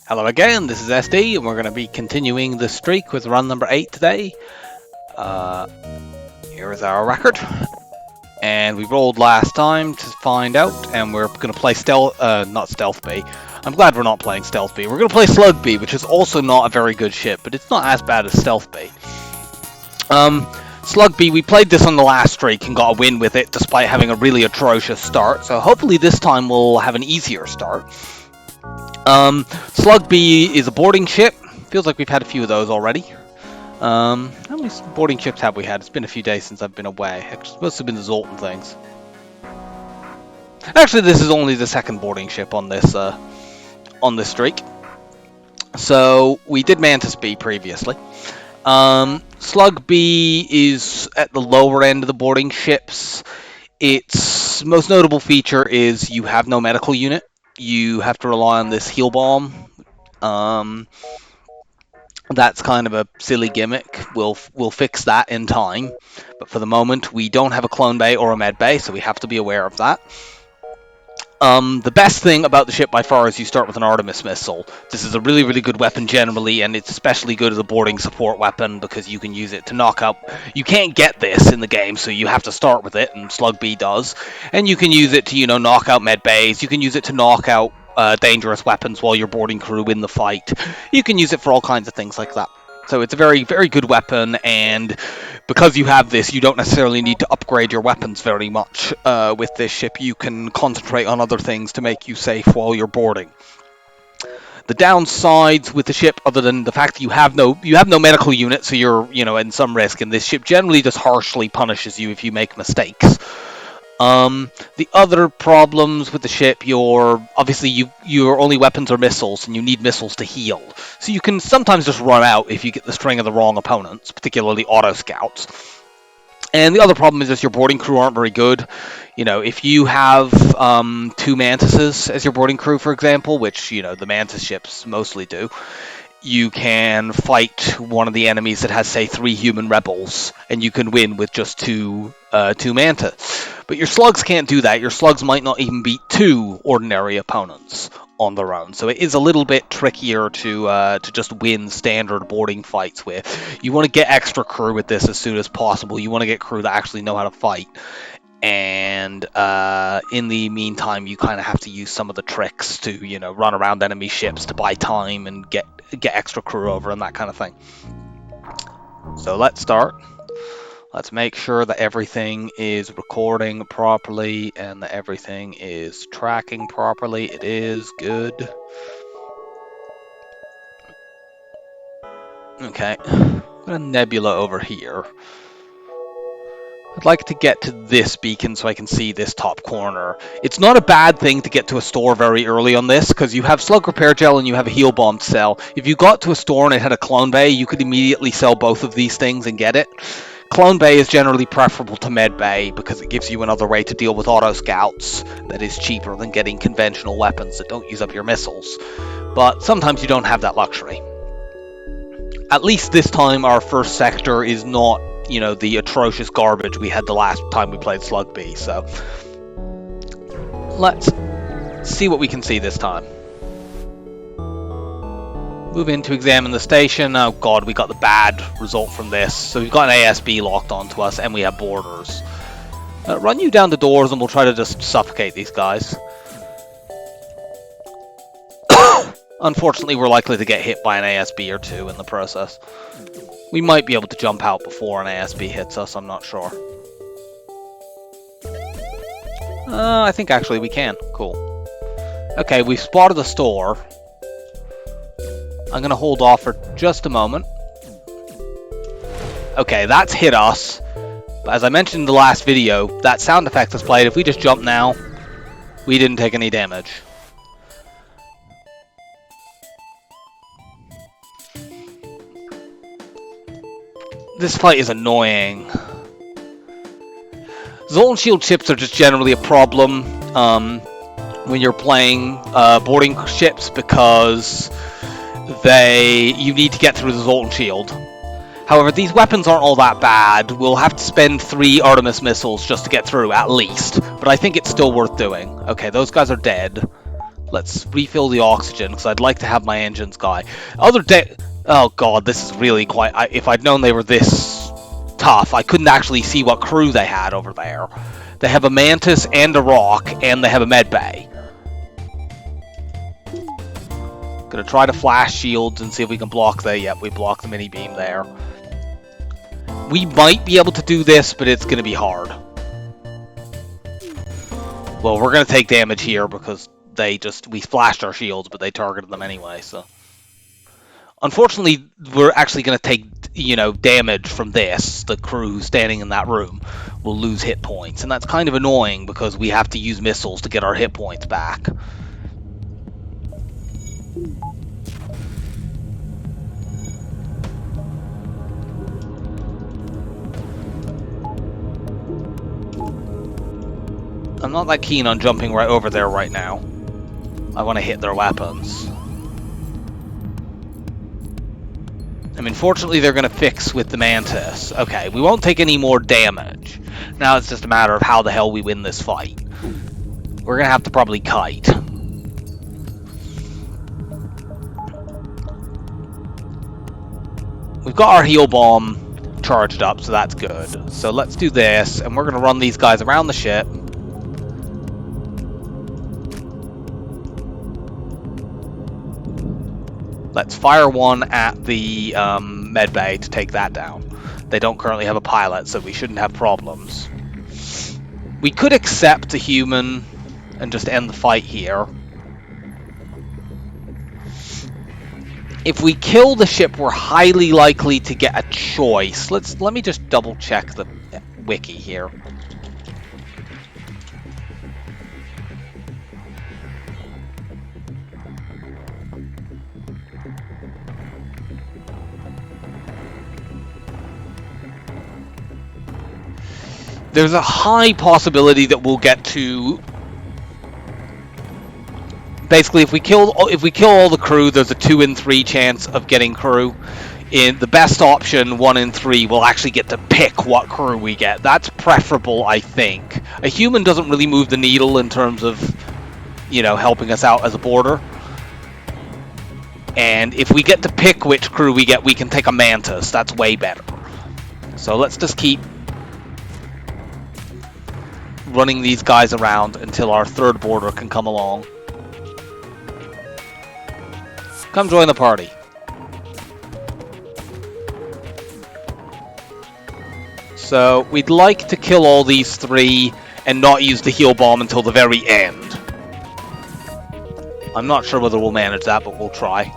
Hello again, this is SD, and we're going to be continuing the streak with run number 8 today. Here is our record. And we rolled last time to find out, and we're going to play not Stealth B. I'm glad we're not playing Stealth B. We're going to play Slug B, which is also not a very good ship, but it's not as bad as Stealth B. Slug B, we played this on the last streak and got a win with it, despite having a really atrocious start, so hopefully this time we'll have an easier start. Slug B is a boarding ship. Feels like we've had a few of those already. How many boarding ships have we had? It's been a few days since I've been away. It's supposed to have been the Zoltan things. Actually, this is only the second boarding ship on this streak. So we did Mantis B previously. Slug B is at the lower end of the boarding ships. Its most notable feature is you have no medical unit. You have to rely on this heal bomb. That's kind of a silly gimmick. We'll fix that in time. But for the moment, we don't have a clone bay or a med bay, so we have to be aware of that. The best thing about the ship by far is you start with an Artemis missile. This is a really, really good weapon generally, and it's especially good as a boarding support weapon because you can use it to knock out... You can't get this in the game, so you have to start with it, and Slug B does. And you can use it to, knock out med bays. You can use it to knock out dangerous weapons while you're boarding crew in the fight. You can use it for all kinds of things like that. So it's a very, very good weapon, and because you have this, you don't necessarily need to upgrade your weapons very much with this ship. You can concentrate on other things to make you safe while you're boarding. The downsides with the ship, other than the fact that you have no medical unit, so you're in some risk, and this ship generally just harshly punishes you if you make mistakes. The other problems with the ship, obviously your only weapons are missiles, and you need missiles to heal. So you can sometimes just run out if you get the string of the wrong opponents, particularly auto scouts. And the other problem is just your boarding crew aren't very good. If you have 2 mantises as your boarding crew, for example, which the mantis ships mostly do, you can fight one of the enemies that has, say, 3 human rebels, and you can win with just two manta. But your slugs can't do that. Your slugs might not even beat 2 ordinary opponents on their own. So it is a little bit trickier to just win standard boarding fights with. You want to get extra crew with this as soon as possible. You want to get crew that actually know how to fight. And in the meantime, you kind of have to use some of the tricks to, run around enemy ships to buy time and get extra crew over and that kind of thing. So let's start. Let's make sure that everything is recording properly and that everything is tracking properly. It is good. Okay, got a nebula over here. I'd like to get to this beacon so I can see this top corner. It's not a bad thing to get to a store very early on this, because you have slug repair gel and you have a heal bomb to sell. If you got to a store and it had a clone bay, you could immediately sell both of these things and get it. Clone bay is generally preferable to med bay because it gives you another way to deal with auto scouts that is cheaper than getting conventional weapons that don't use up your missiles. But sometimes you don't have that luxury. At least this time our first sector is not the atrocious garbage we had the last time we played Slug B, so let's see what we can see this time. Move in to examine the station. Oh god, we got the bad result from this. So we've got an ASB locked onto us, and we have boarders. Run you down the doors and we'll try to just suffocate these guys. Unfortunately, we're likely to get hit by an ASB or 2 in the process. We might be able to jump out before an ASB hits us, I'm not sure. I think actually we can. Cool. Okay, we've spotted the store. I'm going to hold off for just a moment. Okay, that's hit us. But as I mentioned in the last video, that sound effect is played. If we just jump now, we didn't take any damage. This fight is annoying. Zoltan shield ships are just generally a problem when you're playing boarding ships because you need to get through the Zoltan shield. However, these weapons aren't all that bad. We'll have to spend 3 Artemis missiles just to get through, at least. But I think it's still worth doing. Okay, those guys are dead. Let's refill the oxygen, because I'd like to have my engines guy. Oh god, this is really quite... if I'd known they were this tough, I couldn't actually see what crew they had over there. They have a Mantis and a Rock, and they have a med bay. Gonna try to flash shields and see if we can block the... Yep, we blocked the mini beam there. We might be able to do this, but it's gonna be hard. Well, we're gonna take damage here because we flashed our shields, but they targeted them anyway, so. Unfortunately, we're actually gonna take, damage from this. The crew who's standing in that room will lose hit points, and that's kind of annoying because we have to use missiles to get our hit points back. I'm not that keen on jumping right over there right now. I want to hit their weapons. I mean, fortunately, they're going to fix with the Mantis. Okay, we won't take any more damage. Now it's just a matter of how the hell we win this fight. We're going to have to probably kite. We've got our heal bomb charged up, so that's good. So let's do this, and we're going to run these guys around the ship. Let's fire one at the med bay to take that down. They don't currently have a pilot, so we shouldn't have problems. We could accept a human and just end the fight here. If we kill the ship, we're highly likely to get a choice. Let me just double check the wiki here. There's a high possibility that we'll get to... Basically, if we kill all the crew, there's a 2 in 3 chance of getting crew. In the best option, 1 in 3, we'll actually get to pick what crew we get. That's preferable, I think. A human doesn't really move the needle in terms of, helping us out as a boarder. And if we get to pick which crew we get, we can take a Mantis. That's way better. So let's just keep running these guys around until our third boarder can come along. Come join the party. So we'd like to kill all these 3 and not use the heal bomb until the very end. I'm not sure whether we'll manage that, but we'll try.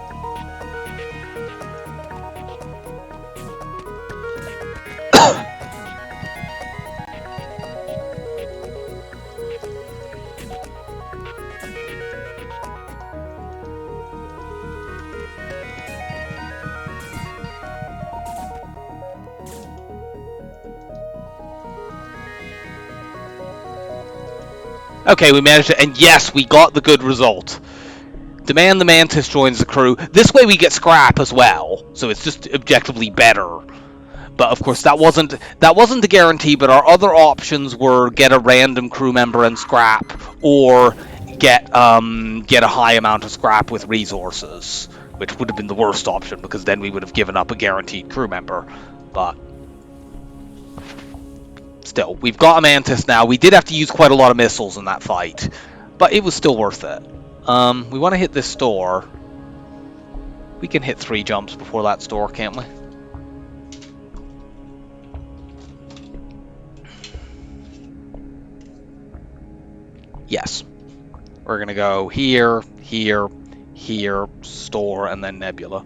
Okay, we managed it, and yes, we got the good result. Demand the Mantis joins the crew. This way we get scrap as well, so it's just objectively better. But of course, that wasn't the guarantee. But our other options were get a random crew member and scrap, or get a high amount of scrap with resources, which would have been the worst option because then we would have given up a guaranteed crew member. But still, we've got a Mantis now. We did have to use quite a lot of missiles in that fight, but it was still worth it. We want to hit this store. We can hit 3 jumps before that store, can't we? Yes. We're going to go here, here, here, store, and then Nebula.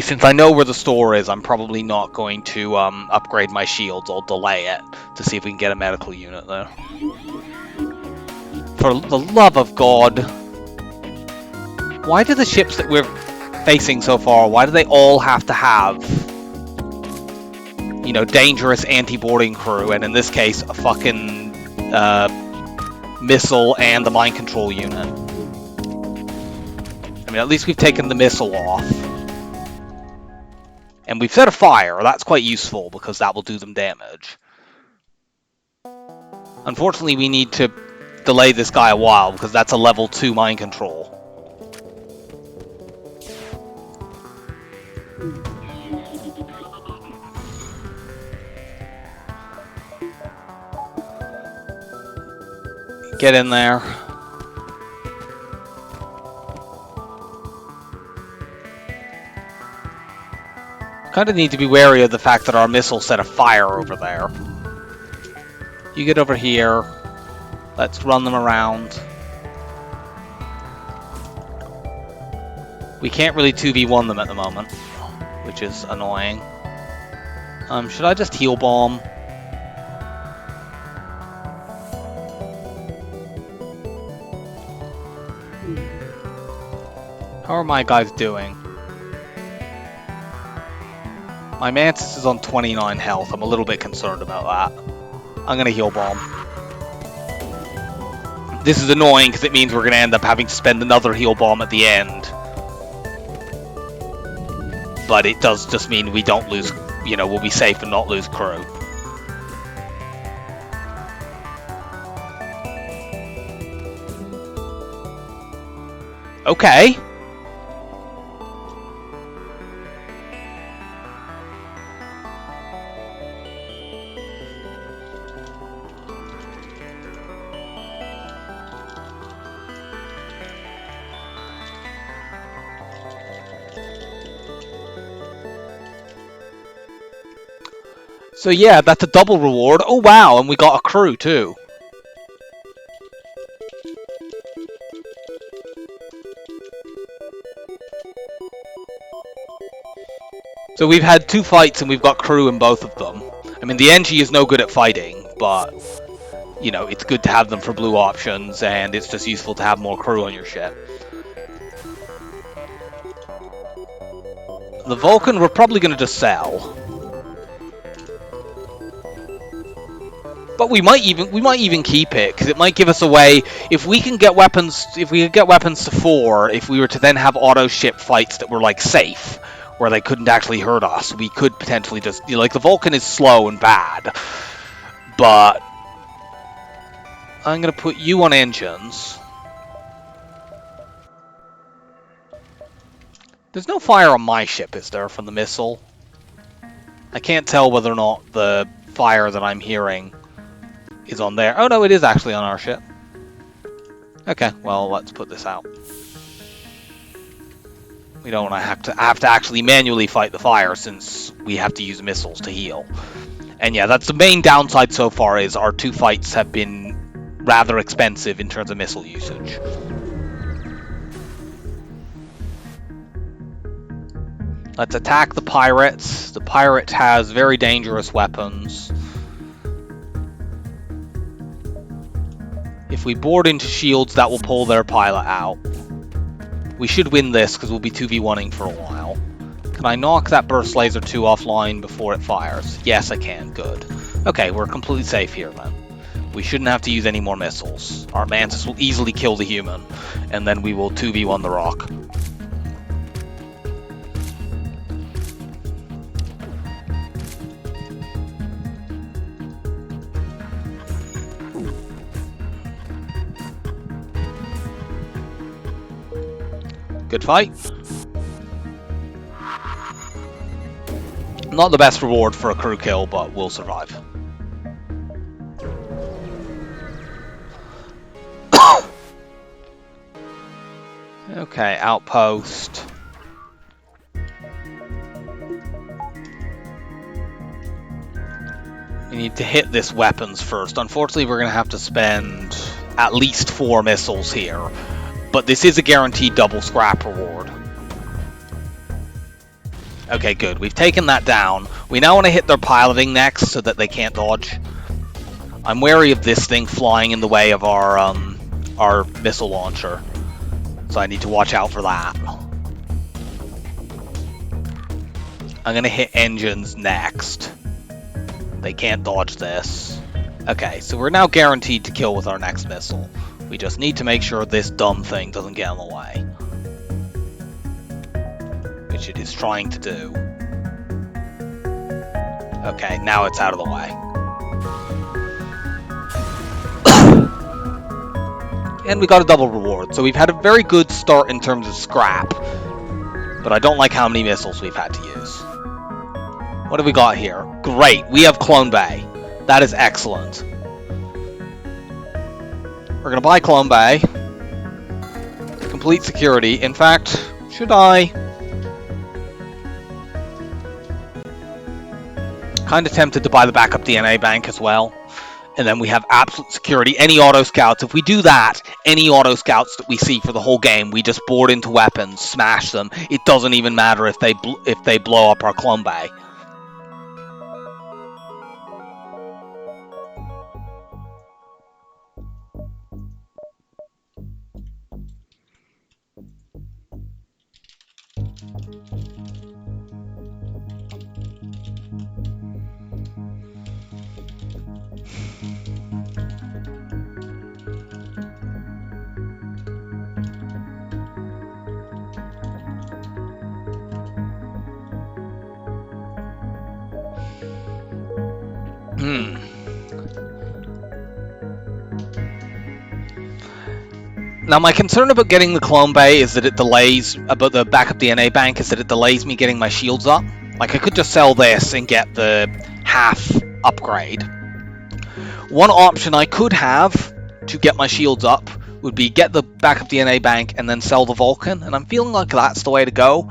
Since I know where the store is, I'm probably not going to upgrade my shields. I'll delay it to see if we can get a medical unit there. For the love of God. Why do the ships that we're facing so far, why do they all have to have, dangerous anti-boarding crew, and in this case, a fucking missile and the mind control unit? I mean, at least we've taken the missile off. And we've set a fire. That's quite useful because that will do them damage. Unfortunately, we need to delay this guy a while, because that's a level 2 mind control. Get in there. Kind of need to be wary of the fact that our missile set a fire over there. You get over here. Let's run them around. We can't really 2v1 them at the moment, which is annoying. Should I just heal bomb? How are my guys doing? My Mantis is on 29 health. I'm a little bit concerned about that. I'm gonna heal bomb. This is annoying because it means we're gonna end up having to spend another heal bomb at the end. But it does just mean we don't lose, you know, we'll be safe and not lose crew. Okay. So yeah, that's a double reward. Oh wow, and we got a crew too. So we've had 2 fights and we've got crew in both of them. I mean, the NG is no good at fighting, but, you know, it's good to have them for blue options, and it's just useful to have more crew on your ship. The Vulcan, we're probably going to just sell. But we might even keep it, because it might give us a way, if we can get weapons, to 4, if we were to then have auto ship fights that were like safe, where they couldn't actually hurt us, we could potentially just, you know, like the Vulcan is slow and bad, but I'm going to put you on engines. There's no fire on my ship, is there, from the missile? I can't tell whether or not the fire that I'm hearing is on there. Oh no, it is actually on our ship. Okay, well, let's put this out. We don't want to have to actually manually fight the fire, since we have to use missiles to heal. And yeah, that's the main downside so far, is our 2 fights have been rather expensive in terms of missile usage. Let's attack the pirates. The pirate has very dangerous weapons. If we board into shields, that will pull their pilot out. We should win this, because we'll be 2v1ing for a while. Can I knock that burst laser 2 offline before it fires? Yes, I can. Good. Okay, we're completely safe here, then. We shouldn't have to use any more missiles. Our Mantis will easily kill the human, and then we will 2v1 the rock. Good fight. Not the best reward for a crew kill, but we'll survive. Okay, outpost. We need to hit this weapons first. Unfortunately, we're going to have to spend at least 4 missiles here. But this is a guaranteed double scrap reward. Okay, good. We've taken that down. We now want to hit their piloting next so that they can't dodge. I'm wary of this thing flying in the way of our missile launcher. So I need to watch out for that. I'm going to hit engines next. They can't dodge this. Okay, so we're now guaranteed to kill with our next missile. We just need to make sure this dumb thing doesn't get in the way. Which it is trying to do. Okay, now it's out of the way. And we got a double reward, so we've had a very good start in terms of scrap. But I don't like how many missiles we've had to use. What have we got here? Great, we have Clone Bay. That is excellent. We're going to buy Clone Bay. Complete security. In fact, should I? Kind of tempted to buy the backup DNA bank as well. And then we have absolute security. Any auto scouts, if we do that, any auto scouts that we see for the whole game, we just board into weapons, smash them. It doesn't even matter if they blow up our Clone Bay. Now, my concern about getting the Clone Bay is that it delays, about the backup DNA bank, is that it delays me getting my shields up. Like, I could just sell this and get the half upgrade. One option I could have to get my shields up would be get the backup DNA bank and then sell the Vulcan, and I'm feeling like that's the way to go.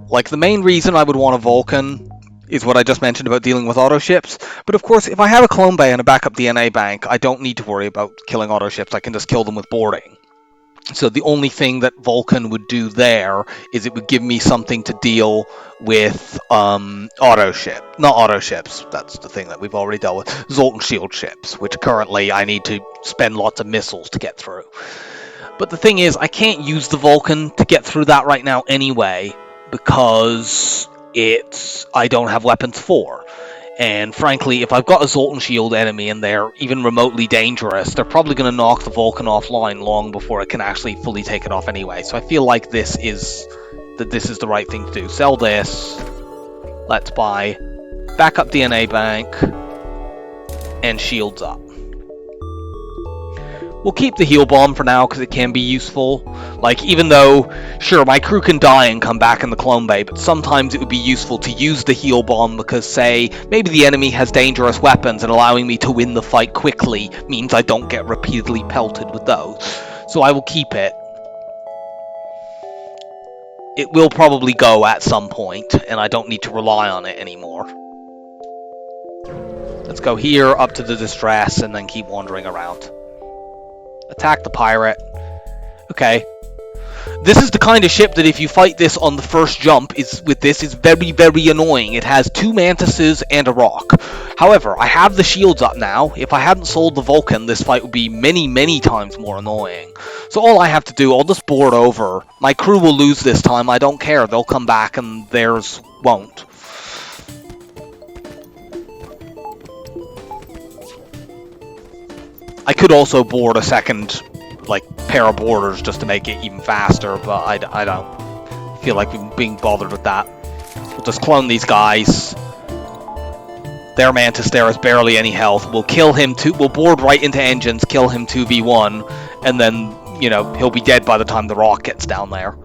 Like, the main reason I would want a Vulcan is what I just mentioned about dealing with auto ships. But of course, if I have a Clone Bay and a backup DNA bank, I don't need to worry about killing auto ships. I can just kill them with boarding. So the only thing that Vulcan would do there is it would give me something to deal with not auto ships, that's the thing that we've already dealt with, Zoltan shield ships, which currently I need to spend lots of missiles to get through. But the thing is, I can't use the Vulcan to get through that right now anyway, because I don't have weapons for. And frankly, if I've got a Zoltan shield enemy and they're even remotely dangerous, they're probably going to knock the Vulcan offline long before it can actually fully take it off anyway. So I feel like this is the right thing to do. Sell this. Let's buy backup DNA bank and shields up. We'll keep the heal bomb for now because it can be useful. Like, even though, sure, my crew can die and come back in the Clone Bay, but sometimes it would be useful to use the heal bomb because, say, maybe the enemy has dangerous weapons and allowing me to win the fight quickly means I don't get repeatedly pelted with those. So I will keep it. It will probably go at some point, and I don't need to rely on it anymore. Let's go here, up to the distress, and then keep wandering around. Attack the pirate. Okay. This is the kind of ship that if you fight this on the first jump, is very, very annoying. It has 2 mantises and a rock. However, I have the shields up now. If I hadn't sold the Vulcan, this fight would be many, many times more annoying. So all I have to do, I'll just board over. My crew will lose this time. I don't care. They'll come back and theirs won't. I could also board a second, like, pair of boarders just to make it even faster, but I don't feel like being bothered with that. We'll just clone these guys. Their Mantis there has barely any health. We'll kill him we'll board right into engines, kill him 2v1, and then, you know, he'll be dead by the time the rock gets down there.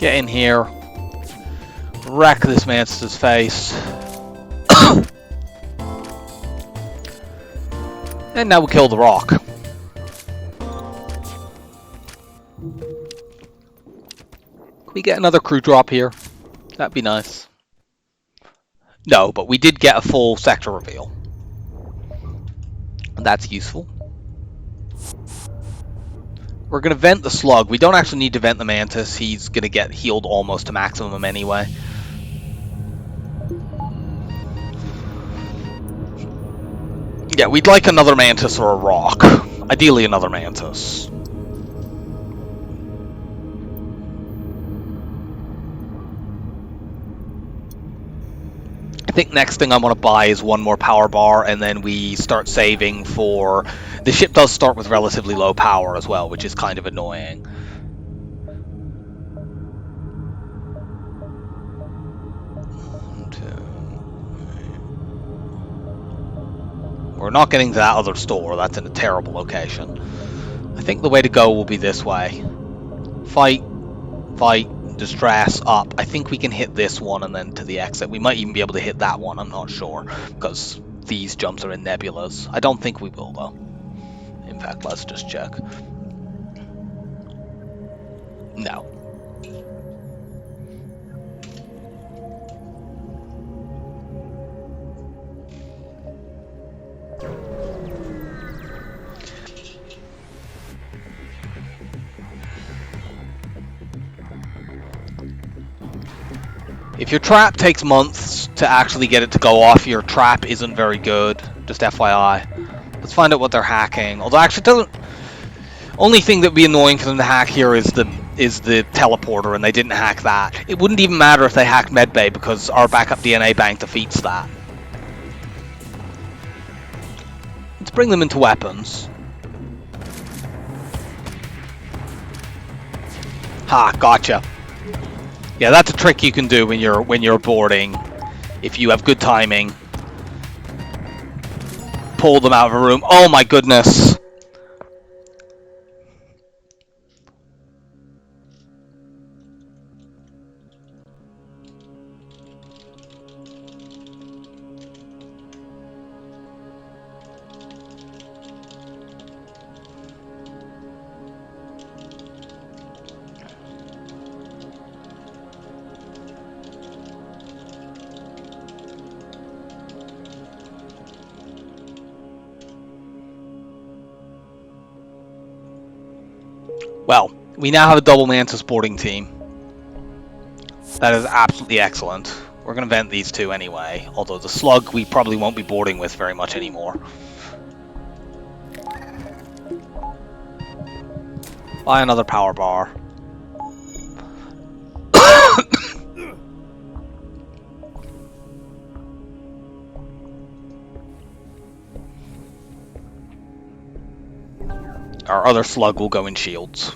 Get in here. Wreck this Mantis' face. And now we'll kill the rock. Can we get another crew drop here? That'd be nice. No, but we did get a full sector reveal. And that's useful. We're going to vent the Slug. We don't actually need to vent the Mantis. He's going to get healed almost to maximum anyway. Yeah, we'd like another Mantis or a rock. Ideally another Mantis. I think next thing I want to buy is one more power bar, and then we start saving for... The ship does start with relatively low power as well, which is kind of annoying. We're not getting to that other store. That's in a terrible location. I think the way to go will be this way. Fight, distress, up. I think we can hit this one and then to the exit. We might even be able to hit that one, I'm not sure, because these jumps are in nebulas. I don't think we will, though. In fact, let's just check. No. If your trap takes months to actually get it to go off, your trap isn't very good. Just FYI. Let's find out what they're hacking. Although actually it doesn't... Only thing that would be annoying for them to hack here is the teleporter, and they didn't hack that. It wouldn't even matter if they hacked medbay because our backup DNA bank defeats that. Let's bring them into weapons. Ha, gotcha. Yeah, that's a trick you can do when you're boarding. If you have good timing. Pull them out of a room. Oh my goodness. Well, we now have a double Mantis boarding team. That is absolutely excellent. We're going to vent these two anyway, although the Slug we probably won't be boarding with very much anymore. Buy another power bar. Our other Slug will go in shields.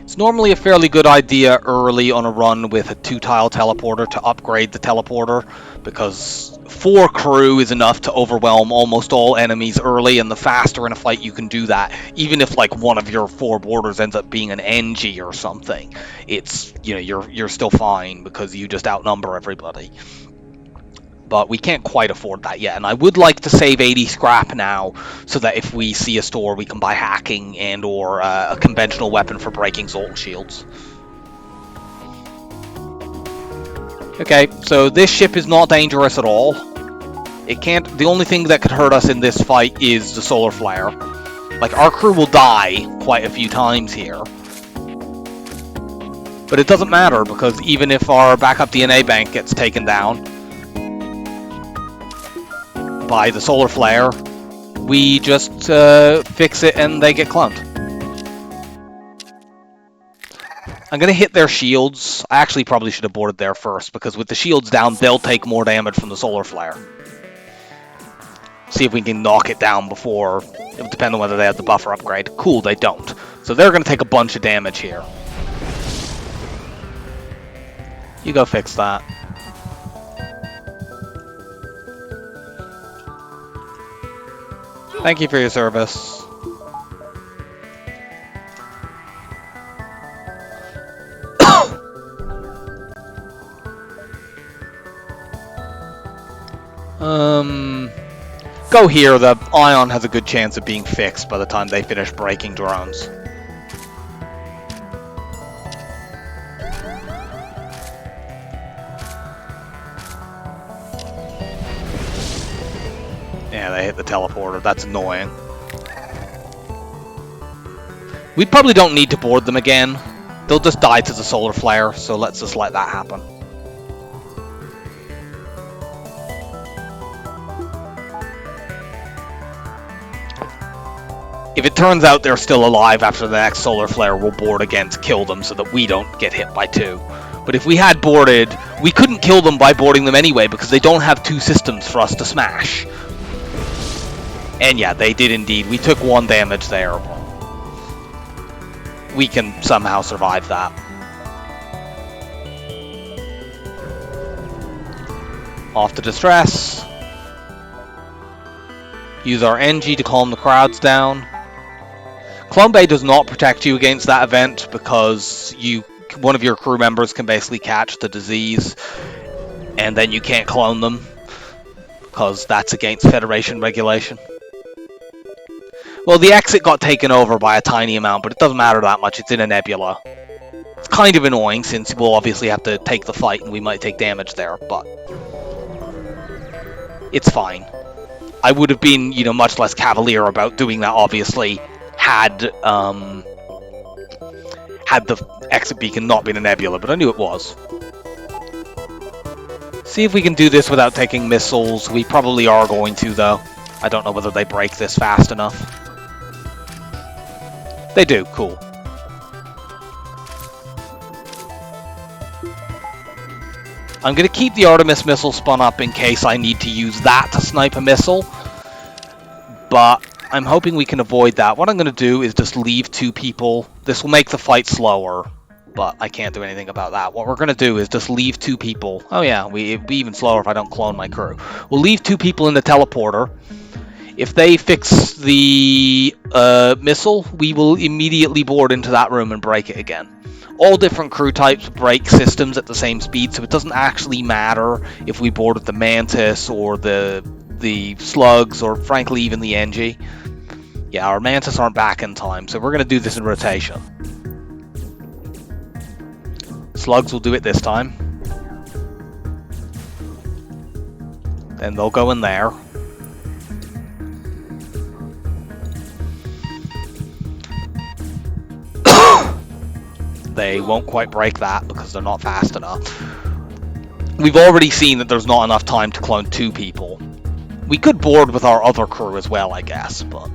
It's normally a fairly good idea early on a run with a 2-tile teleporter to upgrade the teleporter, because 4 crew is enough to overwhelm almost all enemies early, and the faster in a fight you can do that, even if like one of your 4 boarders ends up being an NG or something, it's, you know, you're still fine because you just outnumber everybody. But we can't quite afford that yet, and I would like to save 80 scrap now, so that if we see a store, we can buy hacking and or a conventional weapon for breaking Zoltan shields. Okay, so this ship is not dangerous at all. It can't. The only thing that could hurt us in this fight is the solar flare. Like, our crew will die quite a few times here. But it doesn't matter, because even if our backup DNA bank gets taken down by the solar flare, we just fix it and they get cloned. I'm going to hit their shields. I actually probably should have boarded there first, because with the shields down, they'll take more damage from the solar flare. See if we can knock it down before... It would depend on whether they have the buffer upgrade. Cool, they don't. So they're going to take a bunch of damage here. You go fix that. Thank you for your service. Go here. The Ion has a good chance of being fixed by the time they finish breaking drones. Yeah, they hit the teleporter. That's annoying. We probably don't need to board them again. They'll just die to the solar flare, so let's just let that happen. If it turns out they're still alive after the next solar flare, we'll board again to kill them so that we don't get hit by 2. But if we had boarded, we couldn't kill them by boarding them anyway because they don't have 2 systems for us to smash. And yeah, they did indeed. We took 1 damage there. We can somehow survive that. Off to distress. Use our NG to calm the crowds down. Clone Bay does not protect you against that event because one of your crew members can basically catch the disease and then you can't clone them because that's against Federation regulation. Well, the exit got taken over by a tiny amount, but it doesn't matter that much. It's in a nebula. It's kind of annoying since we'll obviously have to take the fight and we might take damage there, but it's fine. I would have been, much less cavalier about doing that, obviously, had the exit beacon not been a nebula, but I knew it was. See if we can do this without taking missiles. We probably are going to, though. I don't know whether they break this fast enough. They do, cool. I'm going to keep the Artemis missile spun up in case I need to use that to snipe a missile. But I'm hoping we can avoid that. What I'm going to do is just leave 2 people. This will make the fight slower, but I can't do anything about that. What we're going to do is just leave 2 people. Oh yeah, it'd be even slower if I don't clone my crew. We'll leave 2 people in the teleporter. If they fix the missile, we will immediately board into that room and break it again. All different crew types break systems at the same speed, so it doesn't actually matter if we boarded the Mantis or the Slugs or frankly even the NG. Yeah, our Mantis aren't back in time, so we're going to do this in rotation. Slugs will do it this time. Then they'll go in there. They won't quite break that because they're not fast enough. We've already seen that there's not enough time to clone 2 people. We could board with our other crew as well, I guess, but...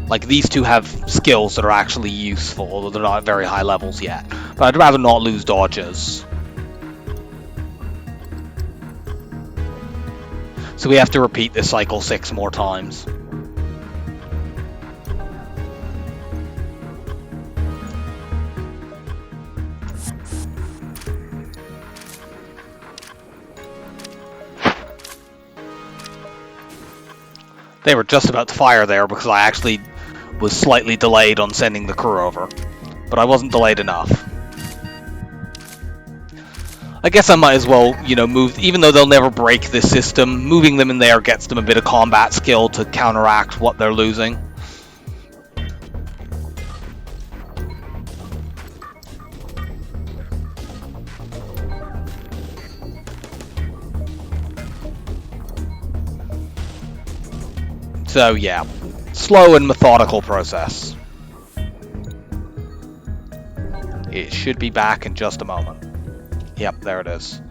Like, these 2 have skills that are actually useful, although they're not at very high levels yet. But I'd rather not lose dodges. So we have to repeat this cycle 6 more times. They were just about to fire there because I actually was slightly delayed on sending the crew over. But I wasn't delayed enough. I guess I might as well, move, even though they'll never break this system, moving them in there gets them a bit of combat skill to counteract what they're losing. So yeah, slow and methodical process. It should be back in just a moment. Yep, there it is.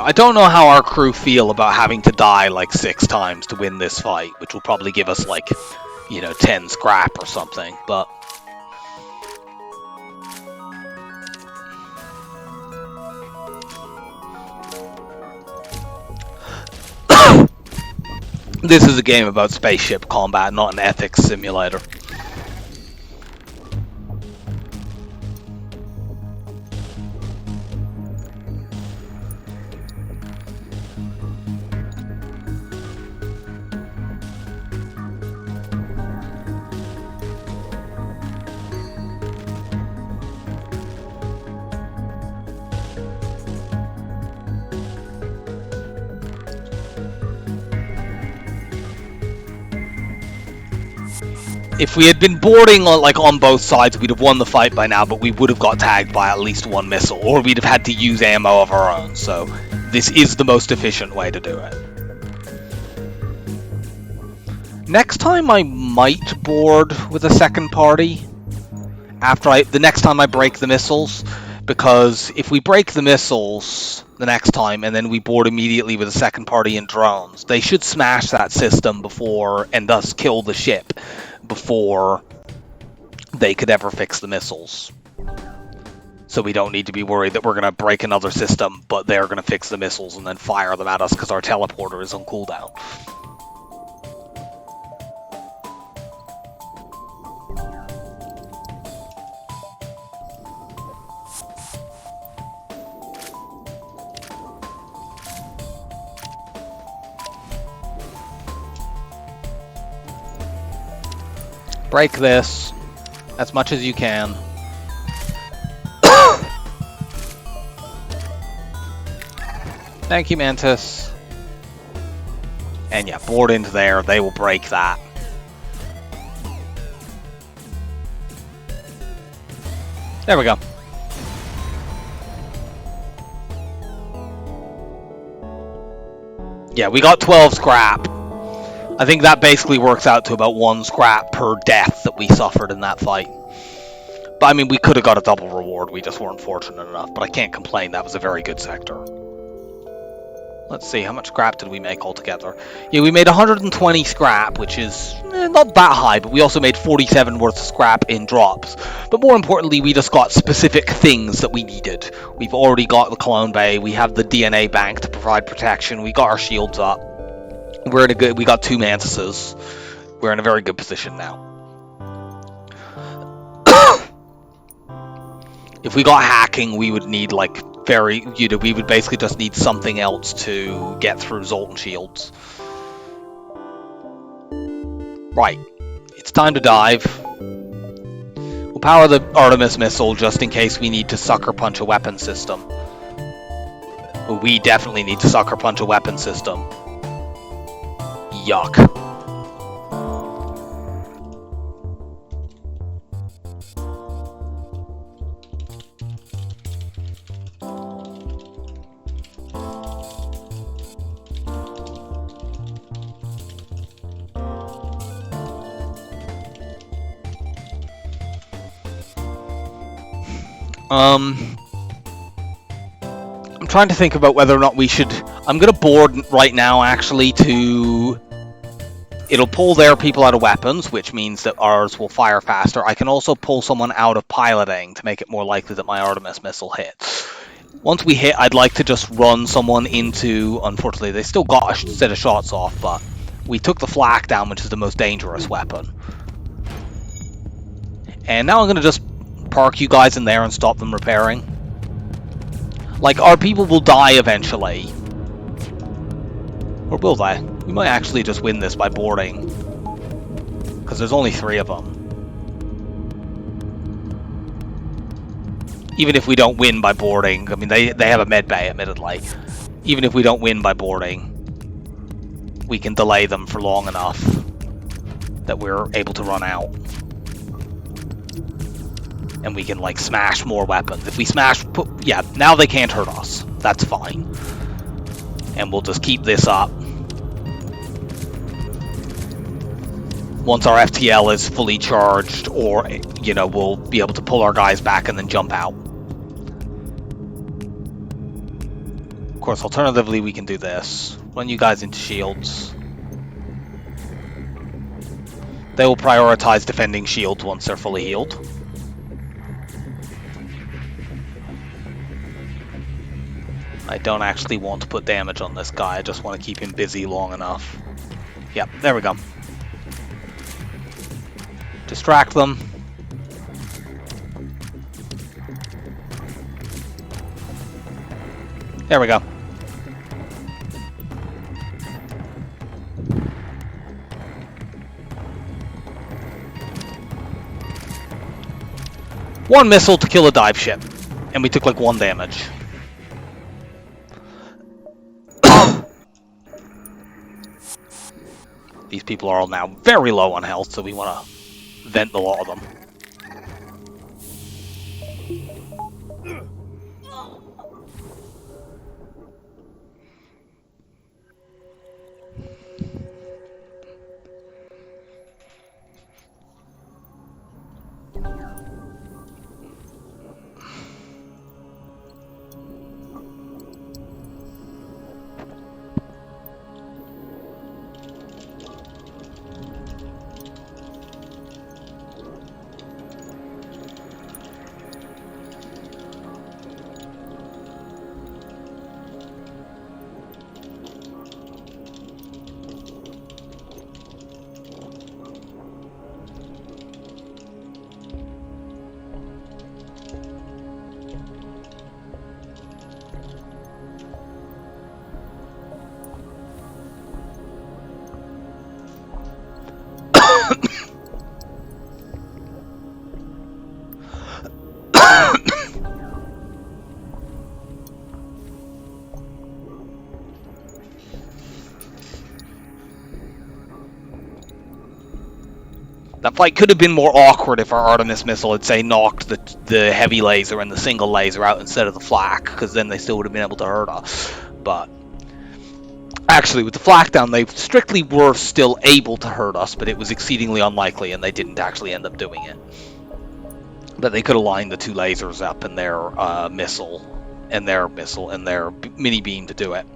I don't know how our crew feel about having to die like 6 times to win this fight, which will probably give us like, 10 scrap or something, but... This is a game about spaceship combat, not an ethics simulator. If we had been boarding on both sides, we'd have won the fight by now, but we would have got tagged by at least one missile, or we'd have had to use ammo of our own, so this is the most efficient way to do it. Next time I might board with a second party, the next time I break the missiles, because if we break the missiles the next time and then we board immediately with a second party in drones, they should smash that system before, and thus kill the ship, before they could ever fix the missiles. So we don't need to be worried that we're going to break another system, but they're going to fix the missiles and then fire them at us because our teleporter is on cooldown. Break this as much as you can. Thank you, Mantis. And yeah, board into there. They will break that. There we go. Yeah, we got 12 scrap. I think that basically works out to about 1 scrap per death that we suffered in that fight. But I mean, we could have got a double reward, we just weren't fortunate enough. But I can't complain, that was a very good sector. Let's see, how much scrap did we make altogether? Yeah, we made 120 scrap, which is not that high, but we also made 47 worth of scrap in drops. But more importantly, we just got specific things that we needed. We've already got the clone bay, we have the DNA bank to provide protection, we got our shields up. We got 2 mantises. We're in a very good position now. If we got hacking, we would need we would basically just need something else to get through Zoltan shields. Right, it's time to dive. We'll power the Artemis missile just in case we need to sucker punch a weapon system. We definitely need to sucker punch a weapon system. Yuck. I'm trying to think about whether or not we should... I'm going to board right now, actually, to... It'll pull their people out of weapons, which means that ours will fire faster. I can also pull someone out of piloting to make it more likely that my Artemis missile hits. Once we hit, I'd like to just run someone into... Unfortunately, they still got a set of shots off, but we took the flak down, which is the most dangerous weapon. And now I'm going to just park you guys in there and stop them repairing. Our people will die eventually. Or will they? We might actually just win this by boarding. Because there's only 3 of them. Even if we don't win by boarding, I mean, they have a med bay, admittedly. Even if we don't win by boarding, we can delay them for long enough that we're able to run out. And we can, smash more weapons. If we smash... Yeah, now they can't hurt us. That's fine. And we'll just keep this up. Once our FTL is fully charged, or, we'll be able to pull our guys back and then jump out. Of course, alternatively, we can do this. Run you guys into shields. They will prioritize defending shields once they're fully healed. I don't actually want to put damage on this guy, I just want to keep him busy long enough. Yep, there we go. Distract them. There we go. One missile to kill a dive ship, and we took 1 damage. These people are all now very low on health, so we want to vent a lot of them. That fight could have been more awkward if our Artemis missile had, say, knocked the heavy laser and the single laser out instead of the flak, because then they still would have been able to hurt us. But actually, with the flak down, they strictly were still able to hurt us, but it was exceedingly unlikely, and they didn't actually end up doing it. But they could have lined the two lasers up in their missile and their mini beam to do it.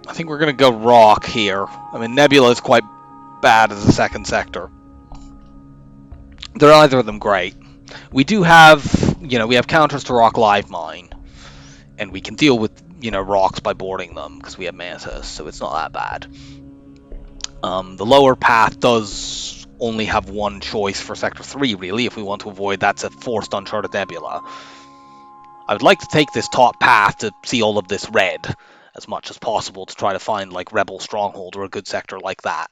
I think we're going to go rock here. I mean, Nebula is quite bad as a second sector. They're either of them great. We do have, we have counters to rock live mine, and we can deal with, rocks by boarding them because we have mantis, so it's not that bad. The lower path does only have one choice for Sector 3, really, if we want to avoid that's a forced uncharted nebula. I would like to take this top path to see all of this red as much as possible to try to find like Rebel Stronghold or a good sector like that.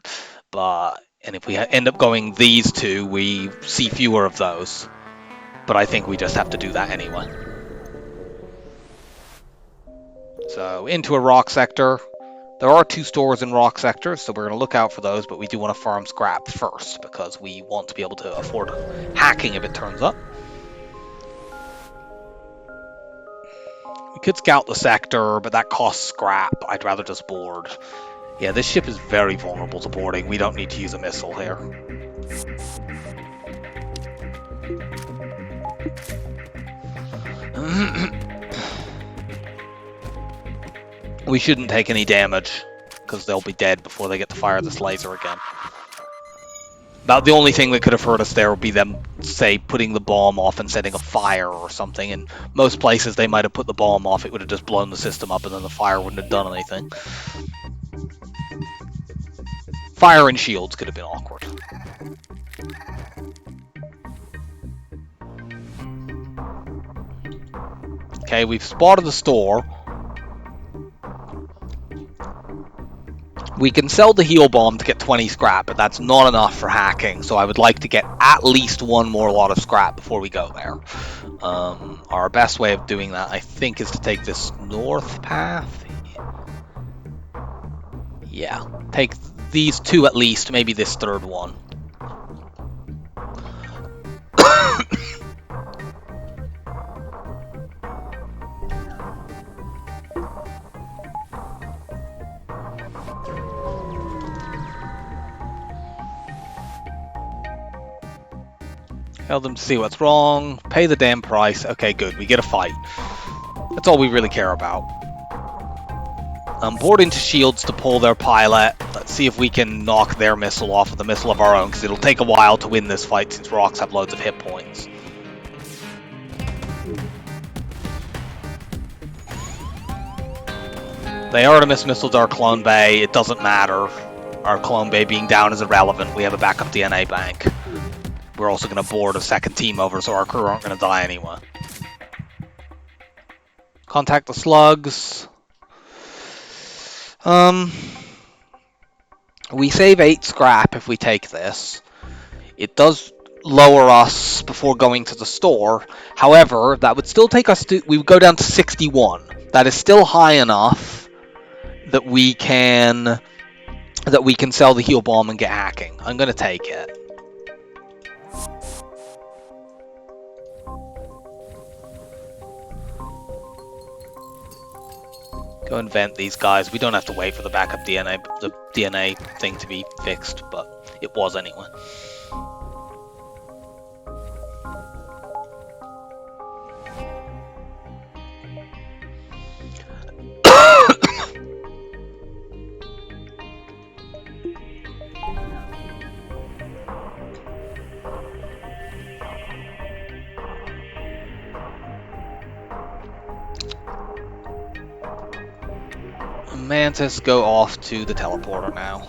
And if we end up going these two, we see fewer of those. But I think we just have to do that anyway. So into a rock sector. There are 2 stores in rock sectors, so we're going to look out for those, but we do want to farm scrap first because we want to be able to afford hacking if it turns up. We could scout the sector, but that costs scrap. I'd rather just board. Yeah, this ship is very vulnerable to boarding. We don't need to use a missile here. We shouldn't take any damage, because they'll be dead before they get to fire this laser again. About the only thing that could have hurt us there would be them, say, putting the bomb off and setting a fire or something. In most places they might have put the bomb off, it would have just blown the system up and then the fire wouldn't have done anything. Fire and shields could have been awkward. Okay, we've spotted the store. We can sell the heal bomb to get 20 scrap, but that's not enough for hacking, so I would like to get at least one more lot of scrap before we go there. Our best way of doing that, I think, is to take this north path. Yeah, take these 2 at least, maybe this 3rd one. Tell them to see what's wrong, pay the damn price. Okay, good, we get a fight. That's all we really care about. Board into shields to pull their pilot. Let's see if we can knock their missile off with a missile of our own, because it'll take a while to win this fight since rocks have loads of hit points. The Artemis missiles are clone bay. It doesn't matter. Our clone bay being down is irrelevant. We have a backup DNA bank. We're also going to board a second team over, so our crew aren't going to die anyway. Contact the slugs. We save 8 scrap if we take this. It does lower us before going to the store. However, that would still take us to... We would go down to 61. That is still high enough that we can sell the heal bomb and get hacking. I'm going to take it. Go and vent these guys. We don't have to wait for the backup the DNA thing to be fixed, but it was anyway. Mantis, go off to the teleporter now.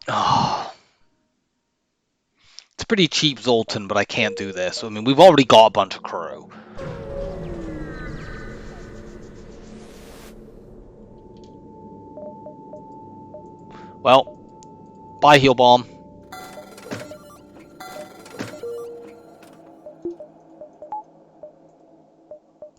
Oh. It's pretty cheap Zoltan, but I can't do this. I mean, we've already got a bunch of crew. Well, bye heal bomb.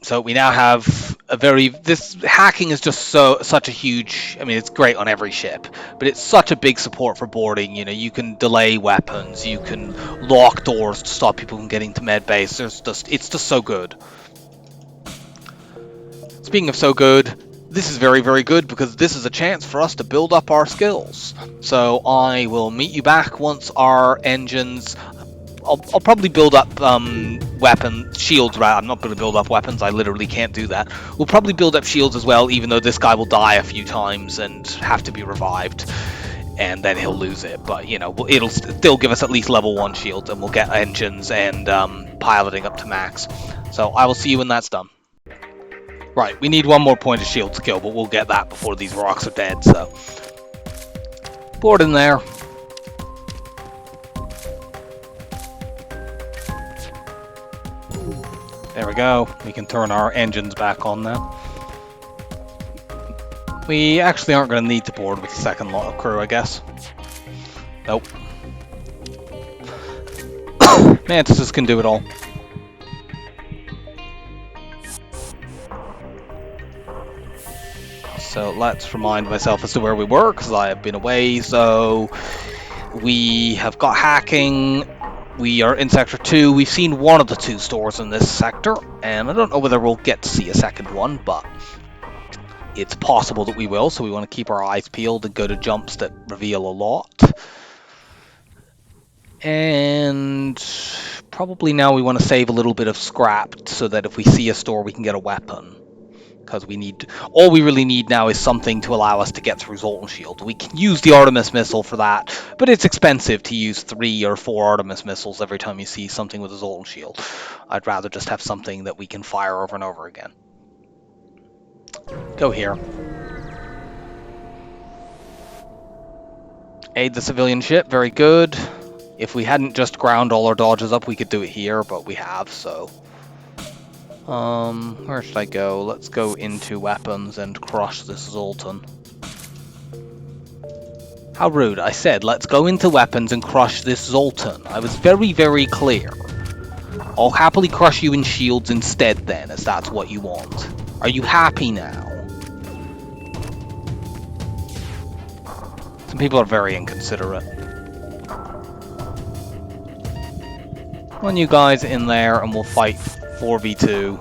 So we now have a this hacking is just such a huge, I mean, it's great on every ship, but it's such a big support for boarding. You know, you can delay weapons, you can lock doors to stop people from getting to med base. It's just so good. Speaking of so good, this is very, very good because this is a chance for us to build up our skills. So I will meet you back once our engines... I'll probably build up shields. I'm not going to build up weapons. I literally can't do that. We'll probably build up shields as well, even though this guy will die a few times and have to be revived, and then he'll lose it. But you know, it'll still give us at least level 1 shields, and we'll get engines and piloting up to max. So I will see you when that's done. Right, we need one more point of shield skill, but we'll get that before these rocks are dead. So board in there. There we go. We can turn our engines back on now. We actually aren't going to need to board with the second lot of crew, I guess. Nope. Mantises can do it all. So let's remind myself as to where we were, because I have been away. So we have got hacking. We are in Sector 2. We've seen one of the 2 stores in this sector, and I don't know whether we'll get to see a second one, but it's possible that we will, so we want to keep our eyes peeled and go to jumps that reveal a lot. And probably now we want to save a little bit of scrap so that if we see a store we can get a weapon. Because all we really need now is something to allow us to get through Zoltan Shield. We can use the Artemis missile for that, but it's expensive to use 3 or 4 Artemis missiles every time you see something with a Zoltan Shield. I'd rather just have something that we can fire over and over again. Go here. Aid the civilian ship, very good. If we hadn't just ground all our dodges up, we could do it here, but we have, so... where should I go? Let's go into weapons and crush this Zoltan. How rude. I said, let's go into weapons and crush this Zoltan. I was very, very clear. I'll happily crush you in shields instead then, as that's what you want. Are you happy now? Some people are very inconsiderate. Come on, you guys in there, and we'll fight 4v2.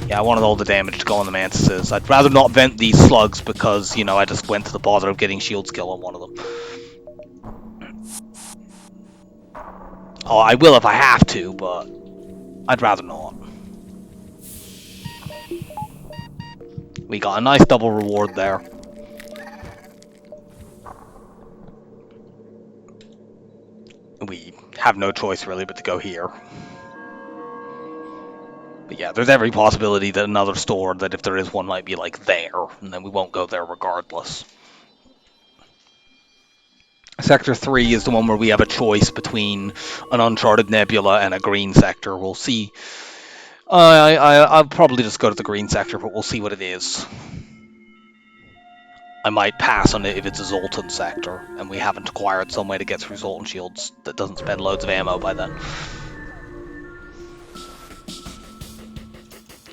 Yeah, I wanted all the damage to go on the Mantises. I'd rather not vent these slugs because, you know, I just went to the bother of getting shield skill on one of them. Oh, I will if I have to, but I'd rather not. We got a nice double reward there. We have no choice really but to go here. But yeah, there's every possibility that another store, that if there is one, might be like there, and then we won't go there regardless. Sector 3 is the one where we have a choice between an uncharted nebula and a green sector. We'll see. I'll probably just go to the green sector, but we'll see what it is. I might pass on it if it's a Zoltan sector, and we haven't acquired some way to get through Zoltan shields that doesn't spend loads of ammo by then.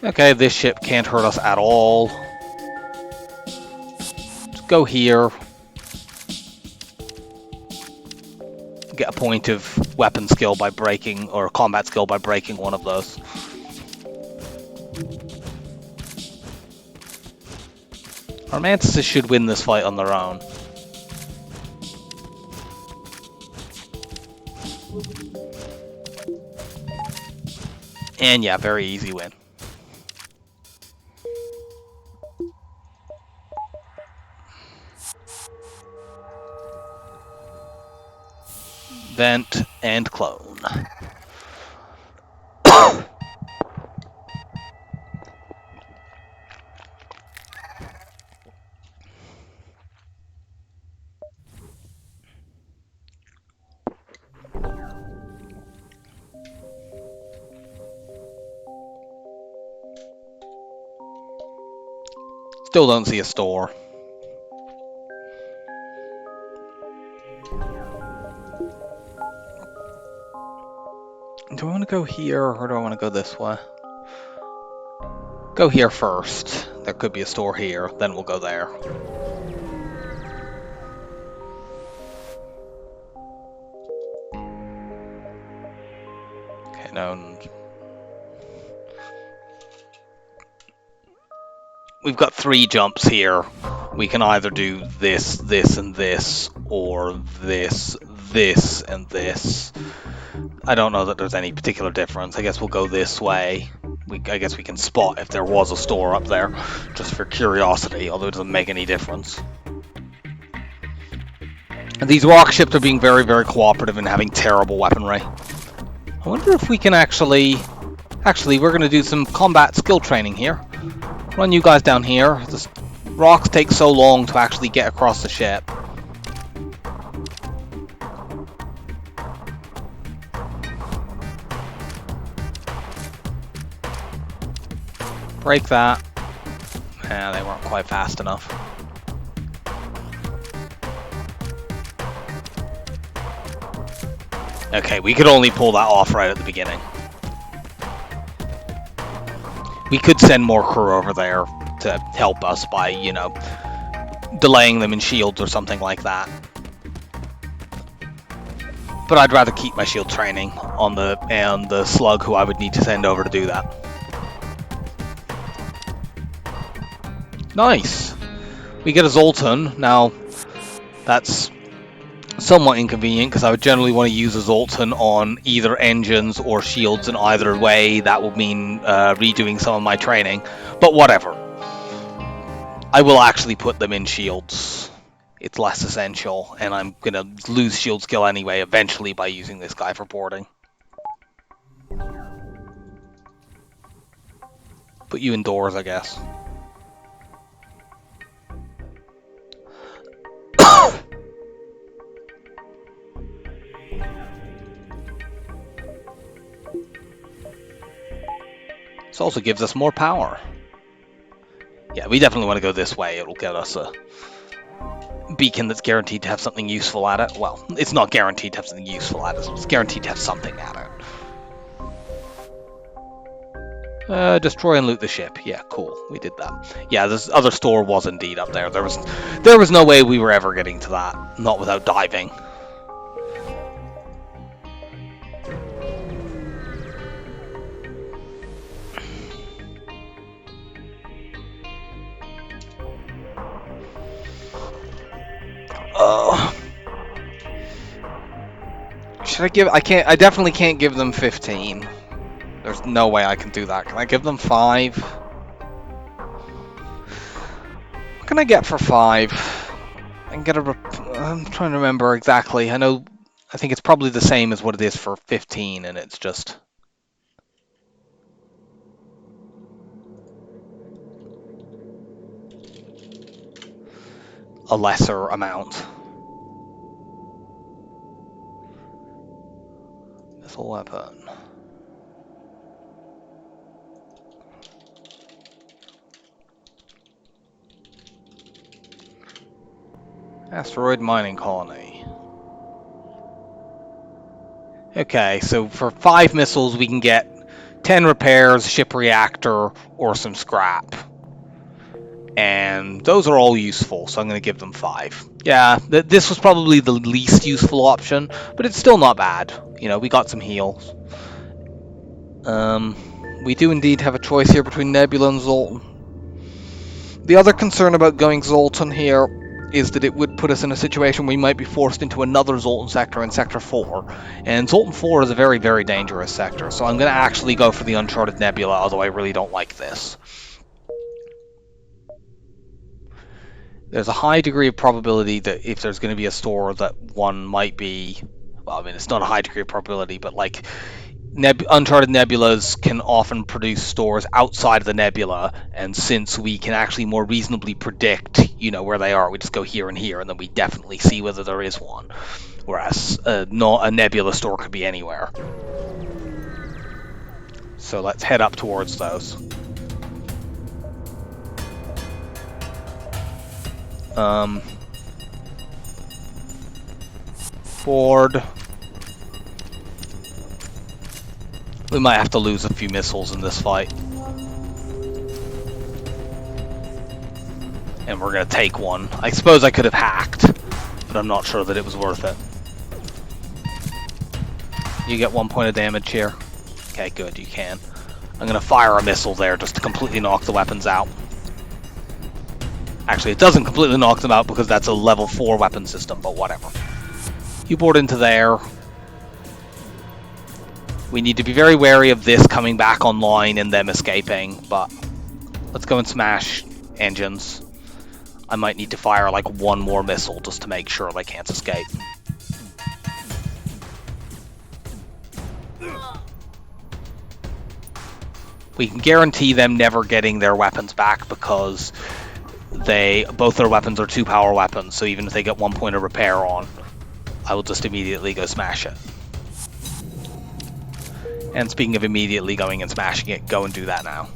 Okay, this ship can't hurt us at all. Just go here. Get a point of weapon skill by breaking, or combat skill by breaking one of those. Our mantises should win this fight on their own. And yeah, very easy win. Vent and clone. Still don't see a store. Do I want to go here, or do I want to go this way? Go here first. There could be a store here, then we'll go there. Okay, no. We've got 3 jumps here. We can either do this, this, and this, or this, this, and this. I don't know that there's any particular difference. I guess we'll go this way. I guess we can spot if there was a store up there, just for curiosity, although it doesn't make any difference. And these rock ships are being very, very cooperative and having terrible weaponry. I wonder if we can actually... Actually, we're going to do some combat skill training here. Run you guys down here. The rocks take so long to actually get across the ship. Break that. Yeah, they weren't quite fast enough. Okay, we could only pull that off right at the beginning. We could send more crew over there to help us by, you know, delaying them in shields or something like that. But I'd rather keep my shield training on the slug who I would need to send over to do that. Nice! We get a Zoltan. Now, that's somewhat inconvenient because I would generally want to use a Zoltan on either engines or shields in either way. That would mean redoing some of my training, but whatever. I will actually put them in shields. It's less essential, and I'm gonna lose shield skill anyway eventually by using this guy for boarding. Put you indoors, I guess. This also gives us more power. Yeah, we definitely want to go this way. It'll get us a beacon that's guaranteed to have something useful at it. Well, it's not guaranteed to have something useful at it. It's guaranteed to have something at it. Destroy and loot the ship. Yeah, cool. We did that. Yeah, this other store was indeed up there. There was no way we were ever getting to that. Not without diving. Should I give... I definitely can't give them 15. There's no way I can do that. Can I give them 5? What can I get for 5? I can get a... I'm trying to remember exactly. I think it's probably the same as what it is for 15, and it's just... a lesser amount. Missile weapon. Asteroid mining colony. Okay, so for 5 missiles we can get 10 repairs, ship reactor, or some scrap. And those are all useful, so I'm going to give them 5. Yeah, this was probably the least useful option, but it's still not bad. You know, we got some heals. We do indeed have a choice here between Nebula and Zoltan. The other concern about going Zoltan here is that it would put us in a situation where we might be forced into another Zoltan sector in Sector 4. And Zoltan 4 is a very, very dangerous sector, so I'm going to actually go for the Uncharted Nebula, although I really don't like this. There's a high degree of probability that if there's going to be a store that one might be... Well, I mean, it's not a high degree of probability, but like... Uncharted Nebulas can often produce stores outside of the nebula, and since we can actually more reasonably predict, you know, where they are, we just go here and here, and then we definitely see whether there is one. Whereas not a nebula store could be anywhere. So let's head up towards those. Board. We might have to lose a few missiles in this fight. And we're going to take one. I suppose I could have hacked, but I'm not sure that it was worth it. You get 1 point of damage here. Okay, good, you can. I'm going to fire a missile there just to completely knock the weapons out. Actually, it doesn't completely knock them out because that's a level 4 weapon system, but whatever. You board into there. We need to be very wary of this coming back online and them escaping, but let's go and smash engines. I might need to fire like 1 more missile just to make sure they can't escape. We can guarantee them never getting their weapons back because both their weapons are 2 power weapons, so even if they get 1 point of repair on, I will just immediately go smash it. And speaking of immediately going and smashing it, go and do that now.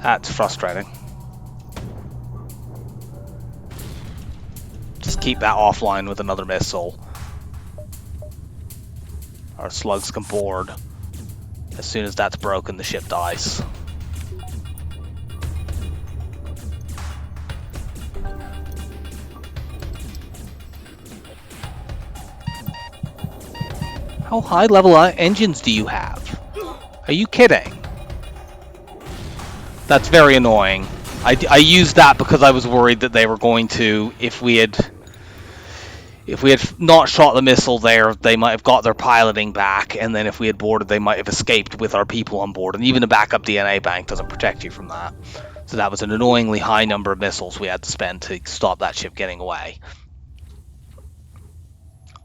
That's frustrating. Just keep that offline with another missile. Our slugs can board. As soon as that's broken, the ship dies. How high level engines do you have? Are you kidding? That's very annoying. I used that because I was worried that they were going to, if we had not shot the missile there, they might have got their piloting back, and then if we had boarded, they might have escaped with our people on board, and even a backup DNA bank doesn't protect you from that. So that was an annoyingly high number of missiles we had to spend to stop that ship getting away.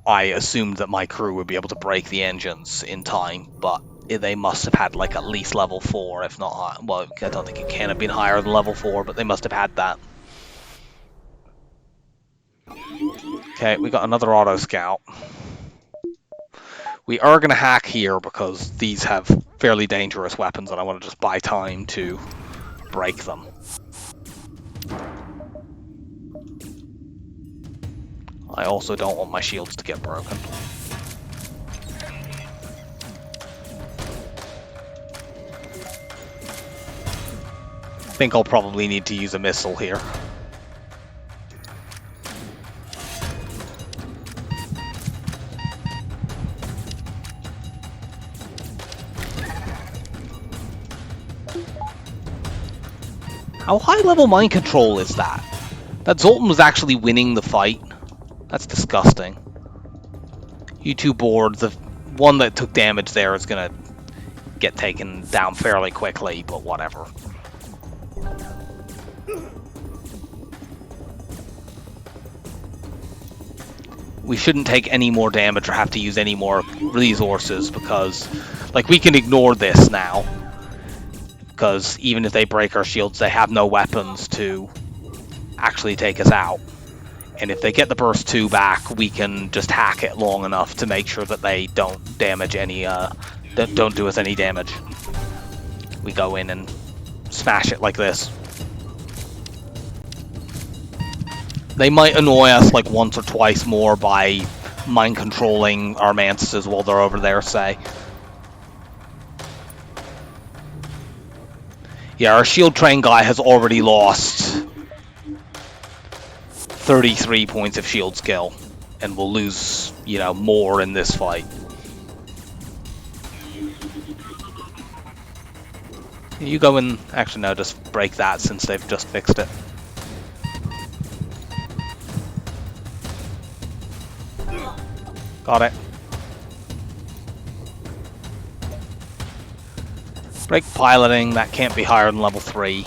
I assumed that my crew would be able to break the engines in time, but they must have had like at least level 4, if not high. Well, I don't think it can have been higher than level 4, but they must have had that. Okay, we got another auto scout. We are going to hack here because these have fairly dangerous weapons and I want to just buy time to break them. I also don't want my shields to get broken. I think I'll probably need to use a missile here. How high level mind control is that? That Zoltan was actually winning the fight. That's disgusting. You two board. The one that took damage there is gonna get taken down fairly quickly, but whatever. We shouldn't take any more damage or have to use any more resources because, like, we can ignore this now. Because even if they break our shields, they have no weapons to actually take us out. And if they get the burst 2 back, we can just hack it long enough to make sure that they don't damage any, don't do us any damage. We go in and smash it like this. They might annoy us like once or twice more by mind controlling our mantises while they're over there, say. Yeah, our shield train guy has already lost 33 points of shield skill, and we'll lose, you know, more in this fight. You go and actually no, just break that since they've just fixed it. Got it. Break piloting, that can't be higher than level 3.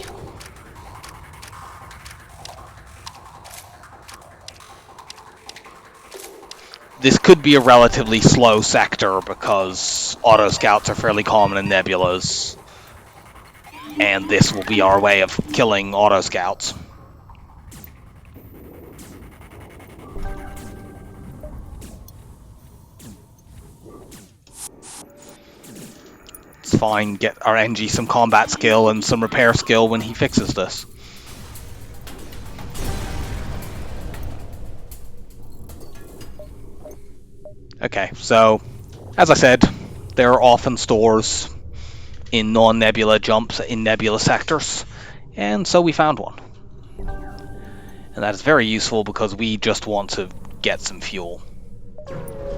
This could be a relatively slow sector because auto scouts are fairly common in nebulas. And this will be our way of killing auto scouts. It's fine, get our NG some combat skill and some repair skill when he fixes this. Okay, so, as I said, there are often stores in non-nebula jumps in nebula sectors, and so we found one. And that is very useful because we just want to get some fuel.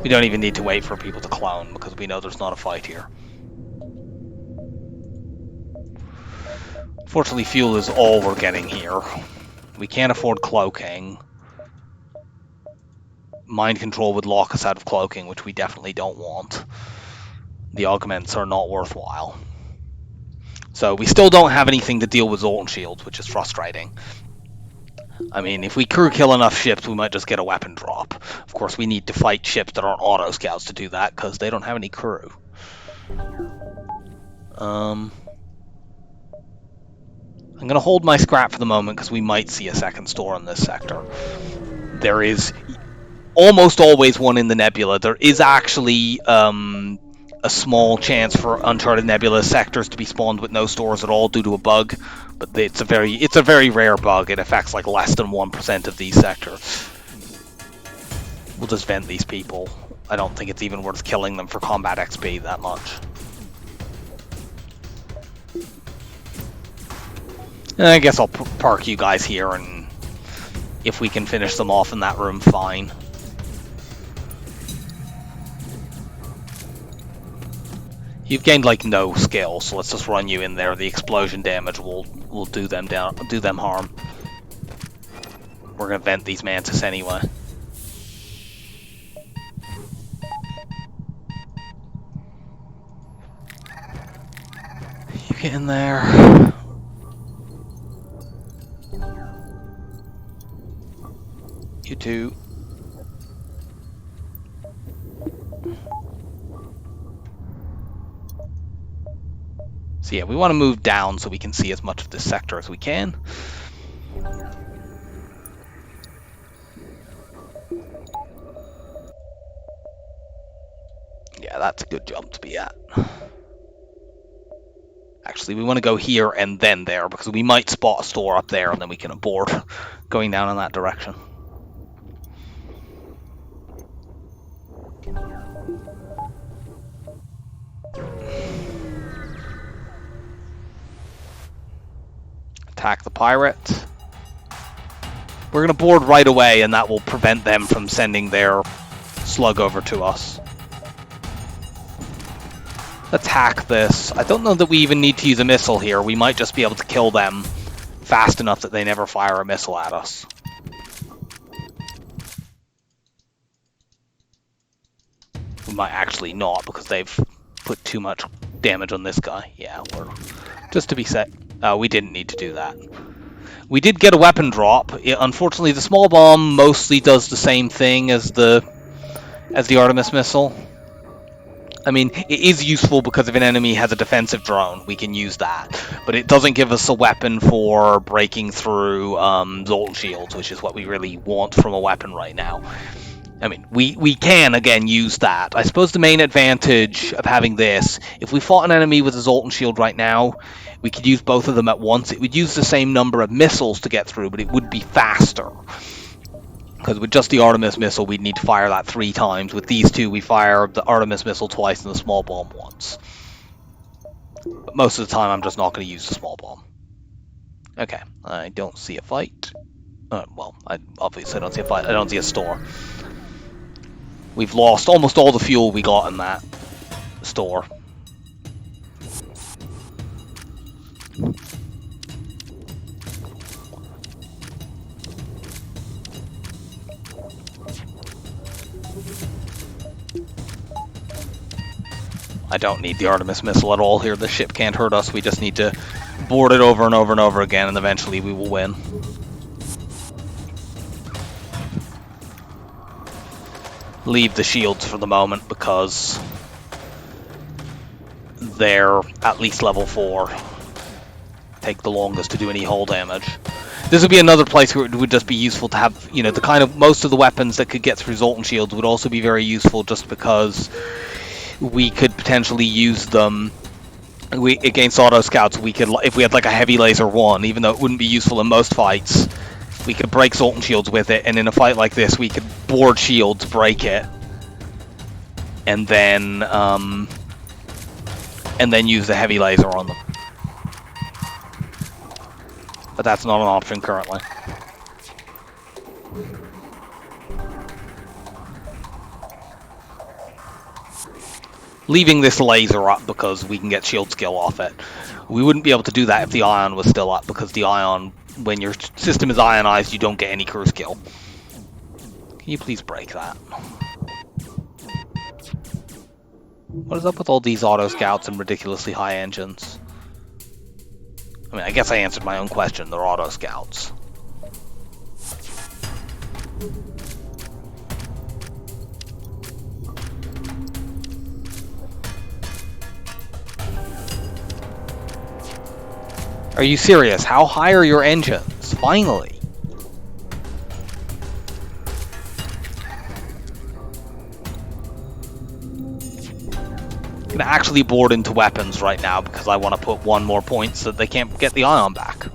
We don't even need to wait for people to clone because we know there's not a fight here. Fortunately, fuel is all we're getting here. We can't afford cloaking. Mind control would lock us out of cloaking, which we definitely don't want. The augments are not worthwhile. So we still don't have anything to deal with Zoltan shields, which is frustrating. I mean, if we crew kill enough ships, we might just get a weapon drop. Of course, we need to fight ships that aren't auto scouts to do that, because they don't have any crew. I'm going to hold my scrap for the moment, because we might see a second store in this sector. There is almost always one in the nebula. There is actually a small chance for Uncharted Nebula sectors to be spawned with no stores at all due to a bug, but it's a very rare bug. It affects like less than 1% of these sectors. We'll just vent these people. I don't think it's even worth killing them for combat XP that much. And I guess I'll park you guys here, and if we can finish them off in that room, fine. You've gained like no skill, so let's just run you in there. The explosion damage will do them harm. We're gonna vent these mantis anyway. You get in there. You too. So yeah, we want to move down so we can see as much of this sector as we can. Yeah, that's a good jump to be at. Actually, we want to go here and then there, because we might spot a store up there and then we can abort going down in that direction. Attack the pirate. We're going to board right away, and that will prevent them from sending their slug over to us. Let's hack this. I don't know that we even need to use a missile here. We might just be able to kill them fast enough that they never fire a missile at us. We might actually not, because they've put too much damage on this guy. Yeah, we're just to be set. We didn't need to do that. We did get a weapon drop. Unfortunately, the small bomb mostly does the same thing as the Artemis missile. I mean, it is useful because if an enemy has a defensive drone, we can use that. But it doesn't give us a weapon for breaking through Zoltan shields, which is what we really want from a weapon right now. I mean, we can, again, use that. I suppose the main advantage of having this, if we fought an enemy with a Zoltan shield right now, we could use both of them at once. It would use the same number of missiles to get through, but it would be faster. Because with just the Artemis missile, we'd need to fire that 3 times. With these two, we fire the Artemis missile twice and the small bomb once. But most of the time, I'm just not going to use the small bomb. Okay, I don't see a fight. Well, I obviously don't see a fight. I don't see a store. We've lost almost all the fuel we got in that store. I don't need the Artemis missile at all here. The ship can't hurt us. We just need to board it over and over and over again, and eventually we will win. Leave the shields for the moment because they're at least level 4. Take the longest to do any hull damage. This would be another place where it would just be useful to have, you know, the kind of most of the weapons that could get through Zoltan shields would also be very useful just because we could potentially use them against auto scouts. We could, if we had like a heavy laser 1, even though it wouldn't be useful in most fights, we could break Zoltan shields with it, and in a fight like this we could board shields, break it, and then use the heavy laser on them. But that's not an option currently. Leaving this laser up because we can get shield skill off it. We wouldn't be able to do that if the ion was still up, because the ion, when your system is ionized, you don't get any crew skill. Can you please break that? What is up with all these auto scouts and ridiculously high engines? I mean, I guess I answered my own question. They're auto scouts. Are you serious? How high are your engines? Finally. I'm gonna actually board into weapons right now because I want to put 1 more point so that they can't get the ion back.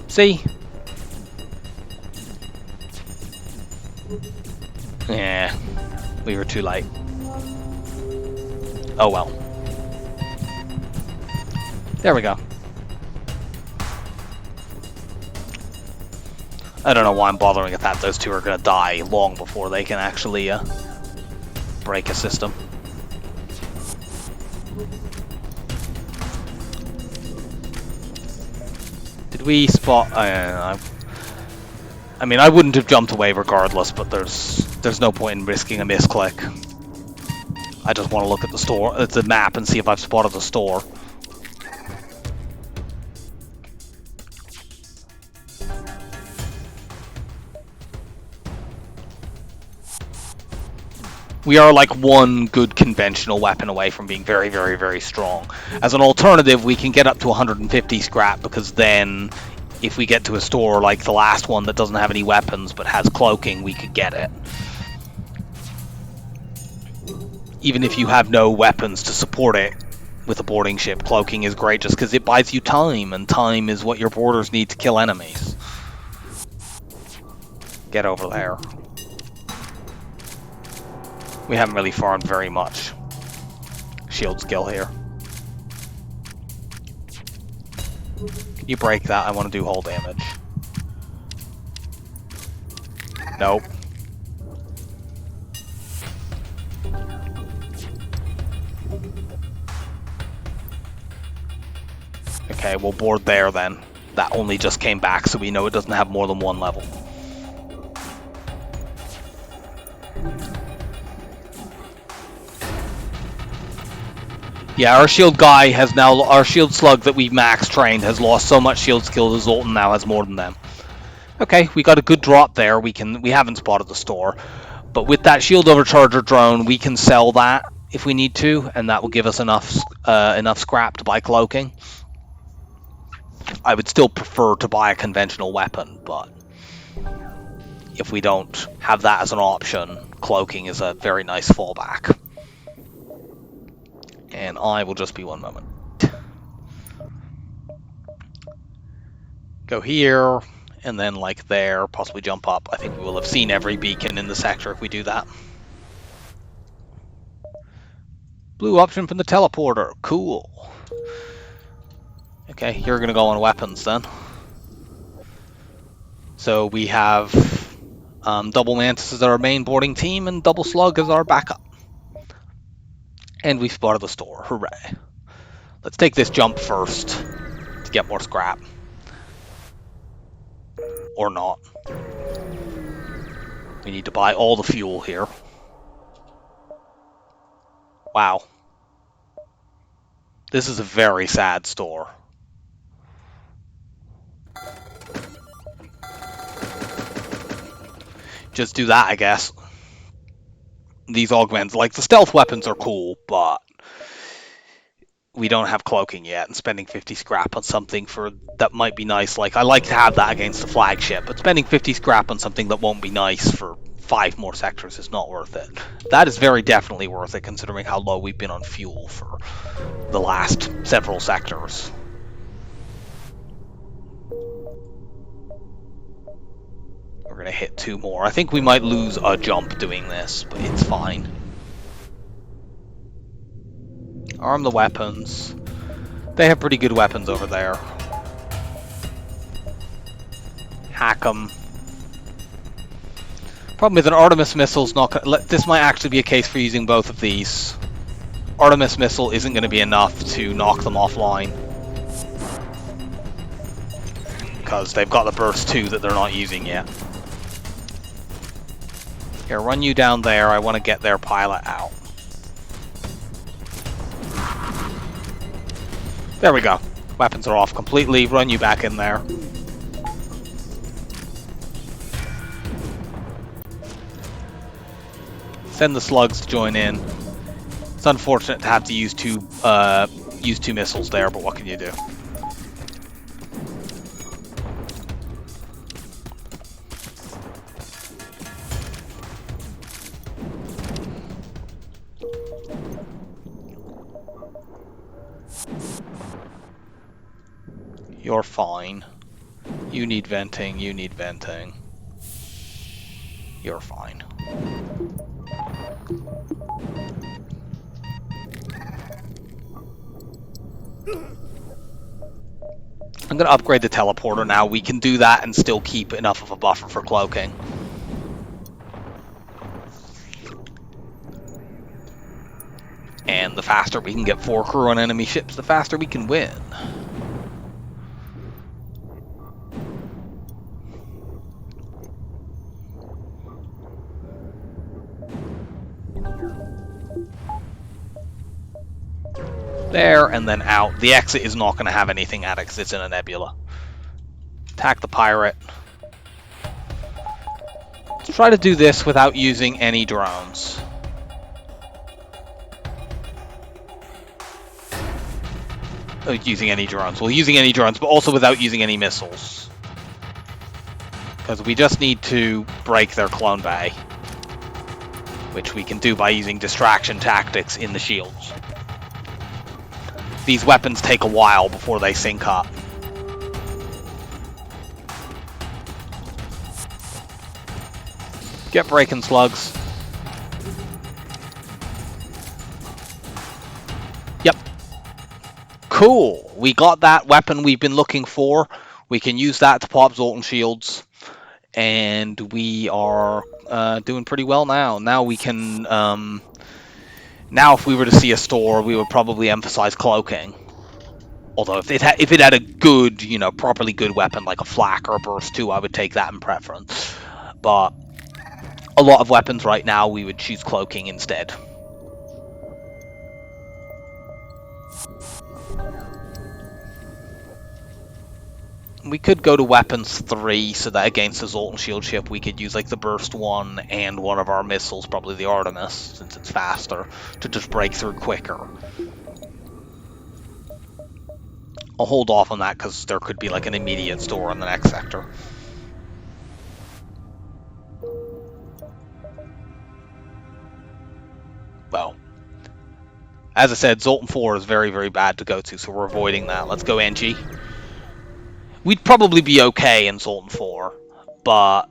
See? Yeah, we were too late. Oh well. There we go. I don't know why I'm bothering with that. Those two are going to die long before they can actually break a system. Did we spot... I mean, I wouldn't have jumped away regardless, but there's no point in risking a misclick. I just want to look at the store, at the map, and see if I've spotted the store. We are like 1 good conventional weapon away from being very, very, very strong. As an alternative, we can get up to 150 scrap, because then if we get to a store like the last one that doesn't have any weapons but has cloaking, we could get it. Even if you have no weapons to support it with a boarding ship, cloaking is great just because it buys you time, and time is what your boarders need to kill enemies. Get over there. We haven't really farmed very much shield skill here. Can you break that? I want to do hull damage. Nope. Okay, we'll board there then. That only just came back, so we know it doesn't have more than 1 level. Yeah, our shield guy has now, our shield slug that we max trained has lost so much shield skill that Zoltan now has more than them. Okay, we got a good drop there. We haven't spotted the store, but with that shield overcharger drone, we can sell that if we need to, and that will give us enough scrap to buy cloaking. I would still prefer to buy a conventional weapon, but if we don't have that as an option, cloaking is a very nice fallback. And I will just be one moment. Go here, and then like there, possibly jump up. I think we will have seen every beacon in the sector if we do that. Blue option from the teleporter. Cool. Okay, you're going to go on weapons then. So we have Double Mantis as our main boarding team and Double Slug as our backup. And we've spotted the store. Hooray. Let's take this jump first to get more scrap. Or not. We need to buy all the fuel here. Wow. This is a very sad store. Just do that, I guess. These augments, like the stealth weapons are cool, but we don't have cloaking yet, and spending 50 scrap on something that might be nice. Like, I like to have that against the flagship, but spending 50 scrap on something that won't be nice for 5 more sectors is not worth it. That is very definitely worth it, considering how low we've been on fuel for the last several sectors. We're going to hit 2 more. I think we might lose a jump doing this, but it's fine. Arm the weapons. They have pretty good weapons over there. Hack them. Problem is an Artemis missile's not gonna, this might actually be a case for using both of these. Artemis missile isn't going to be enough to knock them offline. Because they've got the burst 2 that they're not using yet. Here, run you down there. I want to get their pilot out. There we go. Weapons are off completely. Run you back in there. Send the slugs to join in. It's unfortunate to have to use two missiles there, but what can you do? You're fine. You need venting, you need venting. You're fine. I'm going to upgrade the teleporter now. We can do that and still keep enough of a buffer for cloaking. And the faster we can get 4 crew on enemy ships, the faster we can win. There, and then out. The exit is not going to have anything at it because it's in a nebula. Attack the pirate. Let's try to do this without using any drones. Using any drones. Well, using any drones, but also without using any missiles. Because we just need to break their clone bay. Which we can do by using distraction tactics in the shields. These weapons take a while before they sync up. Get breaking, slugs. Yep. Cool. We got that weapon we've been looking for. We can use that to pop Zoltan shields. And we are doing pretty well now. Now we can... Now, if we were to see a store, we would probably emphasize cloaking. Although, if it had a good, properly good weapon, like a flak or a burst 2, I would take that in preference. But a lot of weapons right now, we would choose cloaking instead. we could go to weapons 3 so that against the Zoltan shield ship we could use like the burst 1 and one of our missiles, probably the Artemis, since it's faster, to just break through quicker. I'll hold off on that because there could be like an immediate store in the next sector. Well, as I said, Zoltan 4 is very, very bad to go to, so we're avoiding that. Let's go NG. We'd probably be okay in Zoltan 4, but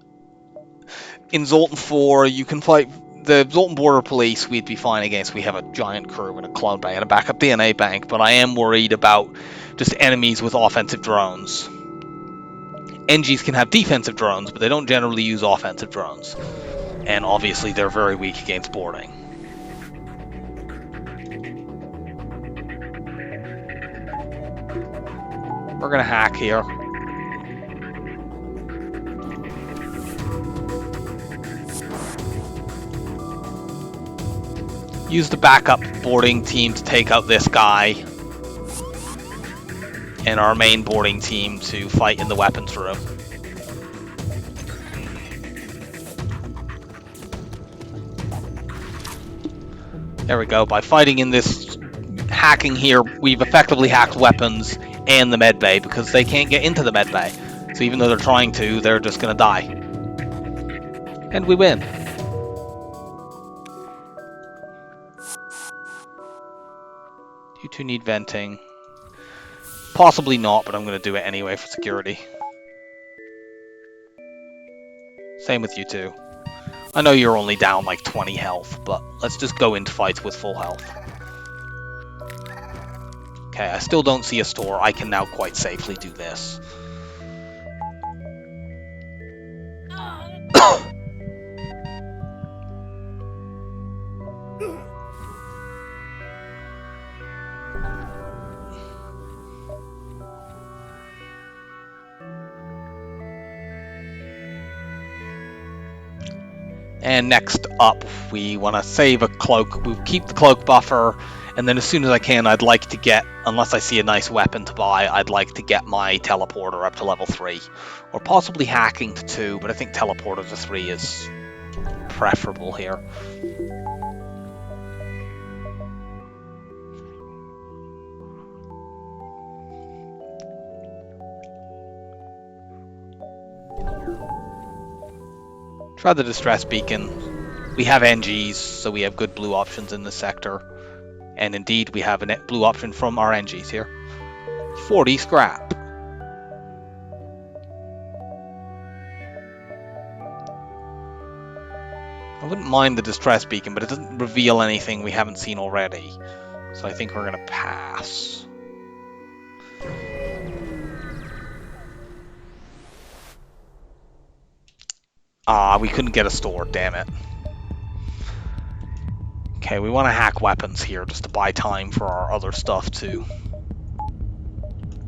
in Zoltan 4 you can fight the Zoltan Border Police. We'd be fine against. We have a giant crew and a clone bank and a backup DNA bank, but I am worried about just enemies with offensive drones. NGs can have defensive drones, but they don't generally use offensive drones, and obviously they're very weak against boarding. We're gonna hack here. Use the backup boarding team to take out this guy, and our main boarding team to fight in the weapons room. There we go. By fighting in this hacking here, we've effectively hacked weapons and the med bay because they can't get into the med bay. So even though they're trying to, they're just gonna die. And we win. You two need venting. Possibly not, but I'm gonna do it anyway for security. Same with you two. I know you're only down like 20 health, but let's just go into fights with full health. Okay, I still don't see a store. I can now quite safely do this. And next up, we want to save a cloak. We'll keep the cloak buffer, and then as soon as I can, I'd like to get, unless I see a nice weapon to buy, I'd like to get my teleporter up to level 3. Or possibly hacking to 2, but I think teleporter to 3 is preferable here. Try the distress beacon. We have NGs, so we have good blue options in this sector. And indeed, we have a blue option from our NGs here. 40 scrap. I wouldn't mind the distress beacon, but it doesn't reveal anything we haven't seen already. So I think we're going to pass. Ah, we couldn't get a store, damn it. Okay, we want to hack weapons here just to buy time for our other stuff to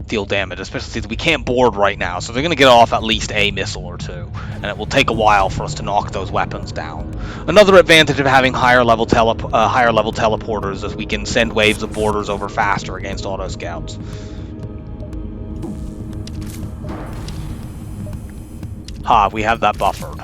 deal damage, especially since we can't board right now, so they're going to get off at least a missile or two, and it will take a while for us to knock those weapons down. Another advantage of having higher level teleporters is we can send waves of boarders over faster against auto scouts. Ha, we have that buffered.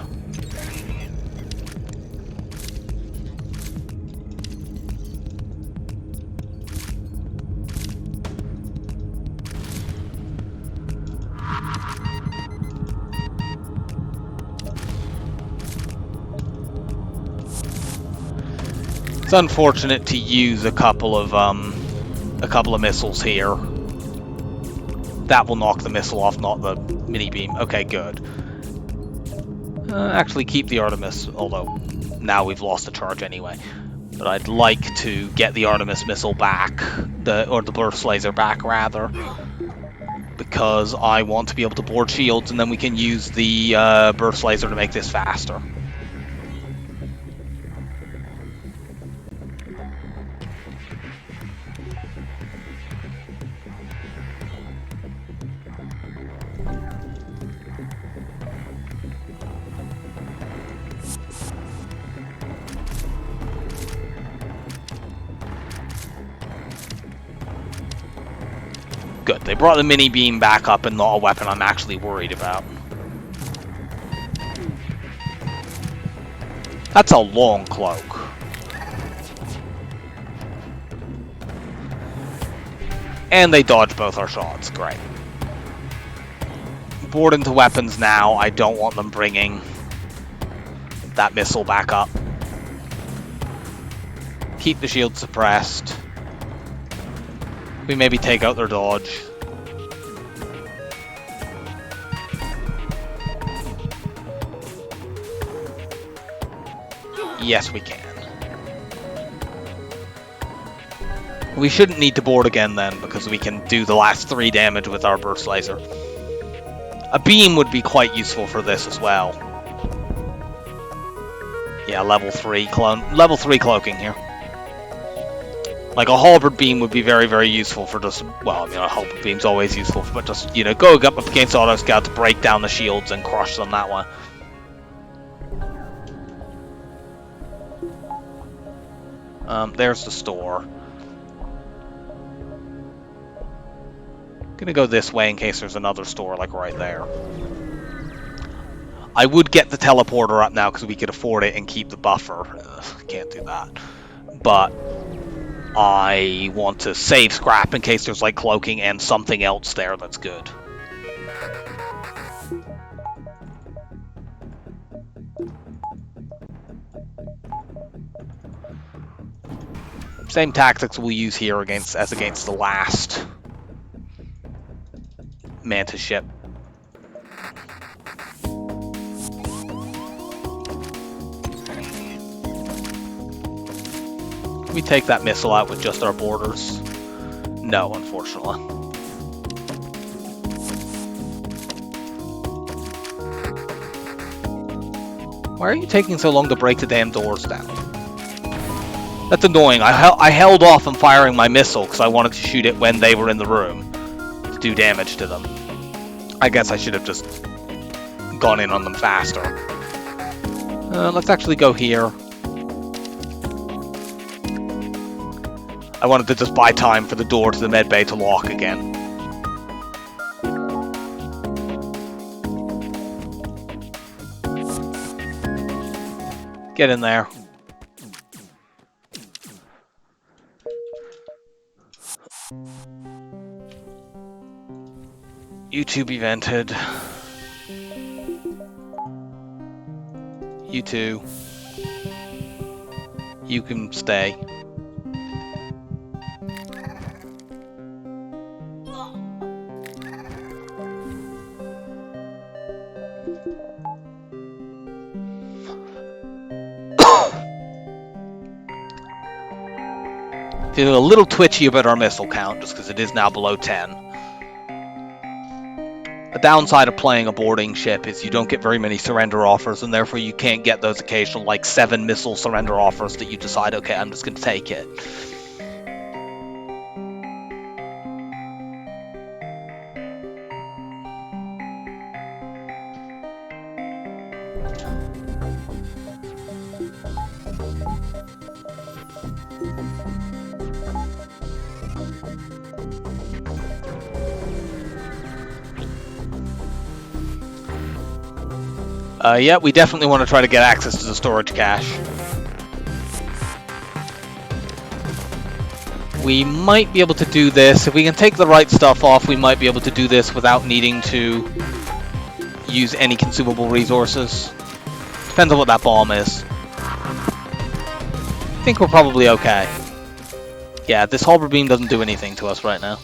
It's unfortunate to use a couple of missiles here. That will knock the missile off, not the mini beam. Okay, good. Actually keep the Artemis, although now we've lost the charge anyway. But I'd like to get the Artemis missile back, or the burst laser back rather, because I want to be able to board shields, and then we can use the burst laser to make this faster. Good, they brought the mini beam back up and not a weapon I'm actually worried about. That's a long cloak. And they dodge both our shots, great. Board into weapons now, I don't want them bringing that missile back up. Keep the shield suppressed. We maybe take out their dodge. Yes, we can. We shouldn't need to board again then, because we can do the last 3 damage with our burst laser. A beam would be quite useful for this as well. Yeah, level 3 cloaking here. Like a halberd beam would be very, very useful for just, well, I mean, a halberd beam's always useful, but just, you know, going up against auto scout to break down the shields and crush them that way. There's the store. Gonna go this way in case there's another store, like right there. I would get the teleporter up now because we could afford it and keep the buffer. Can't do that. But I want to save scrap in case there's like cloaking and something else there that's good. Same tactics we'll use here as against the last Mantis ship. Can we take that missile out with just our boarders? No, unfortunately. Why are you taking so long to break the damn doors down? That's annoying. I held off on firing my missile because I wanted to shoot it when they were in the room to do damage to them. I guess I should have just gone in on them faster. Let's actually go here. I wanted to just buy time for the door to the medbay to lock again. Get in there. YouTube evented. You two. You can stay. Feeling a little twitchy about our missile count just because it is now below 10. The downside of playing a boarding ship is you don't get very many surrender offers, and therefore you can't get those occasional like 7 missile surrender offers that you decide, okay, I'm just going to take it. Yeah, we definitely want to try to get access to the storage cache. We might be able to do this. If we can take the right stuff off, we might be able to do this without needing to use any consumable resources. Depends on what that bomb is. I think we're probably okay. Yeah, this halberd beam doesn't do anything to us right now.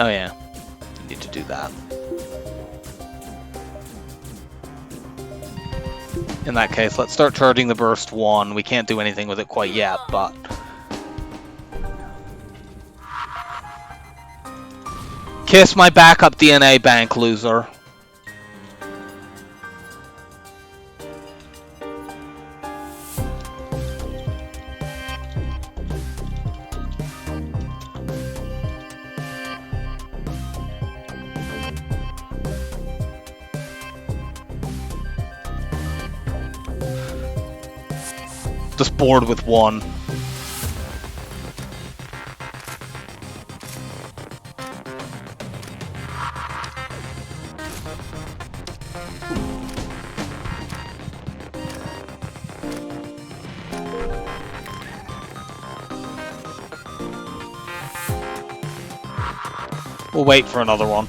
Oh yeah, need to do that. In that case, let's start charging the burst 1. We can't do anything with it quite yet, but... Kiss my backup DNA bank, loser. left us bored with one. We'll wait for another one.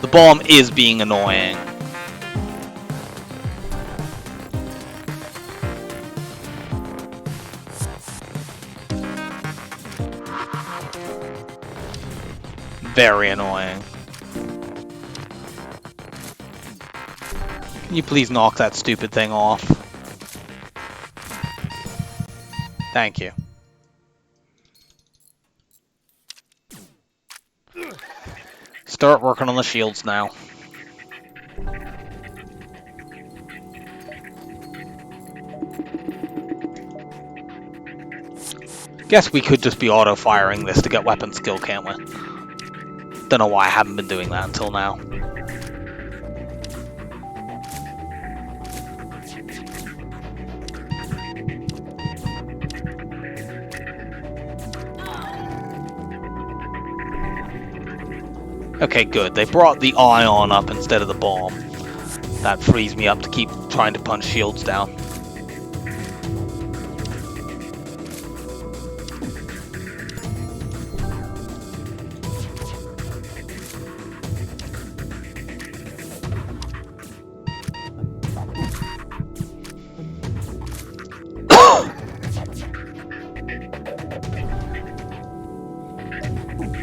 The bomb is being annoying. Very annoying. Can you please knock that stupid thing off? Thank you. Start working on the shields now. Guess we could just be auto-firing this to get weapon skill, can't we? Don't know why I haven't been doing that until now. Okay, good. They brought the ion up instead of the bomb. That frees me up to keep trying to punch shields down.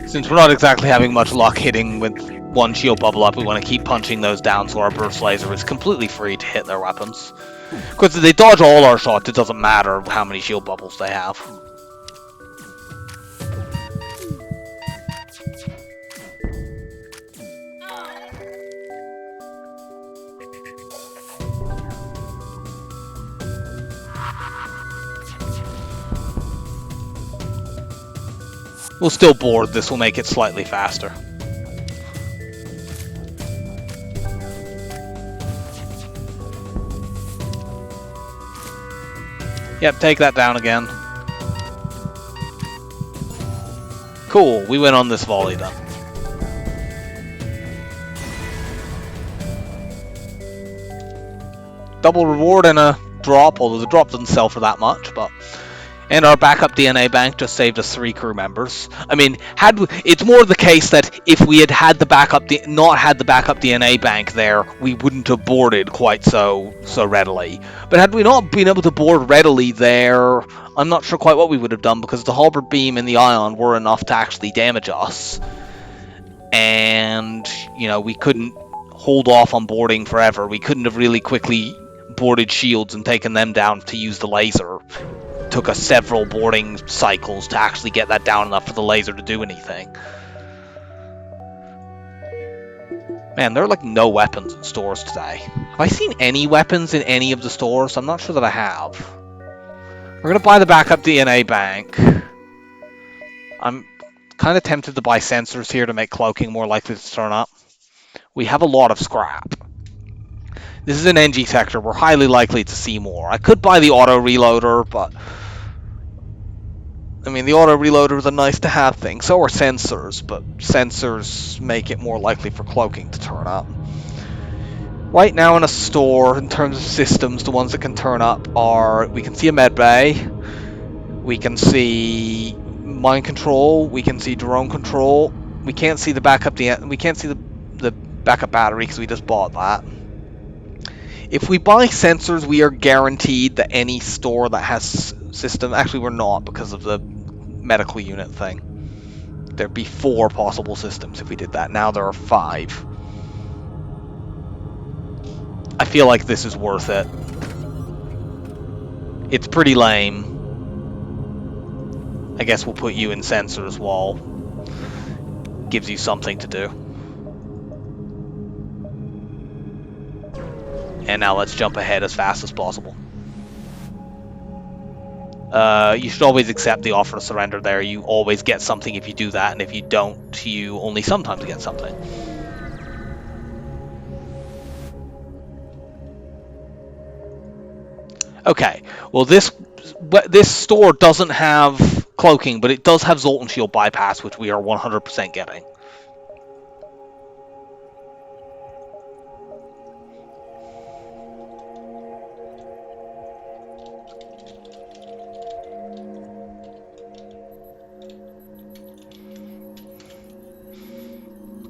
Since we're not exactly having much luck hitting with one shield bubble up, we want to keep punching those down so our burst laser is completely free to hit their weapons. Because if they dodge all our shots, it doesn't matter how many shield bubbles they have. We'll still board, this will make it slightly faster. Yep, take that down again. Cool, we win on this volley then. Double reward and a drop, although the drop doesn't sell for that much, but... And our backup DNA bank just saved us 3 crew members. I mean, it's more the case that if we had had the not had the backup DNA bank there, we wouldn't have boarded quite so readily. But had we not been able to board readily there, I'm not sure quite what we would have done, because the halberd beam and the ion were enough to actually damage us. And, you know, we couldn't hold off on boarding forever. We couldn't have really quickly boarded shields and taken them down to use the laser. Took us several boarding cycles to actually get that down enough for the laser to do anything. Man, there are like no weapons in stores today. Have I seen any weapons in any of the stores? I'm not sure that I have. We're gonna buy the backup DNA bank. I'm kind of tempted to buy sensors here to make cloaking more likely to turn up. We have a lot of scrap. This is an NG sector. We're highly likely to see more. I could buy the auto reloader, but... I mean, the auto reloader is a nice-to-have thing. So are sensors, but sensors make it more likely for cloaking to turn up. Right now in a store, in terms of systems, the ones that can turn up are... We can see a med bay. We can see mind control. We can see drone control. We can't see the backup... We can't see the backup battery because we just bought that. If we buy sensors, we are guaranteed that any store that has system... Actually, we're not because of the medical unit thing. There'd be 4 possible systems if we did that. Now there are 5. I feel like this is worth it. It's pretty lame. I guess we'll put you in sensors while... Gives you something to do. And now let's jump ahead as fast as possible. You should always accept the offer to surrender there. You always get something if you do that, and if you don't, you only sometimes get something. Okay, well this store doesn't have cloaking, but it does have Zolt and Shield bypass, which we are 100% getting.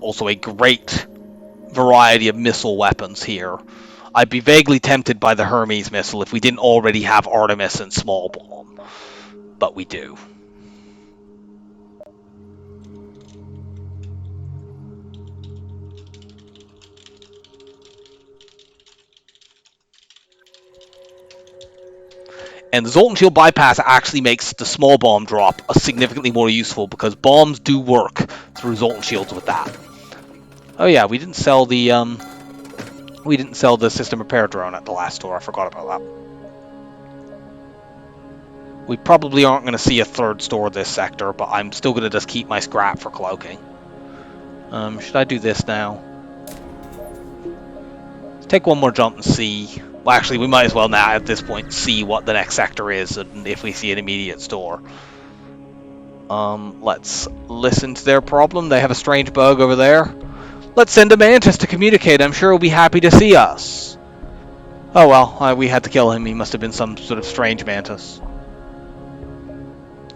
Also a great variety of missile weapons here. I'd be vaguely tempted by the Hermes missile if we didn't already have Artemis and Small Bomb, but we do. And the Zolt and Shield bypass actually makes the Small Bomb drop significantly more useful, because bombs do work through Zolt and Shields with that. Oh yeah, we didn't sell the system repair drone at the last store. I forgot about that. We probably aren't going to see a third store this sector, but I'm still going to just keep my scrap for cloaking. Should I do this now? Let's take one more jump and see. Well, actually, we might as well now at this point see what the next sector is, and if we see an immediate store. Let's listen to their problem. They have a strange bug over there. Let's send a mantis to communicate. I'm sure he'll be happy to see us. Oh well, we had to kill him. He must have been some sort of strange mantis.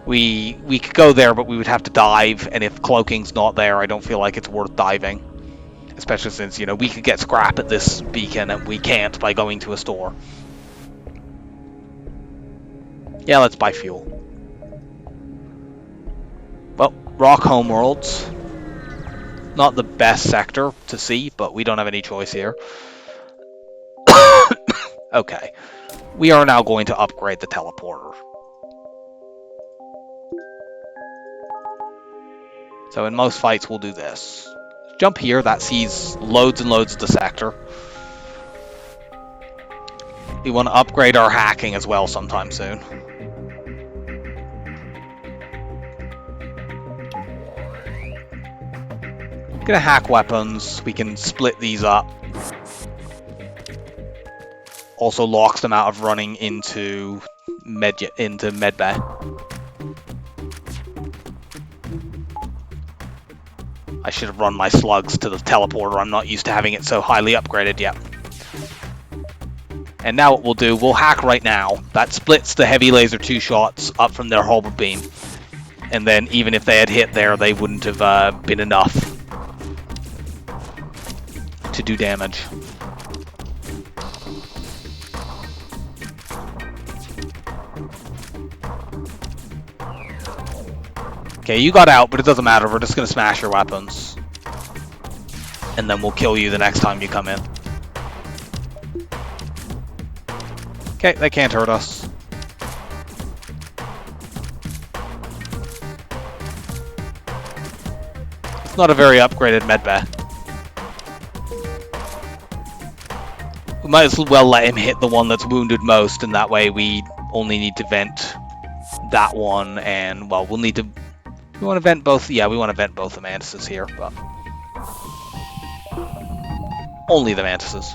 We could go there, but we would have to dive, and if cloaking's not there, I don't feel like it's worth diving. Especially since, you know, we could get scrap at this beacon, and we can't by going to a store. Yeah, let's buy fuel. Well, Rock Homeworlds. Not the best sector to see, but we don't have any choice here. Okay. We are now going to upgrade the teleporter. So in most fights, we'll do this. Jump here, that sees loads and loads of the sector. We want to upgrade our hacking as well sometime soon. Gonna hack weapons. We can split these up. Also locks them out of running into medbay. I should have run my slugs to the teleporter. I'm not used to having it so highly upgraded yet. And now what we'll do, we'll hack right now. That splits the heavy laser 2 shots up from their halberd beam. And then even if they had hit there, they wouldn't have been enough to do damage. Okay, you got out, but it doesn't matter. We're just going to smash your weapons. And then we'll kill you the next time you come in. Okay, they can't hurt us. It's not a very upgraded medbay. We might as well let him hit the one that's wounded most, and that way we only need to vent that one, and, well, we'll need to... We want to vent both... Yeah, we want to vent both the mantises here, but... Only the mantises.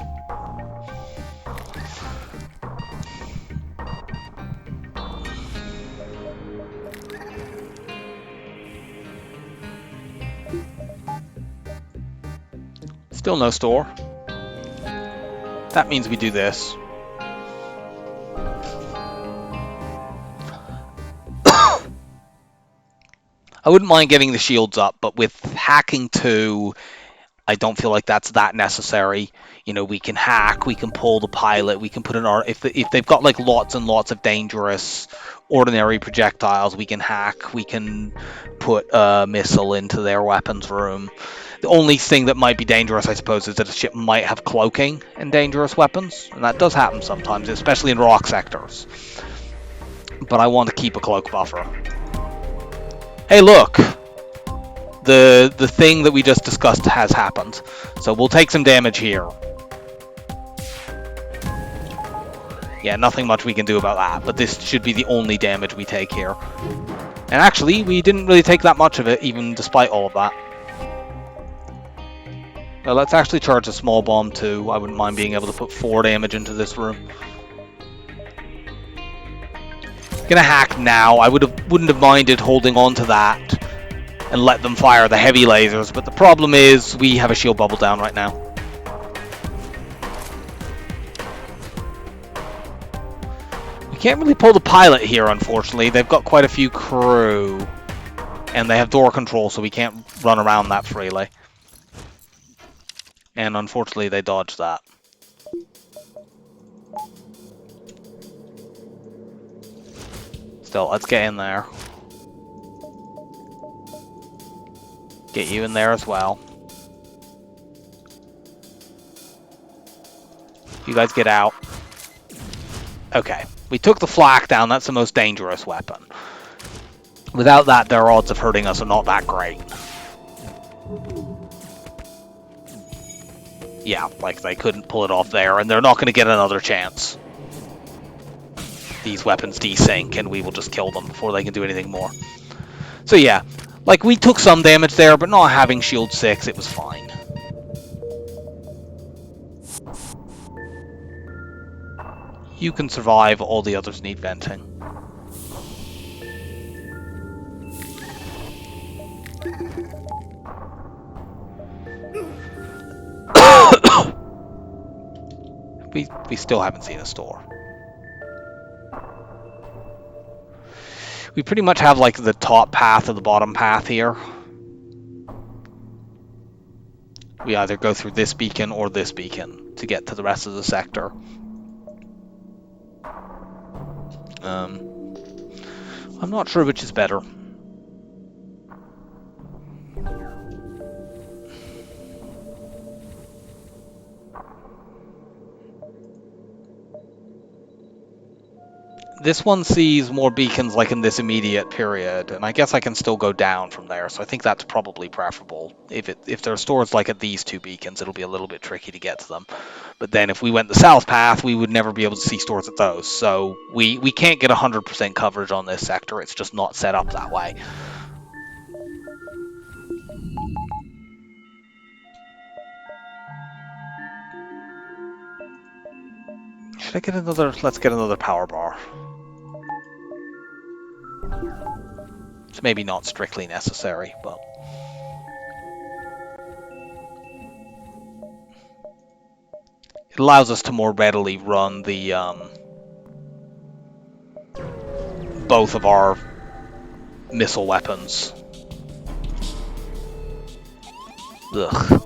Still no store. That means we do this. I wouldn't mind getting the shields up, but with hacking 2, I don't feel like that's that necessary. You know, we can hack, we can pull the pilot, we can put an... If they've got like lots and lots of dangerous ordinary projectiles, we can hack, we can put a missile into their weapons room. The only thing that might be dangerous, I suppose, is that a ship might have cloaking and dangerous weapons, and that does happen sometimes, especially in rock sectors. But I want to keep a cloak buffer. Hey, look! The thing that we just discussed has happened. So we'll take some damage here. Yeah, nothing much we can do about that, but this should be the only damage we take here. And actually, we didn't really take that much of it, even despite all of that. Now let's actually charge a small bomb too. I wouldn't mind being able to put 4 damage into this room. Gonna hack now. I wouldn't have minded holding on to that and let them fire the heavy lasers, but the problem is we have a shield bubble down right now. We can't really pull the pilot here, unfortunately. They've got quite a few crew, and they have door control, so we can't run around that freely. And unfortunately, they dodged that. Still, let's get in there. Get you in there as well. You guys get out. Okay, we took the flak down. That's the most dangerous weapon. Without that, their odds of hurting us are not that great. Yeah, like they couldn't pull it off there, and they're not going to get another chance. These weapons desync, and we will just kill them before they can do anything more. So yeah, like we took some damage there, but not having shield 6, it was fine. You can survive, all the others need venting. We still haven't seen a store. We pretty much have like the top path or the bottom path here. We either go through this beacon or this beacon to get to the rest of the sector. I'm not sure which is better. This one sees more beacons like in this immediate period, and I guess I can still go down from there, so I think that's probably preferable. If there are stores like at these two beacons, it'll be a little bit tricky to get to them. But then if we went the south path, we would never be able to see stores at those, so we can't get 100% coverage on this sector. It's just not set up that way. Should I get another? Let's get another power bar. It's maybe not strictly necessary, but... it allows us to more readily run the, both of our missile weapons. Ugh.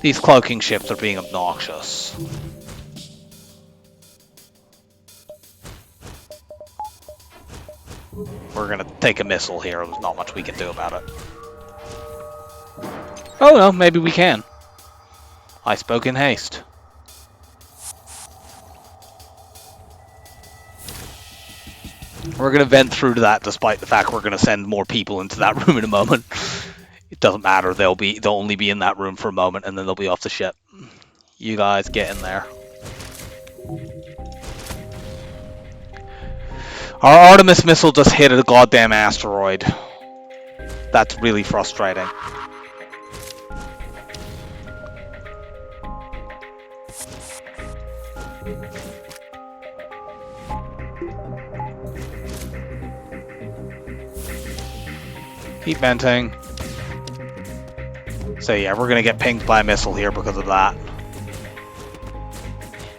These cloaking ships are being obnoxious. We're gonna take a missile here. There's not much we can do about it. Oh no, maybe we can. I spoke in haste. We're gonna vent through to that despite the fact we're gonna send more people into that room in a moment. It doesn't matter, they'll only be in that room for a moment and then they'll be off the ship. You guys get in there. Our Artemis missile just hit a goddamn asteroid. That's really frustrating. Keep venting. So yeah, we're gonna get pinged by a missile here because of that.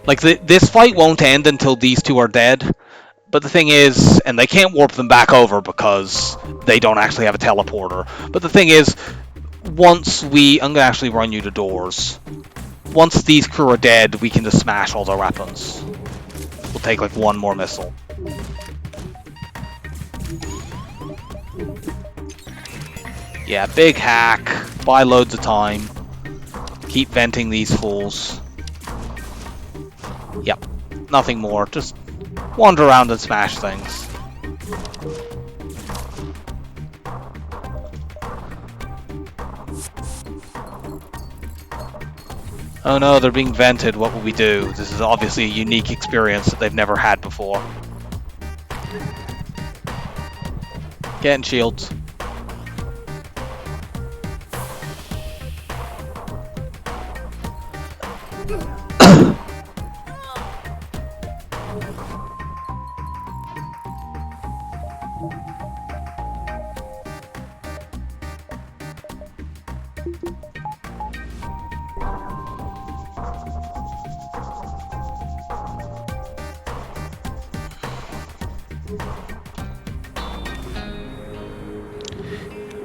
Like, this fight won't end until these two are dead. But the thing is, and they can't warp them back over because they don't actually have a teleporter. But the thing is, once we... I'm gonna actually run you to doors. Once these crew are dead, we can just smash all their weapons. We'll take like one more missile. Yeah, big hack. Buy loads of time. Keep venting these fools. Yep, nothing more. Just wander around and smash things. Oh no, they're being vented. What will we do? This is obviously a unique experience that they've never had before. Get in shields.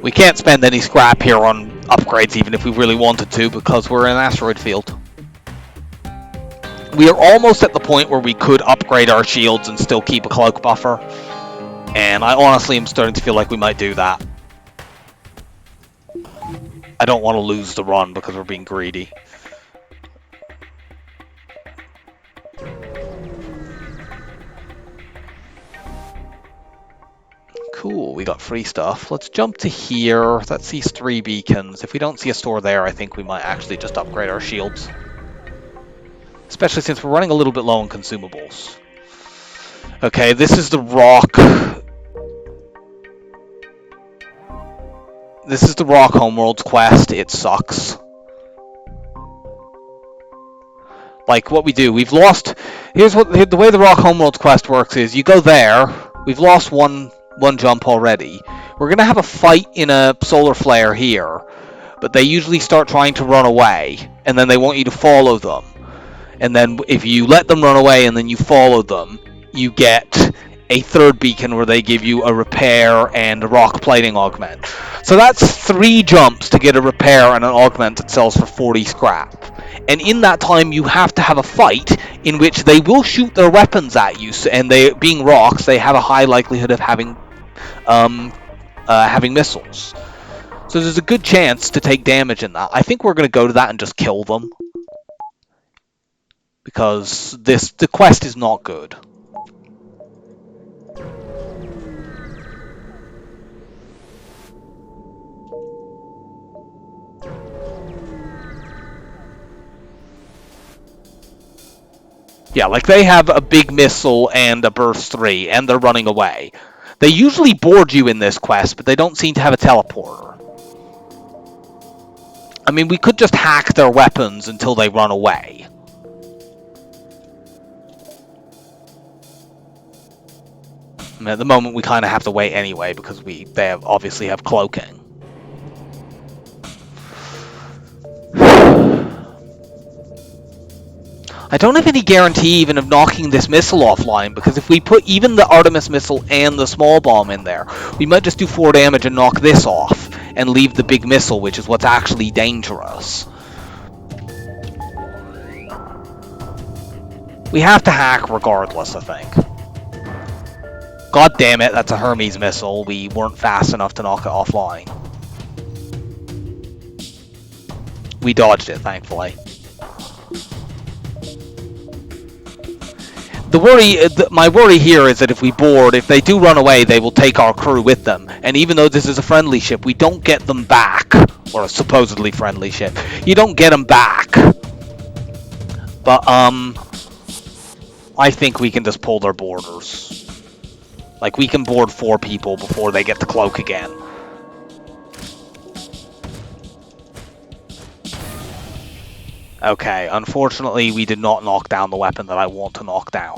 We can't spend any scrap here on upgrades even if we really wanted to, because we're in an asteroid field. We are almost at the point where we could upgrade our shields and still keep a cloak buffer. And I honestly am starting to feel like we might do that. I don't want to lose the run because we're being greedy. Cool, we got free stuff. Let's jump to here. That sees 3 beacons. If we don't see a store there, I think we might actually just upgrade our shields. Especially since we're running a little bit low on consumables. Okay, this is the rock. This is the Rock Homeworld's quest. It sucks. Like, what we do, we've lost... the way the Rock Homeworld's quest works is, you go there, we've lost one jump already. We're going to have a fight in a solar flare here, but they usually start trying to run away, and then they want you to follow them. And then if you let them run away and then you follow them, you get a 3rd beacon where they give you a repair and a rock plating augment. So that's 3 jumps to get a repair and an augment that sells for 40 scrap. And in that time you have to have a fight in which they will shoot their weapons at you, and they, being rocks, they have a high likelihood of having missiles. So there's a good chance to take damage in that. I think we're going to go to that and just kill them. Because the quest is not good. Yeah, like they have a big missile and a burst 3, and they're running away. They usually board you in this quest, but they don't seem to have a teleporter. I mean, we could just hack their weapons until they run away. I mean, at the moment, we kind of have to wait anyway, because they obviously have cloaking. I don't have any guarantee even of knocking this missile offline, because if we put even the Artemis missile and the small bomb in there, we might just do 4 damage and knock this off, and leave the big missile, which is what's actually dangerous. We have to hack regardless, I think. God damn it, that's a Hermes missile. We weren't fast enough to knock it offline. We dodged it, thankfully. My worry here is that if we board, if they do run away, they will take our crew with them. And even though this is a friendly ship, we don't get them back. Or a supposedly friendly ship. You don't get them back. But, I think we can just pull their boarders. Like, we can board 4 people before they get the cloak again. Okay, unfortunately, we did not knock down the weapon that I want to knock down.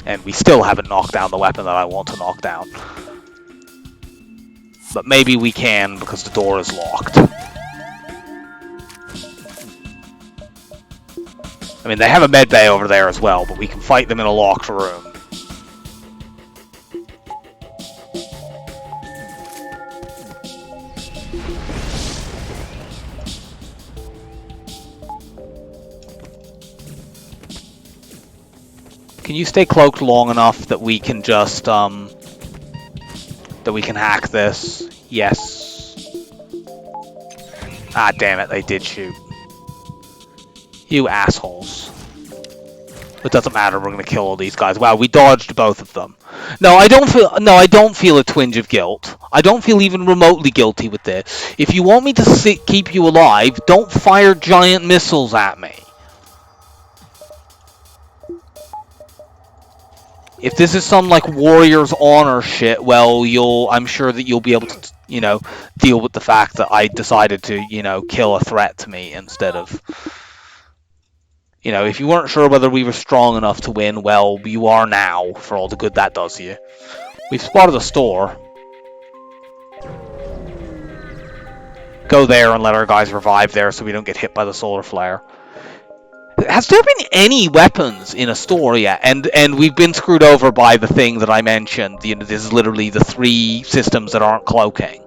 And we still haven't knocked down the weapon that I want to knock down. But maybe we can, because the door is locked. I mean, they have a med bay over there as well, but we can fight them in a locked room. Can you stay cloaked long enough that we can just, that we can hack this? Yes. Ah, damn it, they did shoot. You assholes. It doesn't matter, we're gonna kill all these guys. Wow, we dodged both of them. No, I don't feel a twinge of guilt. I don't feel even remotely guilty with this. If you want me to keep you alive, don't fire giant missiles at me. If this is some, like, Warrior's Honor shit, well, I'm sure that you'll be able to, you know, deal with the fact that I decided to, you know, kill a threat to me instead of... You know, if you weren't sure whether we were strong enough to win, well, you are now, for all the good that does you. We've spotted a store. Go there and let our guys revive there so we don't get hit by the solar flare. Has there been any weapons in a store yet? And we've been screwed over by the thing that I mentioned. You know, this is literally the 3 systems that aren't cloaking.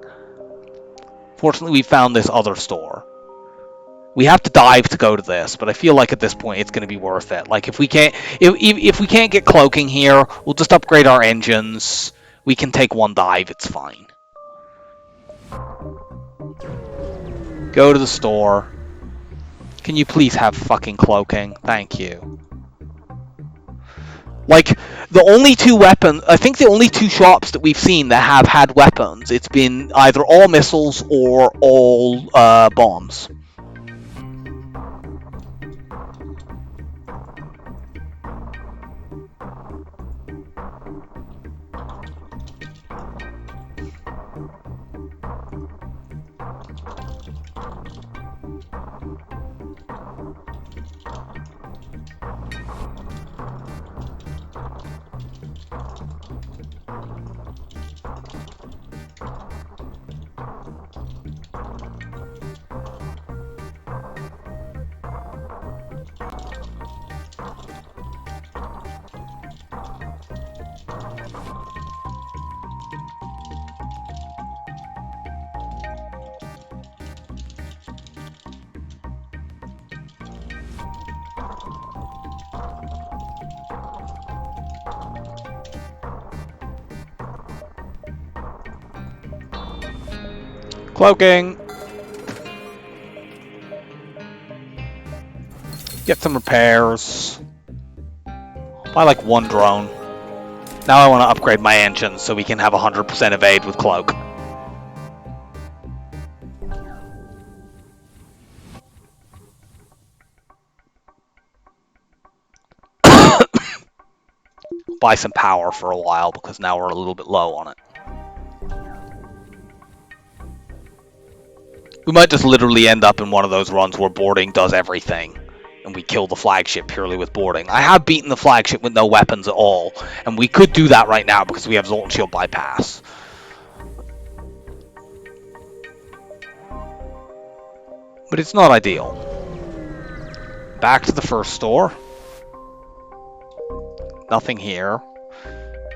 Fortunately, we found this other store. We have to dive to go to this, but I feel like at this point it's going to be worth it. Like if we can't get cloaking here, we'll just upgrade our engines. We can take 1 dive. It's fine. Go to the store. Can you please have fucking cloaking? Thank you. Like, the only 2 weapons... I think the only 2 shops that we've seen that have had weapons, it's been either all missiles or all bombs. Cloaking. Get some repairs. Buy like 1 drone. Now I want to upgrade my engines so we can have 100% evade with cloak. Buy some power for a while because now we're a little bit low on it. We might just literally end up in one of those runs where boarding does everything, and we kill the flagship purely with boarding. I have beaten the flagship with no weapons at all, and we could do that right now because we have Zoltan Shield bypass. But it's not ideal. Back to the first store. Nothing here.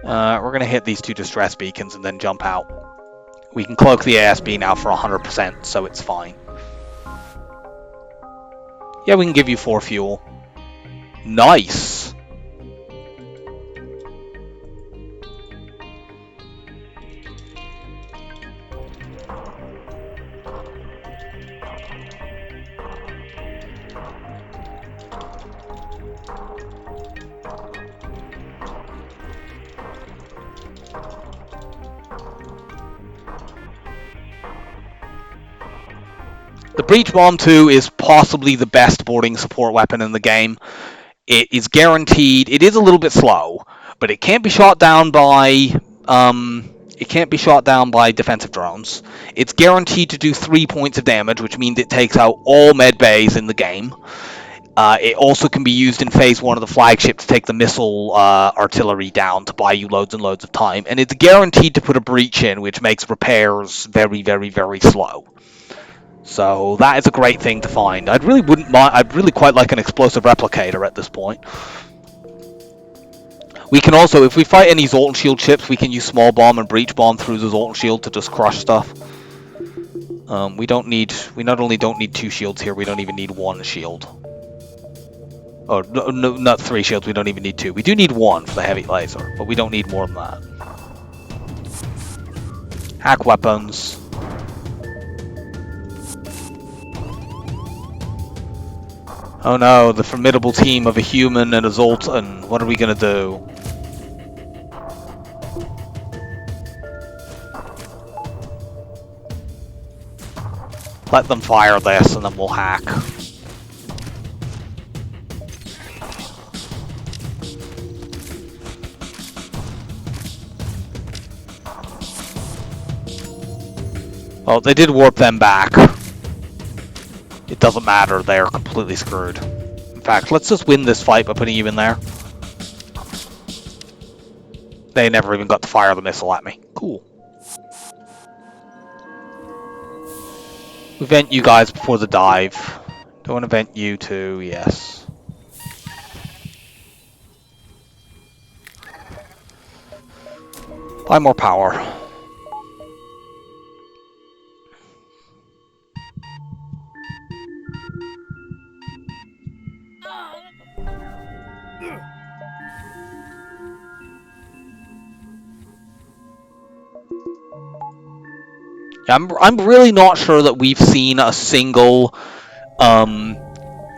We're going to hit these 2 distress beacons and then jump out. We can cloak the ASB now for 100%, so it's fine. Yeah, we can give you 4 fuel. Nice! The Breach Bomb 2 is possibly the best boarding support weapon in the game. It is guaranteed. It is a little bit slow, but it can't be shot down by defensive drones. It's guaranteed to do 3 points of damage, which means it takes out all med bays in the game. It also can be used in phase 1 of the flagship to take the missile artillery down to buy you loads and loads of time, and it's guaranteed to put a breach in, which makes repairs very, very, very slow. So that is a great thing to find. I'd really quite like an explosive replicator at this point. We can also, if we fight any Zoltan Shield ships, we can use small bomb and breach bomb through the Zoltan Shield to just crush stuff. We not only don't need 2 shields here, we don't even need 1 shield. Oh, no, not 3 shields, we don't even need 2. We do need 1 for the heavy laser, but we don't need more than that. Hack weapons. Oh no, the formidable team of a human and a Zoltan. What are we gonna do? Let them fire this and then we'll hack. Oh, they did warp them back. It doesn't matter, they're completely screwed. In fact, let's just win this fight by putting you in there. They never even got to fire the missile at me. Cool. We vent you guys before the dive. Don't want to vent you too, yes. Buy more power. I'm really not sure that we've seen a single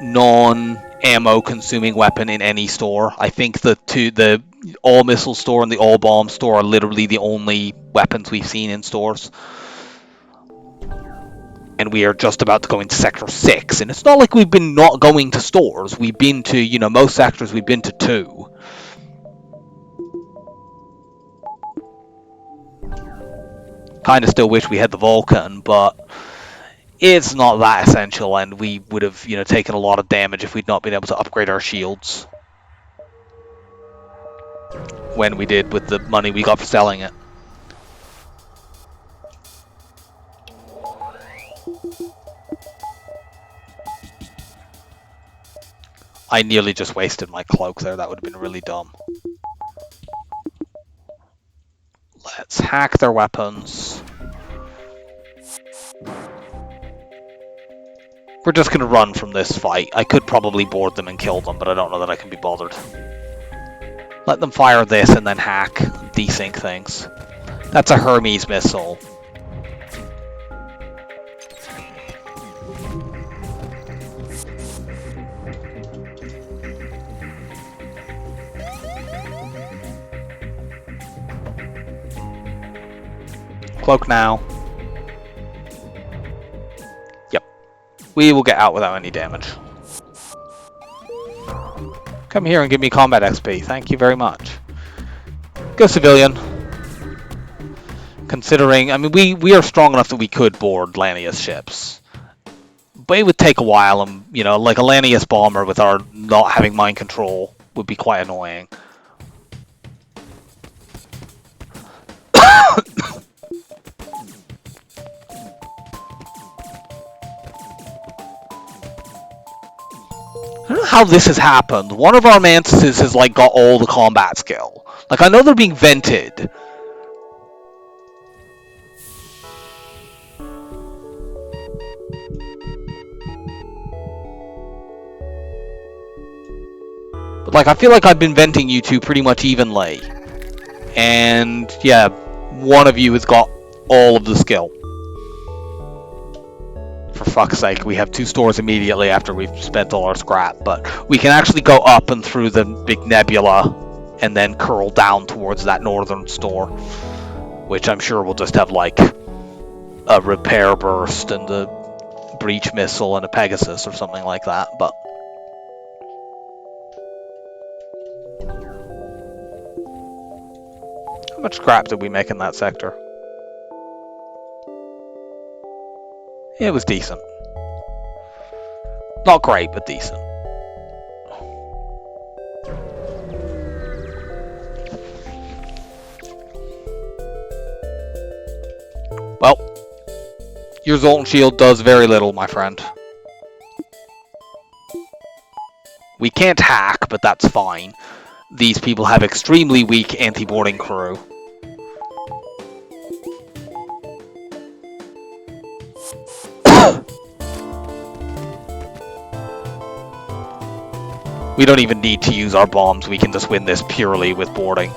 non-ammo consuming weapon in any store. I think the all missile store and the all bomb store are literally the only weapons we've seen in stores. And we are just about to go into Sector 6, and it's not like we've been not going to stores. We've been to, you know, most sectors we've been to 2. Kind of still wish we had the Vulcan, but it's not that essential, and we would have, you know, taken a lot of damage if we'd not been able to upgrade our shields when we did with the money we got for selling it. I nearly just wasted my cloak there. That would have been really dumb. Let's hack their weapons. We're just going to run from this fight. I could probably board them and kill them, but I don't know that I can be bothered. Let them fire this and then hack, desync things. That's a Hermes missile. Cloak now. Yep. We will get out without any damage. Come here and give me combat XP. Thank you very much. Go civilian. Considering, I mean, we are strong enough that we could board Lanius ships. But it would take a while, and, you know, like a Lanius bomber with our not having mind control would be quite annoying. I don't know how this has happened. One of our mantises has, like, got all the combat skill. Like, I know they're being vented. But, like, I feel like I've been venting you two pretty much evenly. And, yeah, one of you has got all of the skill. For fuck's sake, we have 2 stores immediately after we've spent all our scrap, but we can actually go up and through the big nebula and then curl down towards that northern store, which I'm sure will just have, like, a repair burst and a breach missile and a Pegasus or something like that, but... How much scrap did we make in that sector? It was decent. Not great, but decent. Well, your Zoltan Shield does very little, my friend. We can't hack, but that's fine. These people have extremely weak anti-boarding crew. We don't even need to use our bombs, we can just win this purely with boarding.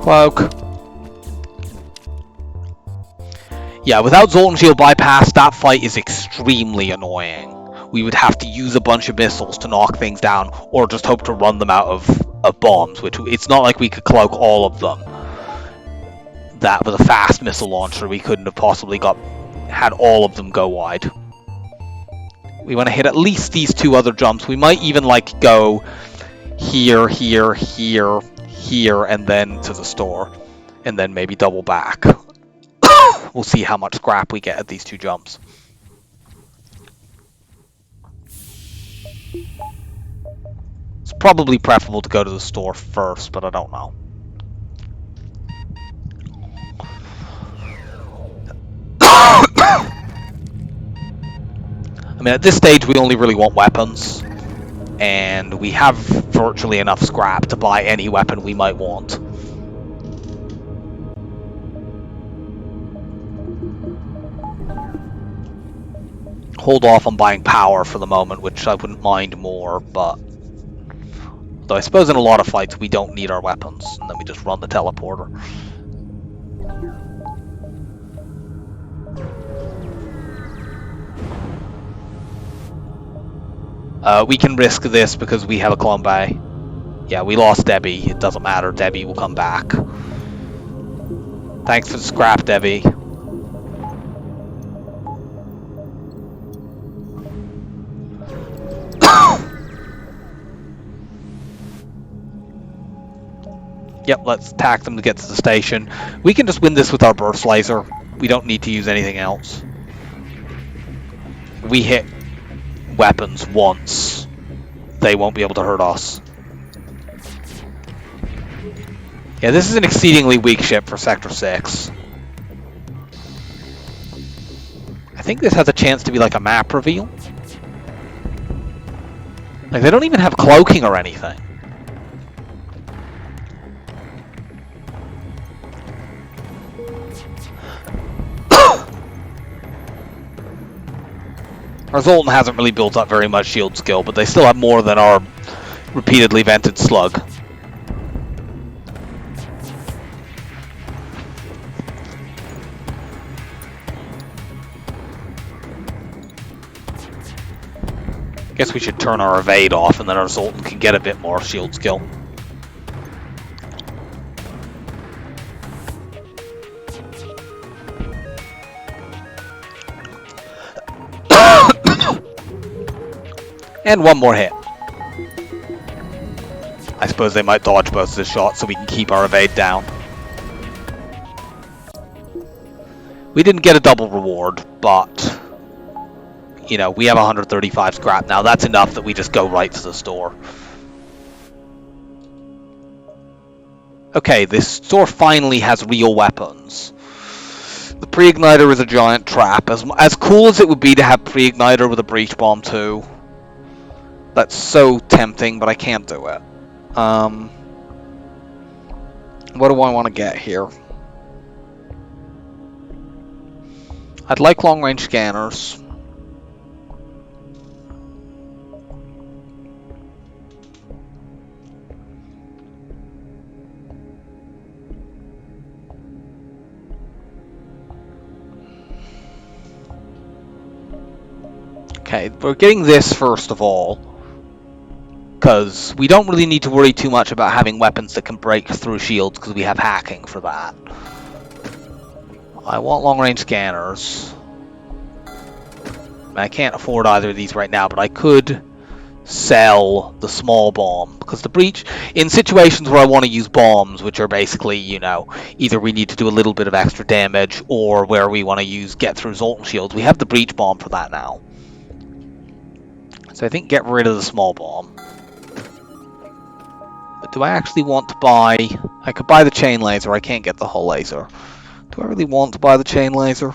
Cloak. Yeah, without Zoltan Shield bypass, that fight is extremely annoying. We would have to use a bunch of missiles to knock things down, or just hope to run them out of bombs, which it's not like we could cloak all of them. That with a fast missile launcher, we couldn't have possibly had all of them go wide. We want to hit at least these 2 other jumps. We might even, like, go here, here, here, here, and then to the store, and then maybe double back. We'll see how much scrap we get at these 2 jumps. It's probably preferable to go to the store first, but I don't know. I mean, at this stage, we only really want weapons, and we have virtually enough scrap to buy any weapon we might want. Hold off on buying power for the moment, which I wouldn't mind more, but... Though I suppose in a lot of fights we don't need our weapons, and then we just run the teleporter. We can risk this because we have a clone bay. Yeah, we lost Debbie. It doesn't matter. Debbie will come back. Thanks for the scrap, Debbie. Yep, let's attack them to get to the station. We can just win this with our burst laser. We don't need to use anything else. We hit weapons once, they won't be able to hurt us. Yeah, this is an exceedingly weak ship for Sector 6. I think this has a chance to be like a map reveal. Like, they don't even have cloaking or anything. Our Zoltan hasn't really built up very much shield skill, but they still have more than our repeatedly vented slug. Guess we should turn our evade off, and then our Zoltan can get a bit more shield skill. And one more hit. I suppose they might dodge both of the shots so we can keep our evade down. We didn't get a double reward, but... You know, we have 135 scrap now. That's enough that we just go right to the store. Okay, this store finally has real weapons. The pre-igniter is a giant trap. As cool as it would be to have pre-igniter with a breach bomb too. That's so tempting, but I can't do it. What do I want to get here? I'd like long-range scanners. Okay, we're getting this first of all, because we don't really need to worry too much about having weapons that can break through shields, because we have hacking for that. I want long-range scanners. I can't afford either of these right now, but I could sell the small bomb, because the breach, in situations where I want to use bombs, which are basically, you know, either we need to do a little bit of extra damage, or where we want to use get through Zoltan shields, we have the breach bomb for that now. So I think get rid of the small bomb. But do I actually want to buy... I could buy the chain laser, I can't get the hull laser. Do I really want to buy the chain laser?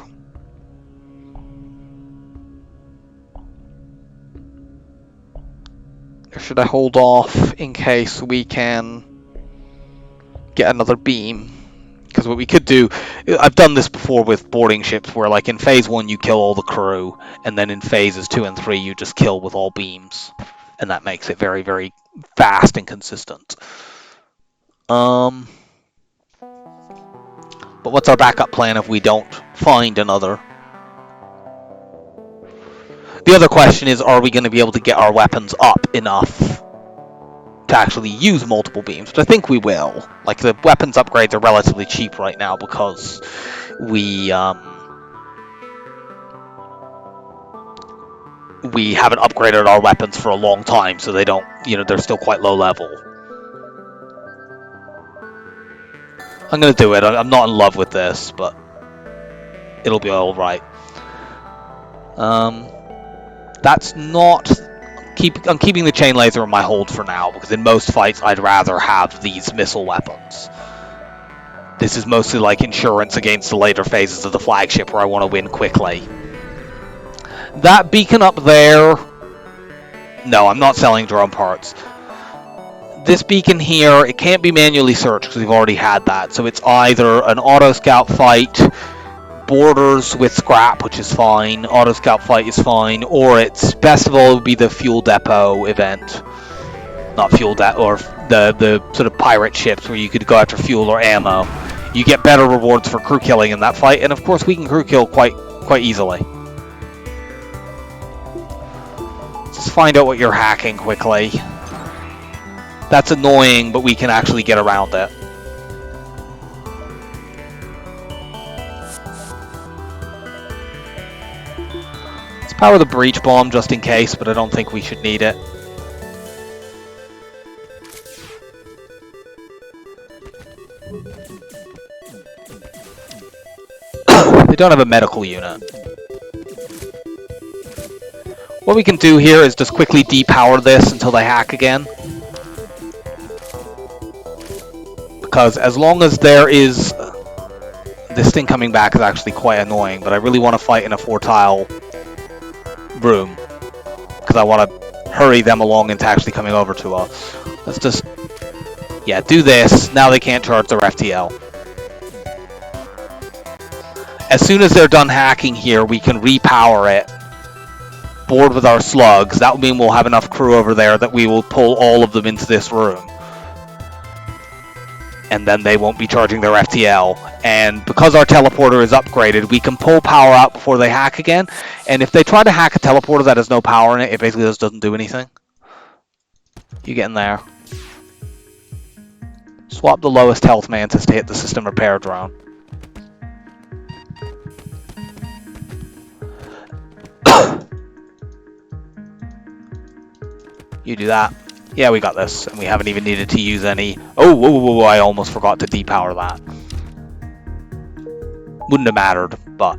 Or should I hold off in case we can get another beam? Because what we could do... I've done this before with boarding ships, where like in phase 1 you kill all the crew, and then in phases 2 and 3 you just kill with all beams. And that makes it very, very fast and consistent. But what's our backup plan if we don't find another? The other question is, are we going to be able to get our weapons up enough to actually use multiple beams? Which I think we will. Like, the weapons upgrades are relatively cheap right now because we haven't upgraded our weapons for a long time, so they don't, you know, they're still quite low level. I'm going to do it. I'm not in love with this, but it'll be alright. That's not... I'm keeping the chain laser in my hold for now, because in most fights I'd rather have these missile weapons. This is mostly like insurance against the later phases of the flagship where I want to win quickly. That beacon up there... No, I'm not selling drone parts. This beacon here, it can't be manually searched because we've already had that. So it's either an auto scout fight, borders with scrap, which is fine, auto scout fight is fine, or it's best of all would be the fuel depot event. Not fuel depot, or the sort of pirate ships where you could go after fuel or ammo. You get better rewards for crew killing in that fight, and of course we can crew kill quite easily. Just find out what you're hacking quickly. That's annoying, but we can actually get around it. Let's power the breach bomb just in case, but I don't think we should need it. They don't have a medical unit. What we can do here is just quickly depower this until they hack again. Because as long as there is... This thing coming back is actually quite annoying, but I really want to fight in a 4-tile room. Because I want to hurry them along into actually coming over to us. Let's just... Yeah, do this. Now they can't charge their FTL. As soon as they're done hacking here, we can repower it. Board with our slugs. That will mean we'll have enough crew over there that we will pull all of them into this room. And then they won't be charging their FTL. And because our teleporter is upgraded, we can pull power out before they hack again. And if they try to hack a teleporter that has no power in it, it basically just doesn't do anything. You get in there. Swap the lowest health mantis to hit the system repair drone. You do that. Yeah, we got this, and we haven't even needed to use any... Oh, whoa, whoa, whoa, I almost forgot to depower that. Wouldn't have mattered, but...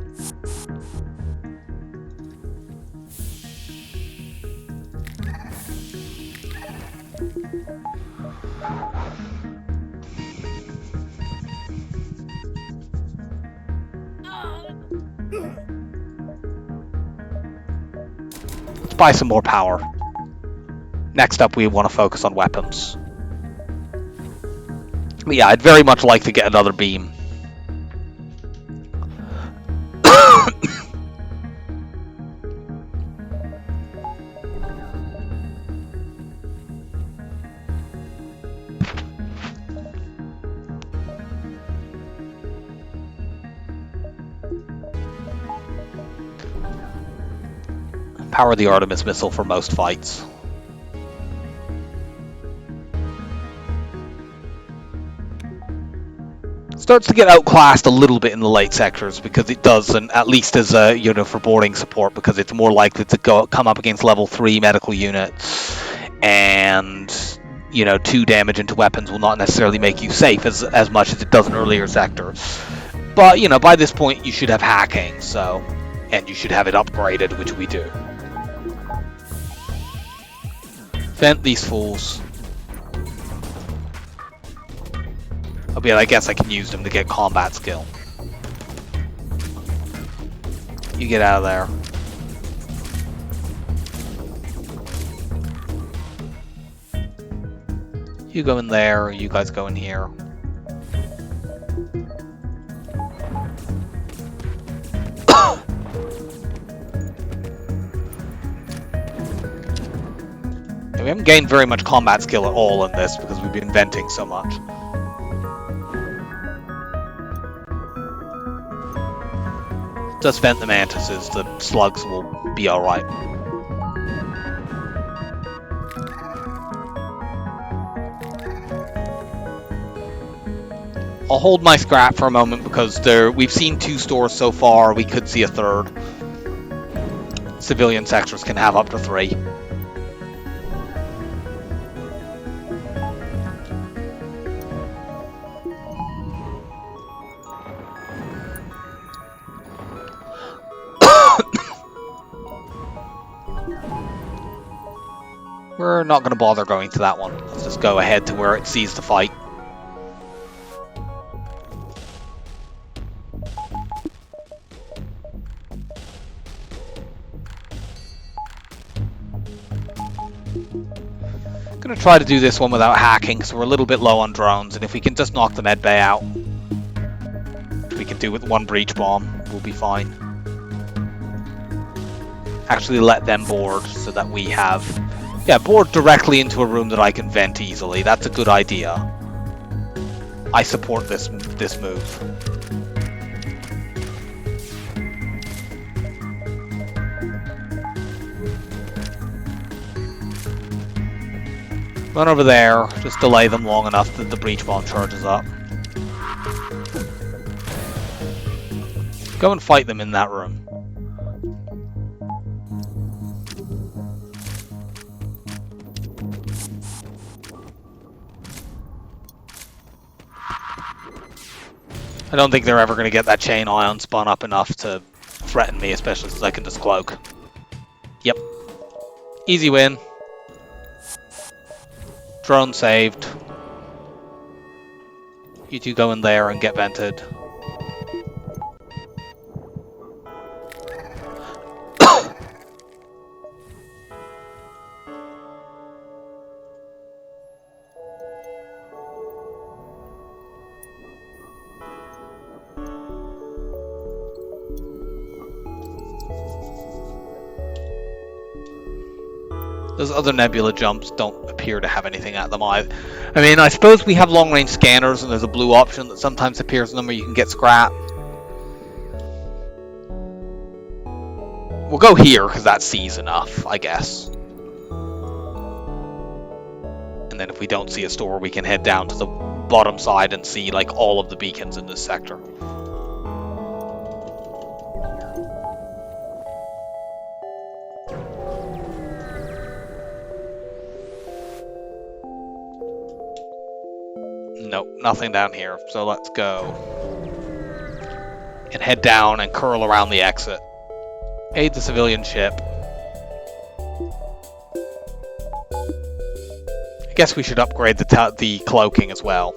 Let's buy some more power. Next up, we want to focus on weapons. But yeah, I'd very much like to get another beam. Power the Artemis missile for most fights. Starts to get outclassed a little bit in the late sectors because it does, and at least as for boarding support, because it's more likely to come up against level 3 medical units, and 2 damage into weapons will not necessarily make you safe as much as it does in earlier sectors. But by this point you should have hacking, and you should have it upgraded, which we do. Vent these fools. I guess I can use them to get combat skill. You get out of there. You go in there, you guys go in here. We haven't gained very much combat skill at all in this because we've been venting so much. Just vent the mantises, the slugs will be alright. I'll hold my scrap for a moment because we've seen 2 stores so far, we could see a 3rd. Civilian sectors can have up to 3. We're not going to bother going to that one. Let's just go ahead to where it sees the fight. Gonna try to do this one without hacking, so we're a little bit low on drones, and if we can just knock the med bay out, which we can do with one breach bomb, we'll be fine. Actually let them board so that we have... Yeah, board directly into a room that I can vent easily. That's a good idea. I support this move. Run over there, just delay them long enough that the breach bomb charges up. Go and fight them in that room. I don't think they're ever going to get that chain ion spun up enough to threaten me, especially since I can just cloak. Yep. Easy win. Drone saved. You two go in there and get vented. Those other nebula jumps don't appear to have anything at them either. I mean, I suppose we have long-range scanners and there's a blue option that sometimes appears in them where you can get scrap. We'll go here because that sees enough, I guess. And then if we don't see a store, we can head down to the bottom side and see like all of the beacons in this sector. Nope, nothing down here, so let's go. And head down and curl around the exit. Aid the civilian ship. I guess we should upgrade the cloaking as well.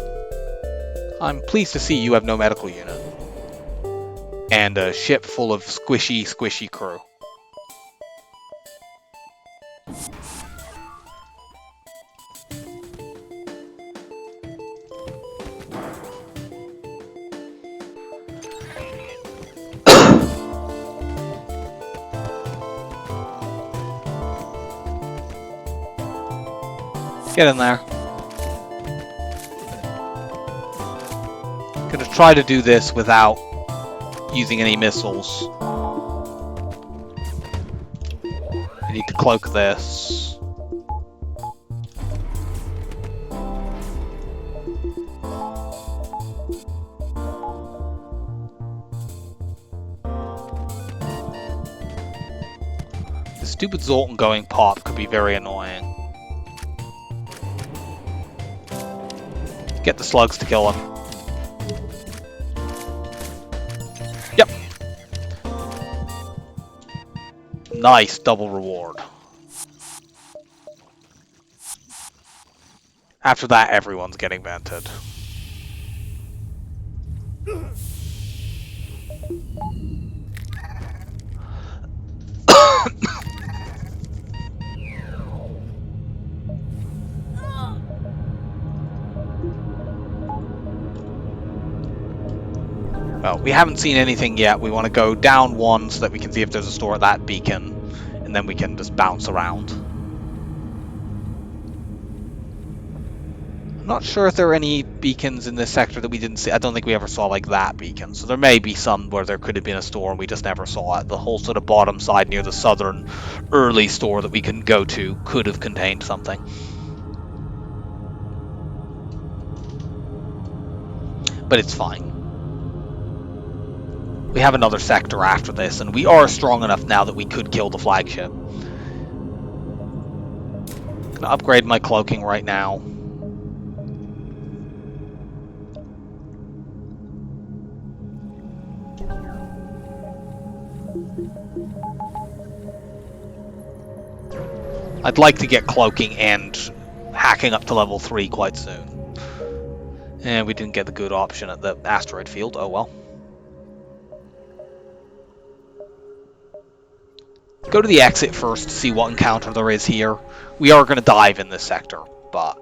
I'm pleased to see you have no medical unit. And a ship full of squishy crew. Get in there. Gonna try to do this without using any missiles. I need to cloak this. The stupid Zoltan going pop could be very annoying. Get the slugs to kill him. Yep. Nice double reward. After that, everyone's getting vented. Well, we haven't seen anything yet. We want to go down one so that we can see if there's a store at that beacon, and then we can just bounce around. I'm not sure if there are any beacons in this sector that we didn't see. I don't think we ever saw like that beacon, so there may be some where there could have been a store and we just never saw it. The whole sort of bottom side near the southern early store that we can go to could have contained something. But it's fine. We have another sector after this, and we are strong enough now that we could kill the flagship. Gonna upgrade my cloaking right now. I'd like to get cloaking and hacking up to level 3 quite soon. And we didn't get the good option at the asteroid field, oh well. Go to the exit first to see what encounter there is here. We are going to dive in this sector, but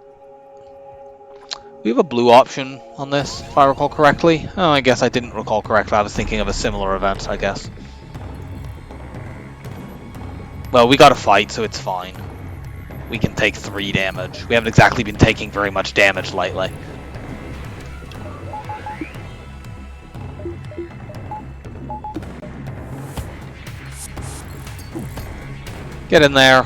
we have a blue option on this, if I recall correctly. Oh, I guess I didn't recall correctly. I was thinking of a similar event, I guess. Well, we got a fight, so it's fine. We can take 3 damage. We haven't exactly been taking very much damage lately. Get in there.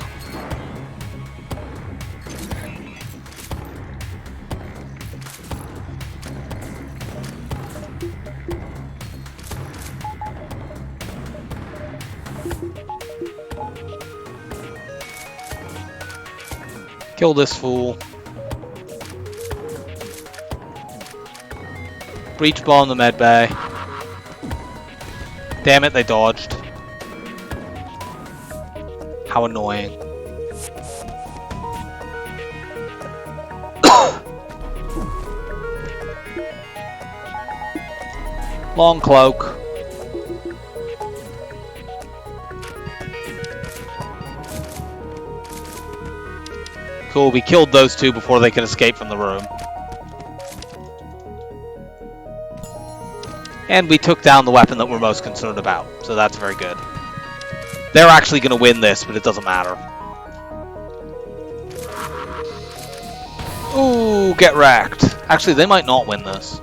Kill this fool. Breach ball in the med bay. Damn it, they dodged. How annoying. Long cloak. Cool, we killed those 2 before they could escape from the room. And we took down the weapon that we're most concerned about, so that's very good. They're actually going to win this, but it doesn't matter. Ooh, get wrecked. Actually, they might not win this.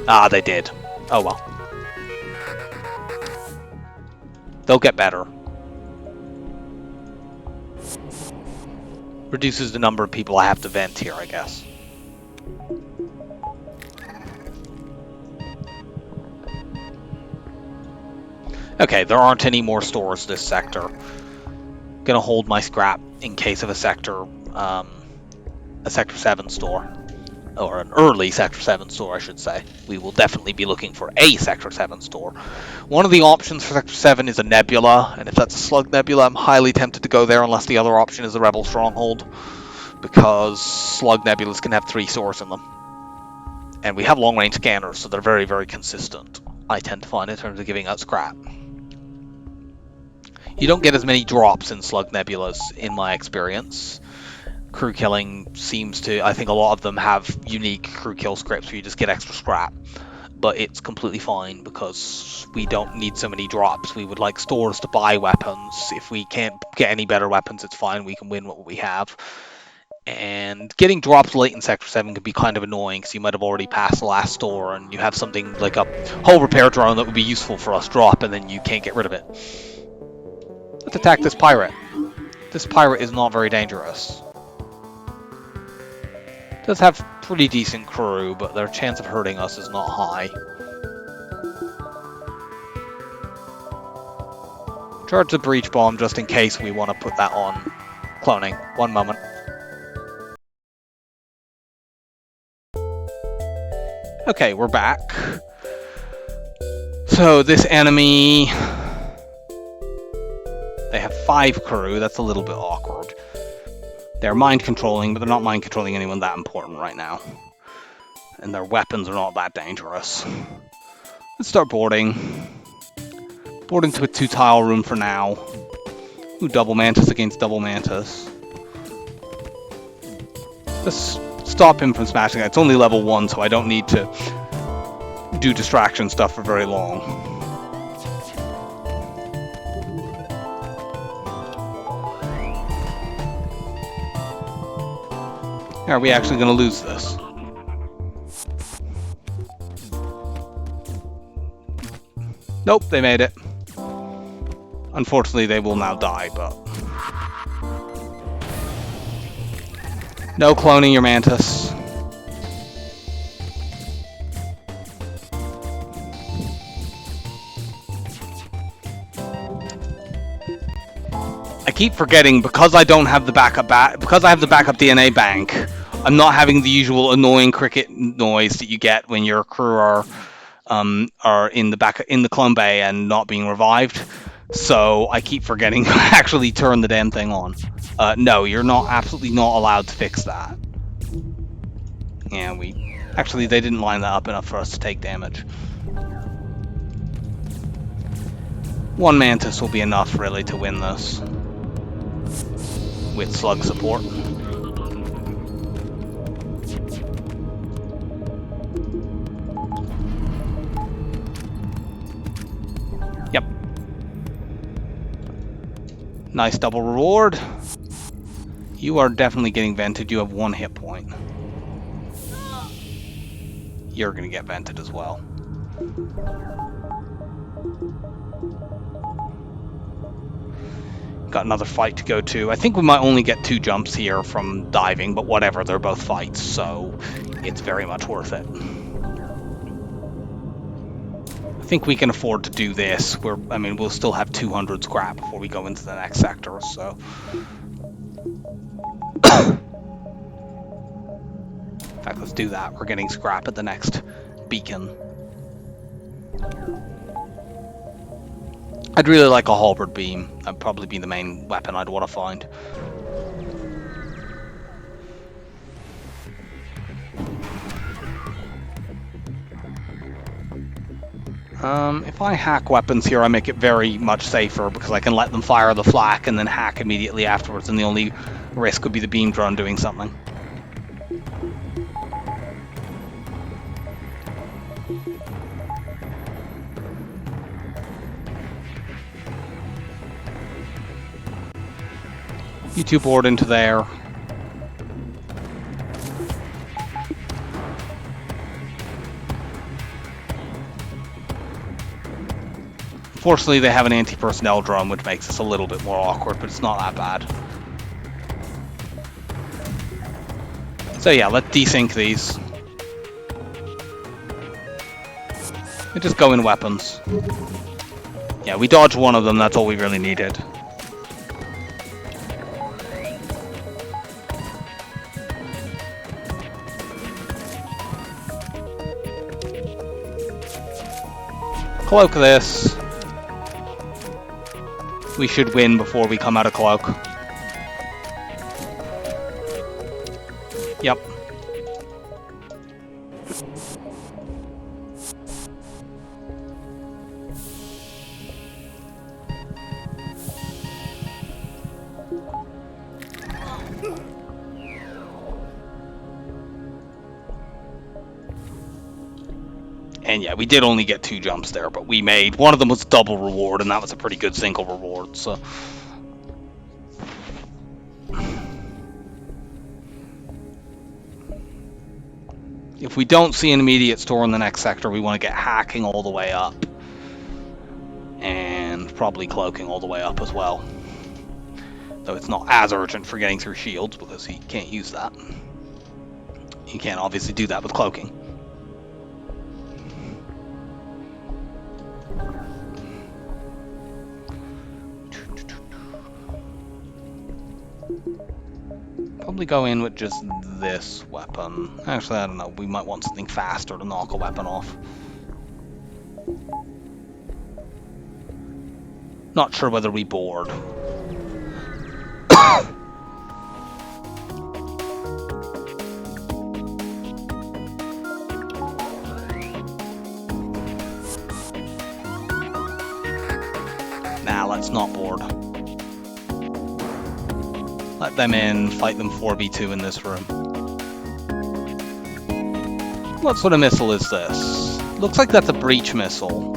Ah, they did. Oh well. They'll get better. Reduces the number of people I have to vent here, I guess. Okay, there aren't any more stores this sector. Gonna hold my scrap in case of a Sector 7 store. Or an early Sector 7 store, I should say. We will definitely be looking for a Sector 7 store. One of the options for Sector 7 is a nebula, and if that's a Slug nebula, I'm highly tempted to go there unless the other option is a Rebel stronghold, because Slug nebulas can have 3 stores in them. And we have long-range scanners, so they're very, very consistent, I tend to find, in terms of giving out scrap. You don't get as many drops in Slug nebulas, in my experience. Crew killing seems to, I think a lot of them have unique crew kill scripts where you just get extra scrap, but it's completely fine because we don't need so many drops. We would like stores to buy weapons. If we can't get any better weapons, it's fine, we can win what we have. And getting drops late in Sector 7 can be kind of annoying because you might have already passed the last store and you have something like a hull repair drone that would be useful for us drop, and then you can't get rid of it. Let's attack this pirate. This pirate is not very dangerous. Does have pretty decent crew, but their chance of hurting us is not high. Charge the breach bomb just in case we want to put that on cloning. One moment. Okay, we're back. So this enemy... They have 5 crew, that's a little bit awkward. They're mind controlling, but they're not mind controlling anyone that important right now. And their weapons are not that dangerous. Let's start boarding. Boarding to a 2-tile room for now. Ooh, double mantis against double mantis. Let's stop him from smashing it. It's only level 1, so I don't need to do distraction stuff for very long. Are we actually going to lose this? Nope, they made it. Unfortunately, they will now die, but... No cloning your mantis. I keep forgetting, because I don't have the because I have the backup DNA bank, I'm not having the usual annoying cricket noise that you get when your crew are in the clone bay and not being revived. So I keep forgetting to actually turn the damn thing on. No, you're absolutely not allowed to fix that. Yeah, we Actually, they didn't line that up enough for us to take damage. One Mantis will be enough, really, to win this. With Slug support. Yep. Nice double reward. You are definitely getting vented. You have 1 hit point. You're going to get vented as well. Got another fight to go to. I think we might only get 2 jumps here from diving, but whatever, they're both fights, so it's very much worth it. I think we can afford to do this. I mean, we'll still have 200 scrap before we go into the next sector, so... In fact, let's do that. We're getting scrap at the next beacon. I'd really like a halberd beam. That'd probably be the main weapon I'd want to find. If I hack weapons here, I make it very much safer because I can let them fire the flak and then hack immediately afterwards, and the only risk would be the beam drone doing something. You 2 board into there. Unfortunately, they have an anti-personnel drone, which makes this a little bit more awkward, but it's not that bad. So yeah, let's desync these. And just go in weapons. Yeah, we dodged one of them, that's all we really needed. Cloak this. We should win before we come out of cloak. Yep. And yeah, we did only get 2 jumps there, but we made... One of them was double reward, and that was a pretty good single reward, so... If we don't see an immediate store in the next sector, we want to get hacking all the way up. And probably cloaking all the way up as well. Though it's not as urgent for getting through shields, because he can't use that. You can't obviously do that with cloaking. Probably go in with just this weapon. Actually, I don't know. We might want something faster to knock a weapon off. Not sure whether we board. Nah, let's not board. Let them in, fight them 4v2 in this room. What sort of missile is this? Looks like that's a breach missile.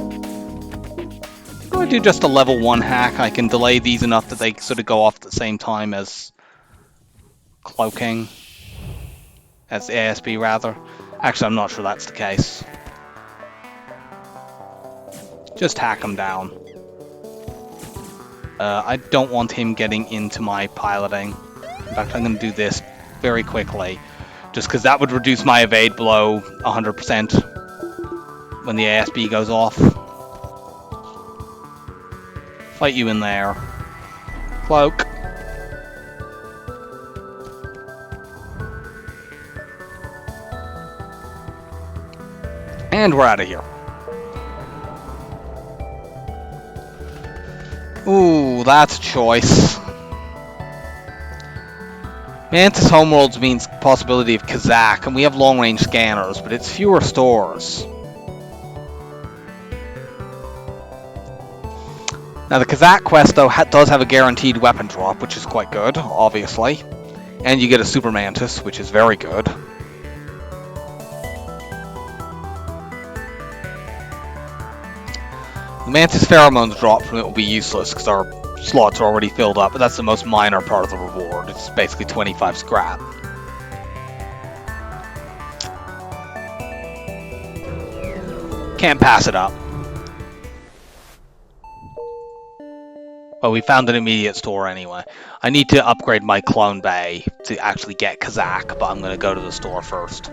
If I do just a level 1 hack, I can delay these enough that they sort of go off at the same time as cloaking. As the ASB, rather. Actually, I'm not sure that's the case. Just hack them down. I don't want him getting into my piloting. In fact, I'm going to do this very quickly. Just because that would reduce my evade below 100% when the ASB goes off. Fight you in there. Cloak. And we're out of here. Ooh, that's a choice. Mantis Homeworlds means possibility of Kazakh, and we have long-range scanners, but it's fewer stores. Now the Kazakh quest, though, does have a guaranteed weapon drop, which is quite good, obviously. And you get a Super Mantis, which is very good. The Mantis Pheromones drop from it will be useless, because our slots are already filled up, but that's the most minor part of the reward. It's basically 25 scrap. Can't pass it up. Well, we found an immediate store anyway. I need to upgrade my Clone Bay to actually get Kazakh, but I'm going to go to the store first.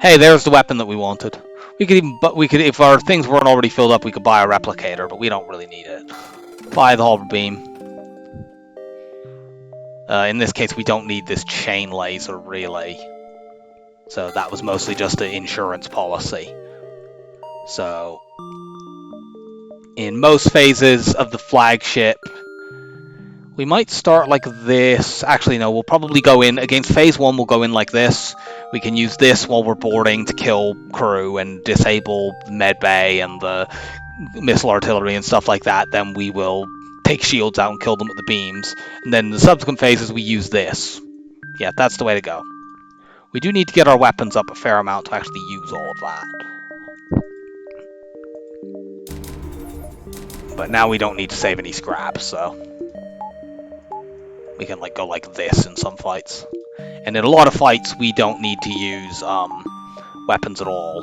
Hey, there's the weapon that we wanted. We could if our things weren't already filled up, we could buy a replicator, but we don't really need it. Buy the Halberd Beam. In this case, we don't need this chain laser, really. So that was mostly just an insurance policy. So in most phases of the flagship, we might start like this. Actually, no, we'll probably go in against phase 1. We'll go in like this. We can use this while we're boarding to kill crew and disable the med bay and the missile artillery and stuff like that. Then we will take shields out and kill them with the beams. And then in the subsequent phases, we use this. Yeah, that's the way to go. We do need to get our weapons up a fair amount to actually use all of that. But now we don't need to save any scrap, so we can like go like this in some fights. And in a lot of fights, we don't need to use weapons at all.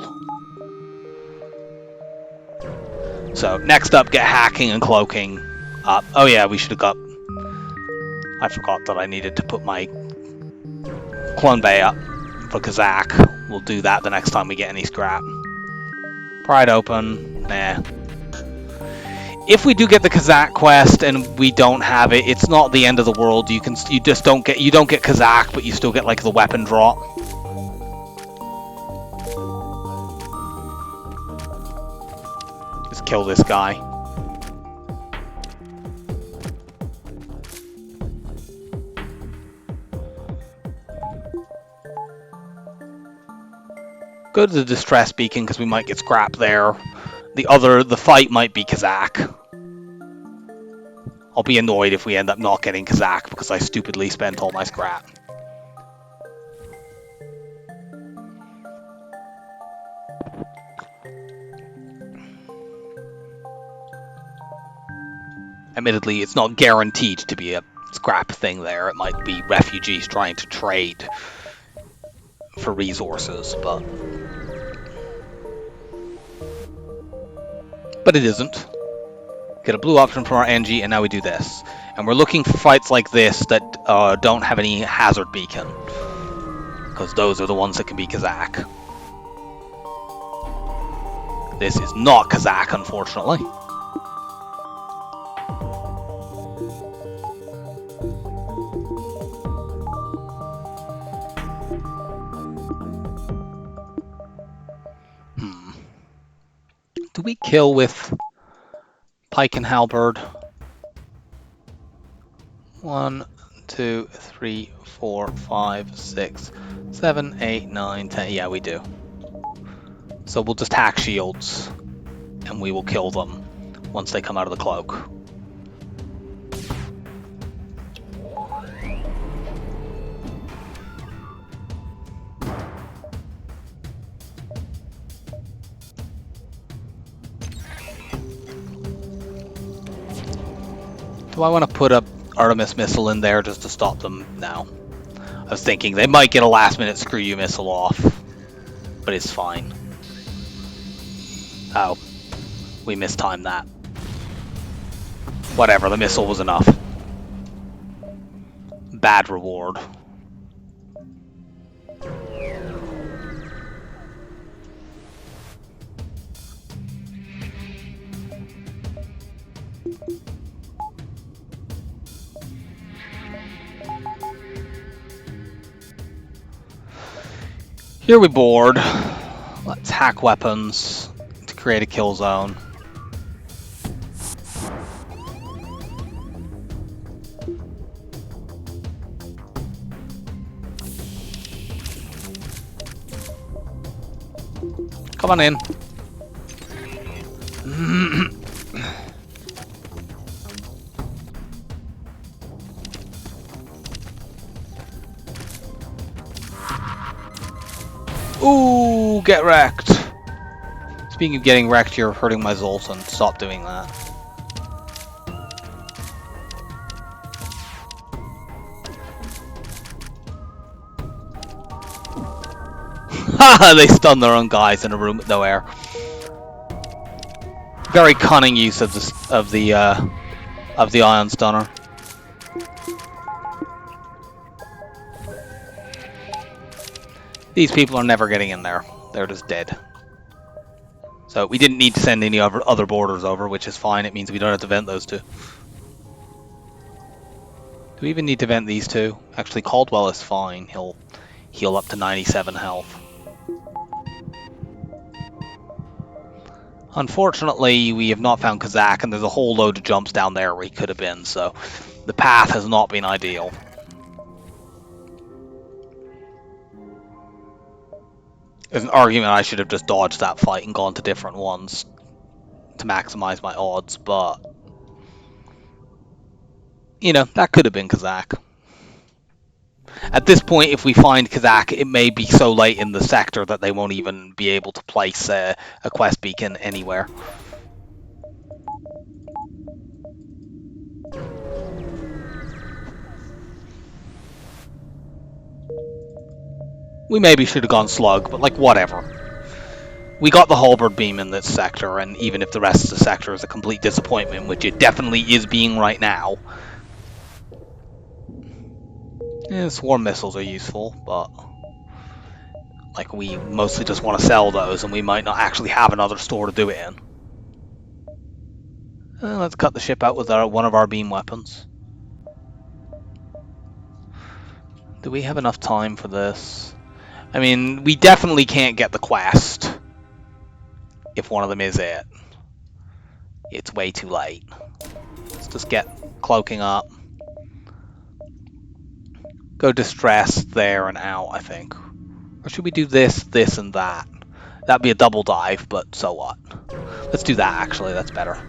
So next up, get hacking and cloaking up. Oh yeah, we should have got... I forgot that I needed to put my Clone Bay up for Kazakh. We'll do that the next time we get any scrap. Pride open. Nah. If we do get the Kazakh quest and we don't have it, it's not the end of the world. You just don't get Kazakh, but you still get like the weapon drop. Just kill this guy. Go to the distress beacon because we might get scrap there. The fight might be Kazakh. I'll be annoyed if we end up not getting Kazakh because I stupidly spent all my scrap. Admittedly, it's not guaranteed to be a scrap thing there. It might be refugees trying to trade for resources, but it isn't. Get a blue option from our NG, and now we do this. And we're looking for fights like this that don't have any hazard beacon, because those are the ones that can be Kazakh. This is not Kazakh, unfortunately. Do we kill with pike and halberd? 1, 2, 3, 4, 5, 6, 7, 8, 9, 10. Yeah, we do. So we'll just hack shields, and we will kill them once they come out of the cloak. Do I want to put a Artemis missile in there just to stop them? No. I was thinking they might get a last minute screw you missile off, but it's fine. Oh, we mistimed that. Whatever, the missile was enough. Bad reward. Here we board. Let's hack weapons to create a kill zone. Come on in. Ooh, get wrecked. Speaking of getting wrecked, you're hurting my Zoltan. Stop doing that. Haha, they stun their own guys in a room with no air. Very cunning use of the ion stunner. These people are never getting in there. They're just dead. So we didn't need to send any other boarders over, which is fine. It means we don't have to vent those two. Do we even need to vent these two? Actually, Caldwell is fine. He'll heal up to 97 health. Unfortunately, we have not found Kazakh, and there's a whole load of jumps down there where he could have been, so the path has not been ideal. There's an argument I should have just dodged that fight and gone to different ones to maximize my odds, but you know, that could have been Kazakh. At this point, if we find Kazakh, it may be so late in the sector that they won't even be able to place a quest beacon anywhere. We maybe should have gone Slug, but like, whatever. We got the halberd beam in this sector, and even if the rest of the sector is a complete disappointment, which it definitely is being right now, swarm missiles are useful, but like, we mostly just want to sell those, and we might not actually have another store to do it in. Let's cut the ship out with one of our beam weapons. Do we have enough time for this? I mean, we definitely can't get the quest if one of them is it. It's way too late. Let's just get cloaking up. Go distress there and out, I think. Or should we do this, this, and that? That'd be a double dive, but so what? Let's do that, actually. That's better.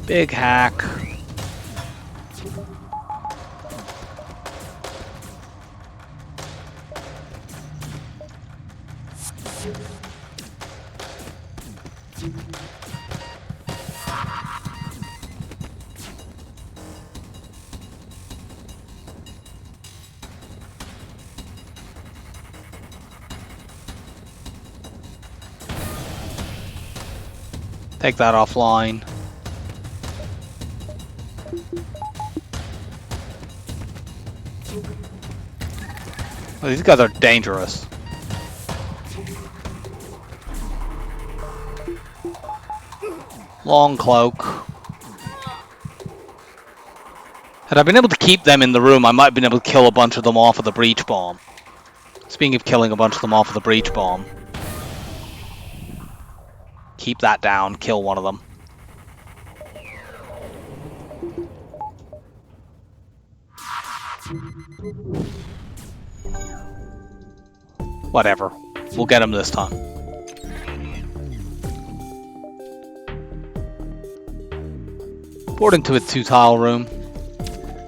Big hack. Take that offline. Well, these guys are dangerous. Long cloak. Had I been able to keep them in the room, I might have been able to kill a bunch of them off of the breach bomb. Speaking of killing a bunch of them off of the breach bomb. Keep that down, kill one of them. Whatever. We'll get him this time. Board into a 2-tile room.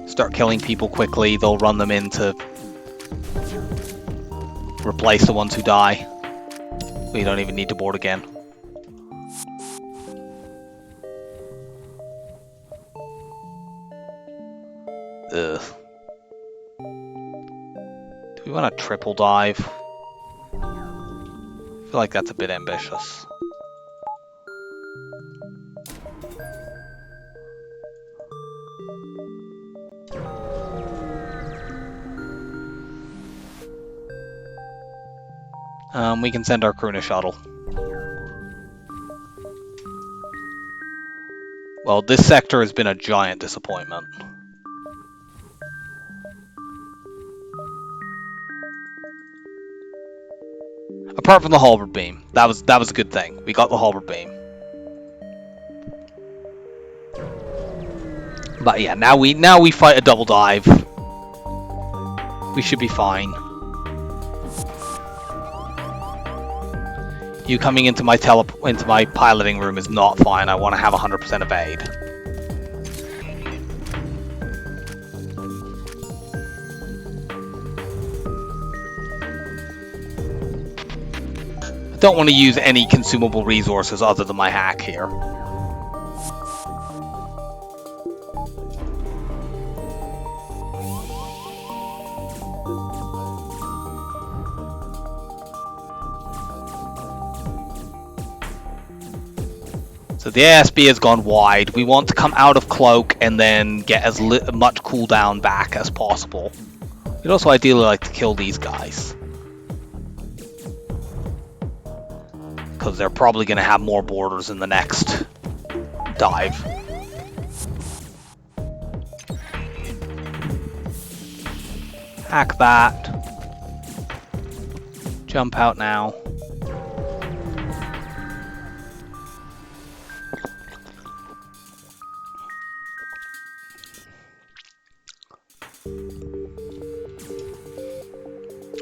Start killing people quickly. They'll run them in to replace the ones who die. We don't even need to board again. Ugh. Do we want a triple dive? I feel like that's a bit ambitious. We can send our crew in a shuttle. Well, this sector has been a giant disappointment. Apart from the halberd beam, that was a good thing. We got the halberd beam. But yeah, now we fight a double dive. We should be fine. You coming into my piloting room is not fine. I want to have 100% evade. I don't want to use any consumable resources other than my hack here. So the ASB has gone wide. We want to come out of cloak and then get as much cooldown back as possible. We'd also ideally like to kill these guys, because they're probably going to have more borders in the next dive. Hack that. Jump out now.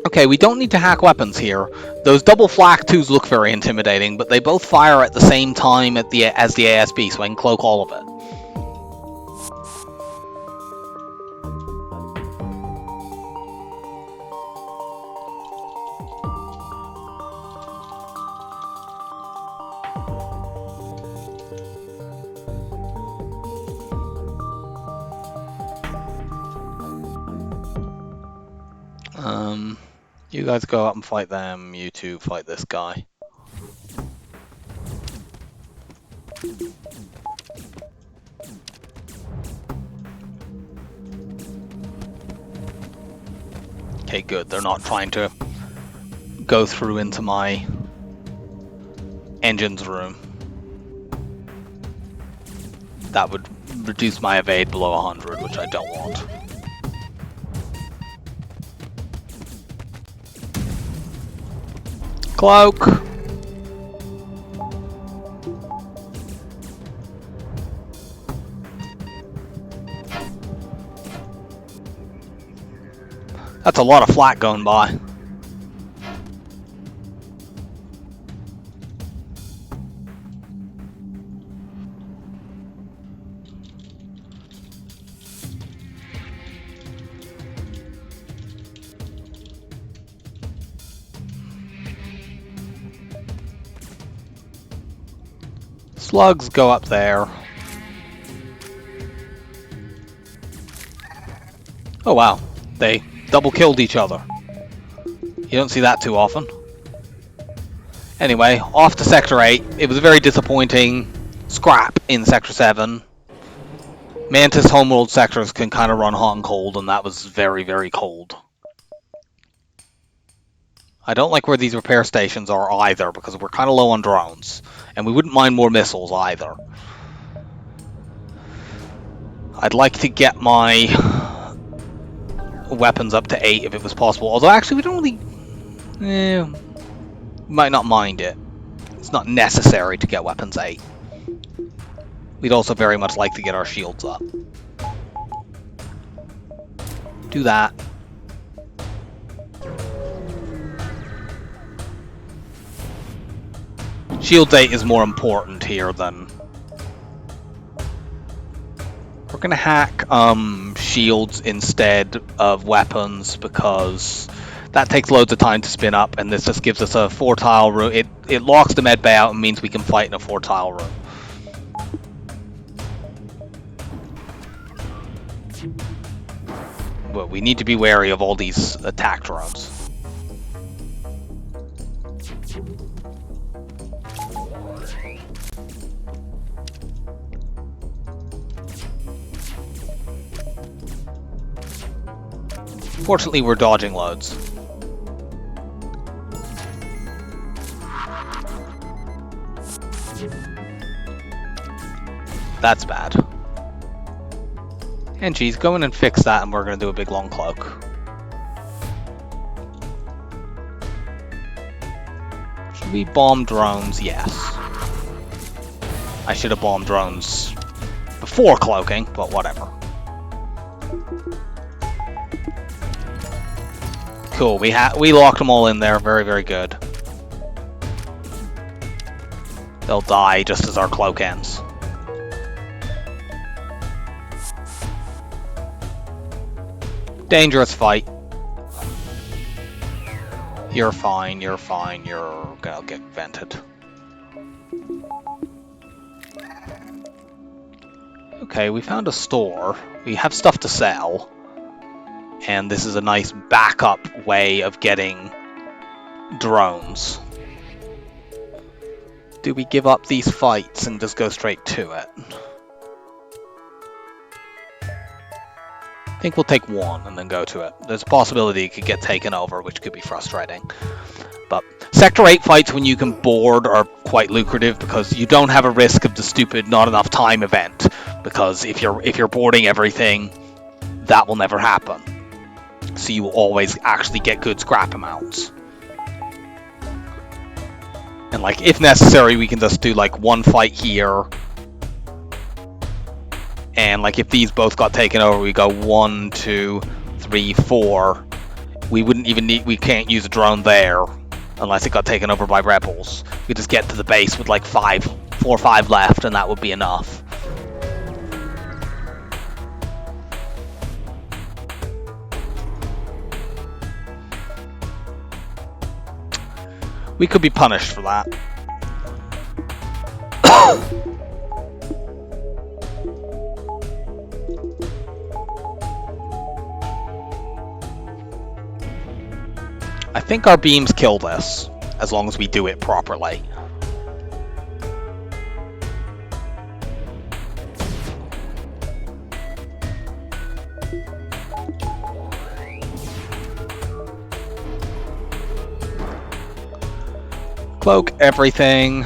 Okay, we don't need to hack weapons here. Those double flak 2s look very intimidating, but they both fire at the same time as the ASB, so I can cloak all of it. You guys go up and fight them, you two fight this guy. Okay, good. They're not trying to go through into my engines room. That would reduce my evade below 100, which I don't want. Cloak! That's a lot of flak going by. Slugs go up there. Oh wow, they double killed each other. You don't see that too often. Anyway, off to Sector 8. It was a very disappointing scrap in Sector 7. Mantis homeworld sectors can kind of run hot and cold, and that was very, very cold. I don't like where these repair stations are either, because we're kind of low on drones. And we wouldn't mind more missiles either. I'd like to get my weapons up to 8 if it was possible. Although actually we don't really... might not mind it. It's not necessary to get weapons 8. We'd also very much like to get our shields up. Do that. Shield 8 is more important here than... We're going to hack shields instead of weapons, because that takes loads of time to spin up, and this just gives us a 4-tile room. It locks the med bay out and means we can fight in a 4-tile room. But we need to be wary of all these attack drones. Fortunately, we're dodging loads. That's bad. And geez, go in and fix that, and we're going to do a big long cloak. Do we bomb drones? Yes. I should have bombed drones before cloaking, but whatever. Cool, we locked them all in there. Very, very good. They'll die just as our cloak ends. Dangerous fight. You're fine, you're fine, you're gonna get vented. Okay, we found a store. We have stuff to sell. And this is a nice backup way of getting drones. Do we give up these fights and just go straight to it? I think we'll take one and then go to it. There's a possibility it could get taken over, which could be frustrating. But Sector 8 fights when you can board are quite lucrative because you don't have a risk of the stupid not enough time event. Because if you're boarding everything, that will never happen. So you will always actually get good scrap amounts. And like, if necessary, we can just do like one fight here. And like, if these both got taken over, we go 1, 2, 3, 4. We wouldn't even need, we can't use a drone there unless it got taken over by rebels. We just get to the base with like 4 or 5 left, and that would be enough. We could be punished for that. I think our beams kill this, as long as we do it properly. Cloak everything.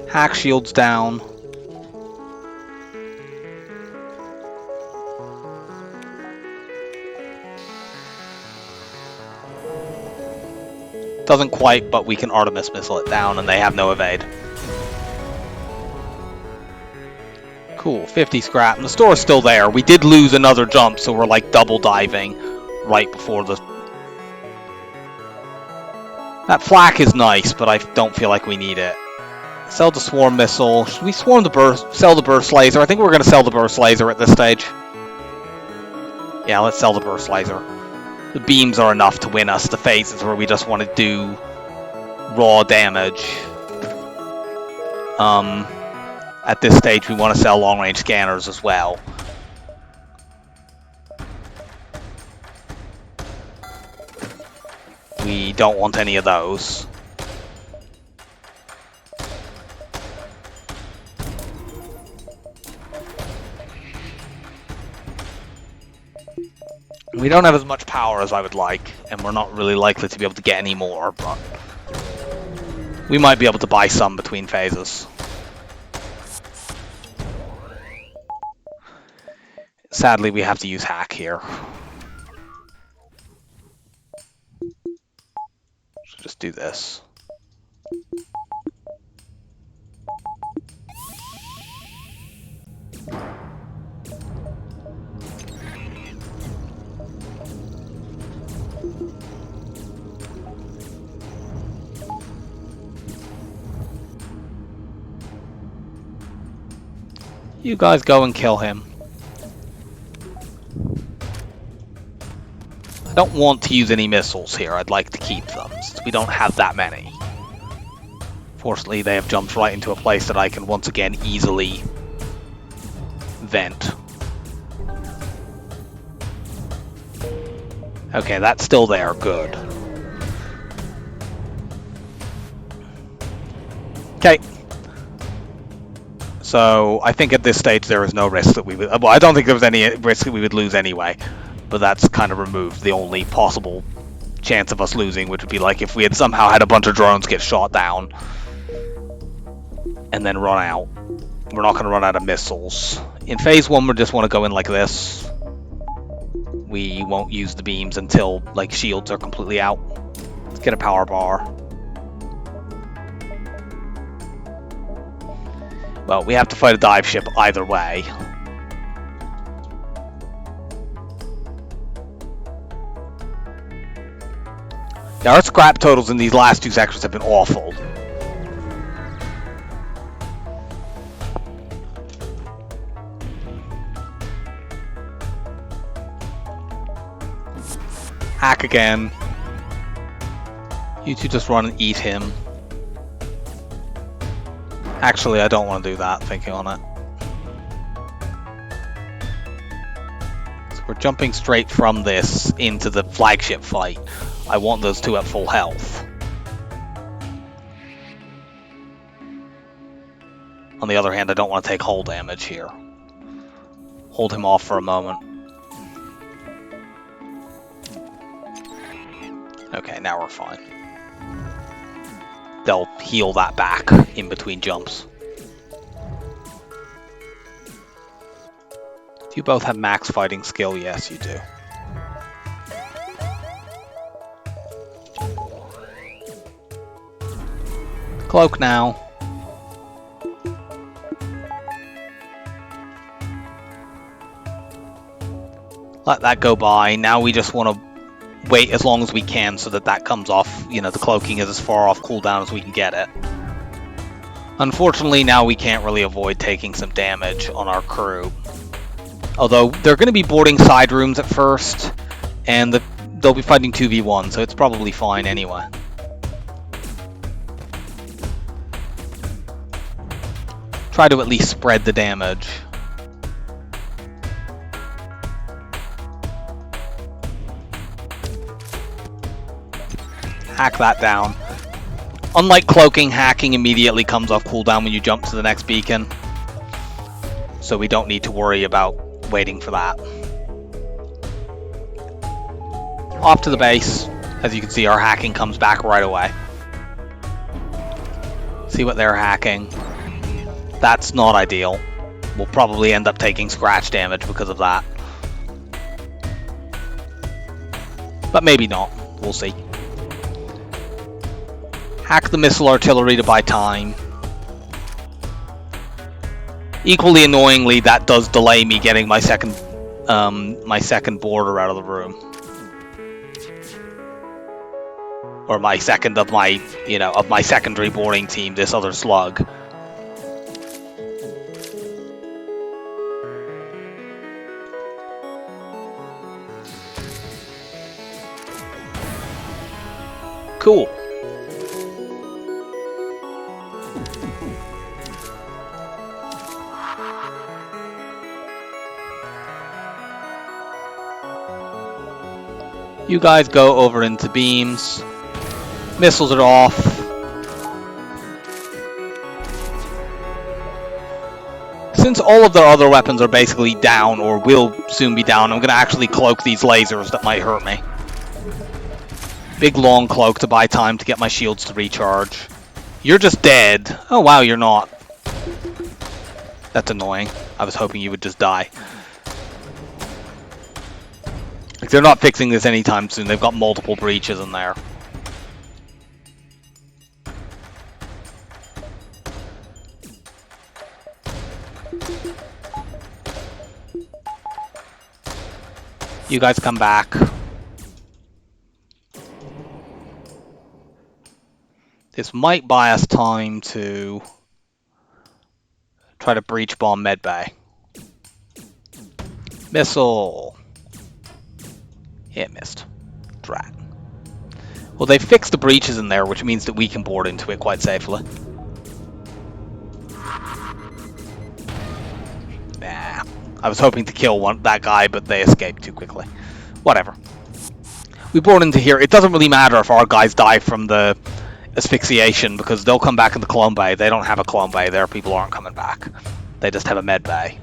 Hack shields down. Doesn't quite, but we can Artemis missile it down and they have no evade. Cool, 50 scrap. And the store's still there. We did lose another jump, so we're like double diving right before the... That flak is nice, but I don't feel like we need it. Sell the swarm missile. Should we sell the burst laser? I think we're going to sell the burst laser at this stage. Yeah, let's sell the burst laser. The beams are enough to win us the phases where we just want to do raw damage. At this stage, we want to sell long-range scanners as well. We don't want any of those. We don't have as much power as I would like, and we're not really likely to be able to get any more, but we might be able to buy some between phases. Sadly, we have to use hack here. So just do this. You guys go and kill him. I don't want to use any missiles here. I'd like to keep them, since we don't have that many. Fortunately, they have jumped right into a place that I can once again easily vent. Okay, that's still there. Good. Okay. So, I think at this stage there is no risk that we would... Well, I don't think there was any risk that we would lose anyway. But that's kind of removed the only possible chance of us losing, which would be like if we had somehow had a bunch of drones get shot down and then run out. We're not going to run out of missiles. In phase 1, we just want to go in like this. we won't use the beams until like shields are completely out. Let's get a power bar. Well, we have to fight a dive ship either way. Yeah, our scrap totals in these last two sectors have been awful. Hack again. You two just run and eat him. Actually, I don't want to do that, thinking on it. So we're jumping straight from this into the flagship fight. I want those two at full health. On the other hand, I don't want to take hull damage here. Hold him off for a moment. Okay, now we're fine. They'll heal that back in between jumps. Do you both have max fighting skill? Yes, you do. Cloak now. Let that go by. Now we just want to wait as long as we can so that that comes off. You know, the cloaking is as far off cooldown as we can get it. Unfortunately, now we can't really avoid taking some damage on our crew. Although, they're going to be boarding side rooms at first, and they'll be fighting 2v1, so it's probably fine anyway. Try to at least spread the damage. Hack that down. Unlike cloaking, hacking immediately comes off cooldown when you jump to the next beacon. So we don't need to worry about waiting for that. Off to the base. As you can see, our hacking comes back right away. See what they're hacking. That's not ideal. We'll probably end up taking scratch damage because of that. But maybe not. We'll see. Hack the missile artillery to buy time. Equally annoyingly, that does delay me getting my second boarder out of the room. Or my second of my, of my secondary boarding team, this other slug. Cool. You guys go over into beams. Missiles are off. Since all of their other weapons are basically down, or will soon be down, I'm going to actually cloak these lasers that might hurt me. Big long cloak to buy time to get my shields to recharge. You're just dead. Oh wow, you're not. That's annoying. I was hoping you would just die. Like, they're not fixing this anytime soon. They've got multiple breaches in there. You guys come back. This might buy us time to try to breach bomb medbay. Missile. It missed. Drat. Well, they fixed the breaches in there, which means that we can board into it quite safely. Nah. I was hoping to kill that guy, but they escaped too quickly. Whatever. We board into here. It doesn't really matter if our guys die from the asphyxiation, because they'll come back in the clone bay. They don't have a clone bay. Their people aren't coming back. They just have a med bay.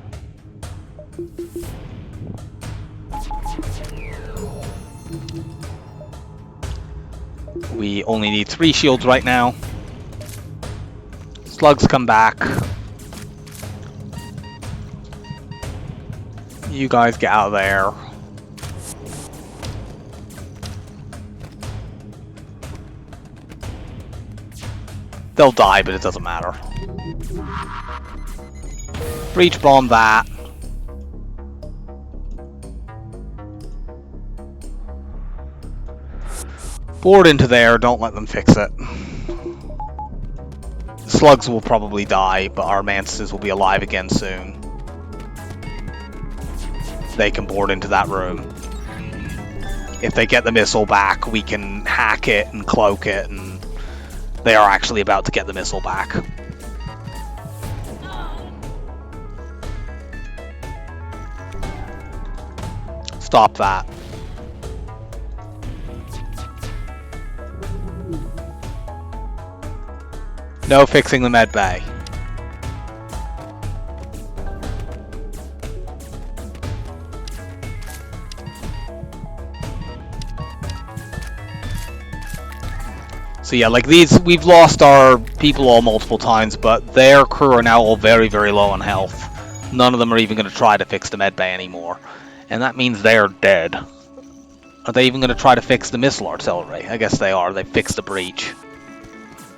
We only need 3 shields right now. Slugs come back. You guys get out of there. They'll die, but it doesn't matter. Breach bomb that. Board into there, don't let them fix it. Slugs will probably die, but our mantises will be alive again soon. They can board into that room. If they get the missile back, we can hack it and cloak it, and they are actually about to get the missile back. Stop that. No fixing the med bay. So yeah, like these, we've lost our people all multiple times, but their crew are now all very, very low on health. None of them are even going to try to fix the med bay anymore. And that means they're dead. Are they even going to try to fix the missile artillery? I guess they are. They fixed the breach.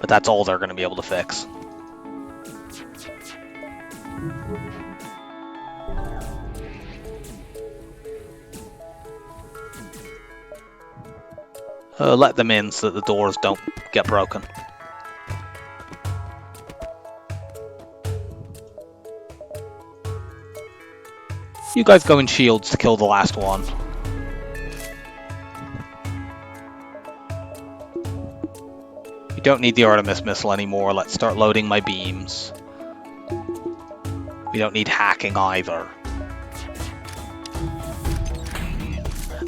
But that's all they're going to be able to fix. Let them in so that the doors don't get broken. You guys go in shields to kill the last one. We don't need the Artemis missile anymore. Let's start loading my beams. We don't need hacking either.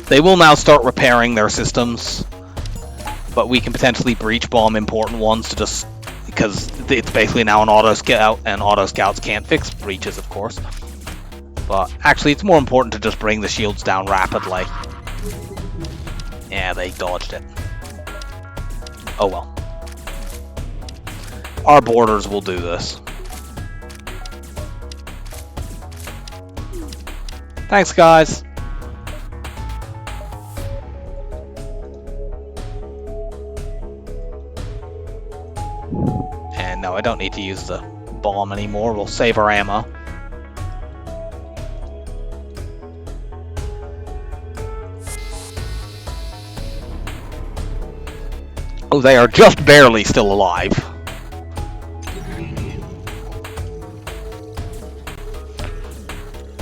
They will now start repairing their systems, but we can potentially breach bomb important ones to just, because it's basically now an auto scout, and auto scouts can't fix breaches, of course. But actually, it's more important to just bring the shields down rapidly. Yeah, they dodged it. Oh well. Our borders will do this. Thanks, guys. And no, I don't need to use the bomb anymore. We'll save our ammo. Oh, they are just barely still alive.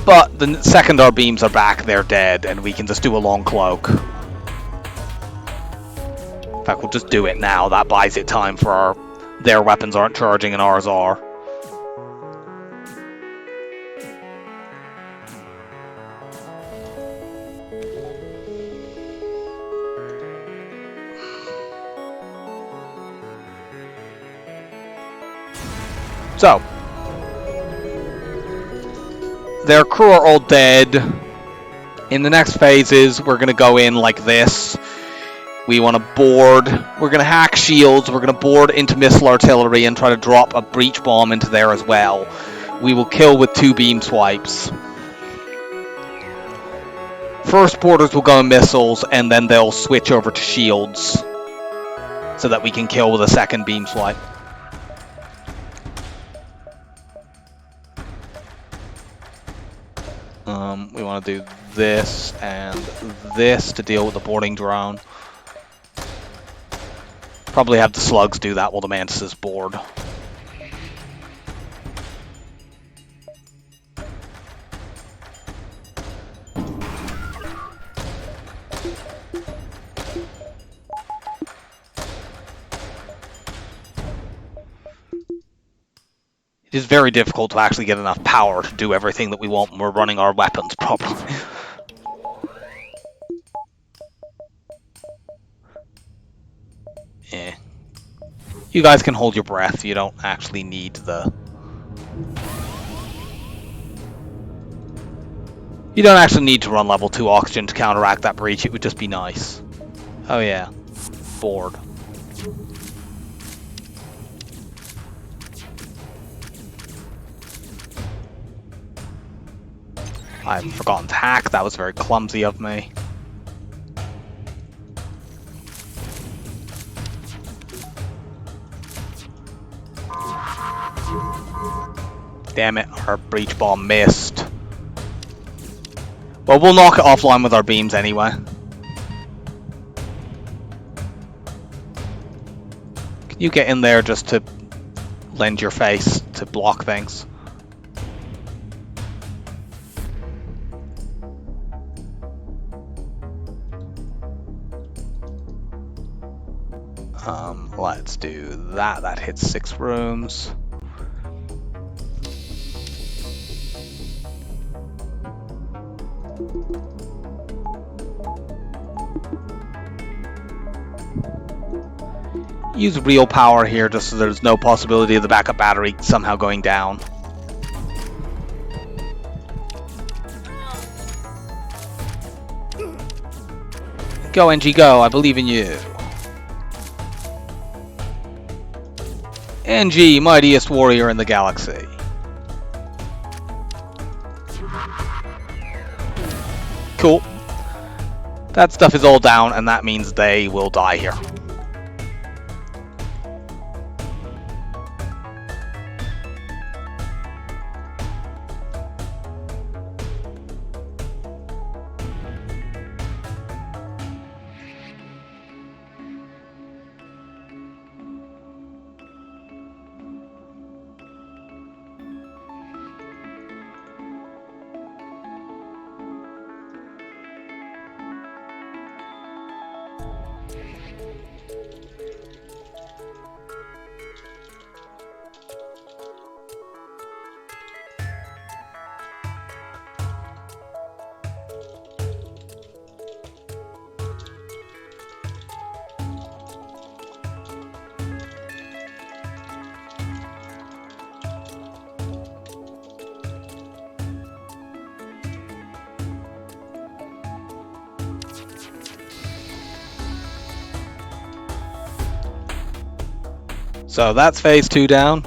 But the second our beams are back, they're dead, and we can just do a long cloak. In fact, we'll just do it now. That buys it time for their weapons aren't charging and ours are. So, their crew are all dead. In the next phases, we're going to go in like this. We want to board. We're going to hack shields. We're going to board into missile artillery and try to drop a breach bomb into there as well. We will kill with 2 beam swipes. First boarders will go in missiles, and then they'll switch over to shields so that we can kill with a second beam swipe. We want to do this and this to deal with the boarding drone. Probably have the slugs do that while the mantises board. It is very difficult to actually get enough power to do everything that we want when we're running our weapons properly. Yeah. You guys can hold your breath. You don't actually need the... You don't actually need to run level 2 oxygen to counteract that breach. It would just be nice. Oh yeah. Board. I've forgotten to hack. That was very clumsy of me. Damn it, our breach bomb missed. Well, we'll knock it offline with our beams anyway. Can you get in there just to lend your face to block things? Let's do that. That hits 6 rooms. Use real power here just so there's no possibility of the backup battery somehow going down. Go, NG, go. I believe in you. NG, mightiest warrior in the galaxy. Cool. That stuff is all down, and that means they will die here. So that's phase 2 down.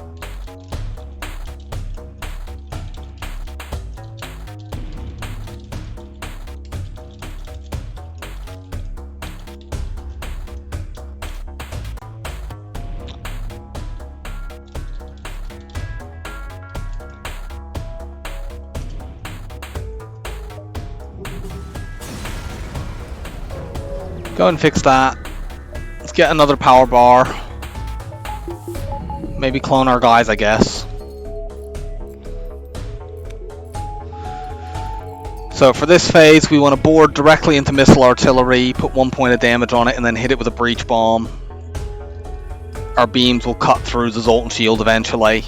Go and fix that. Let's get another power bar. Maybe clone our guys, I guess. So for this phase, we want to board directly into missile artillery, put 1 point of damage on it, and then hit it with a breach bomb. Our beams will cut through the Zoltan shield eventually.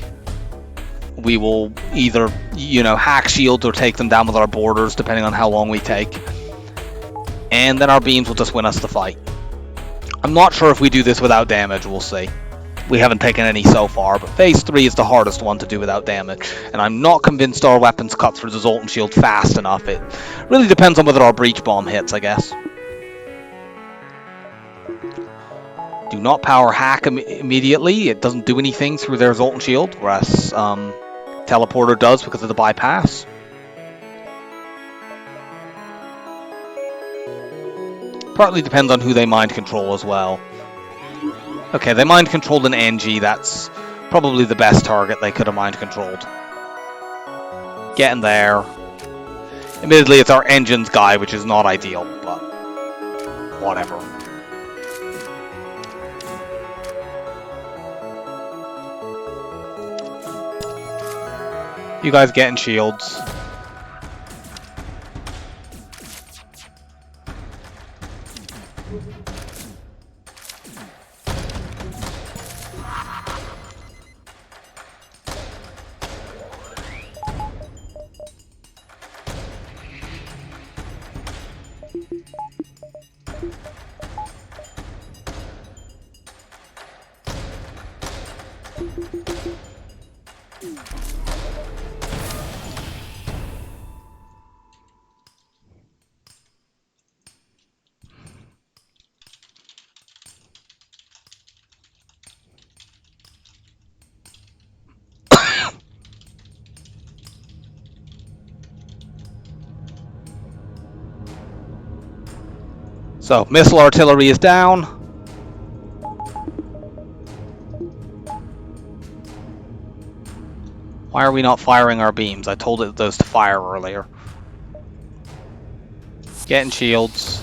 We will either, hack shields or take them down with our boarders, depending on how long we take. And then our beams will just win us the fight. I'm not sure if we do this without damage, we'll see. We haven't taken any so far, but phase 3 is the hardest one to do without damage, and I'm not convinced our weapons cut through the Zoltan shield fast enough. It really depends on whether our breach bomb hits, I guess. Do not power hack immediately. It doesn't do anything through their Zoltan shield, whereas teleporter does because of the bypass. Partly depends on who they mind control as well. Okay, they mind controlled an NG. That's probably the best target they could have mind controlled. Get in there. Admittedly, it's our engines guy, which is not ideal, but whatever. You guys get in shields. So, missile artillery is down. Why are we not firing our beams? I told it those to fire earlier. Getting shields.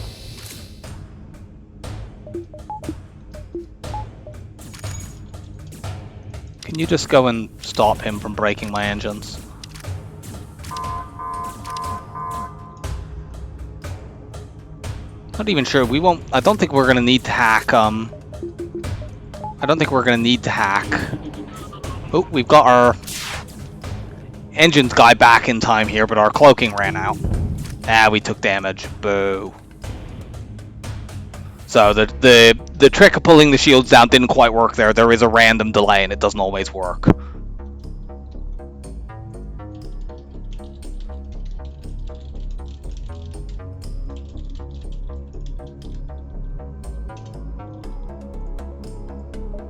Can you just go and stop him from breaking my engines? Not even sure. We won't. I don't think we're gonna need to hack. I don't think we're gonna need to hack. Oh, we've got our engines guy back in time here, but our cloaking ran out. Ah, we took damage. Boo. So the trick of pulling the shields down didn't quite work there. There is a random delay, and it doesn't always work.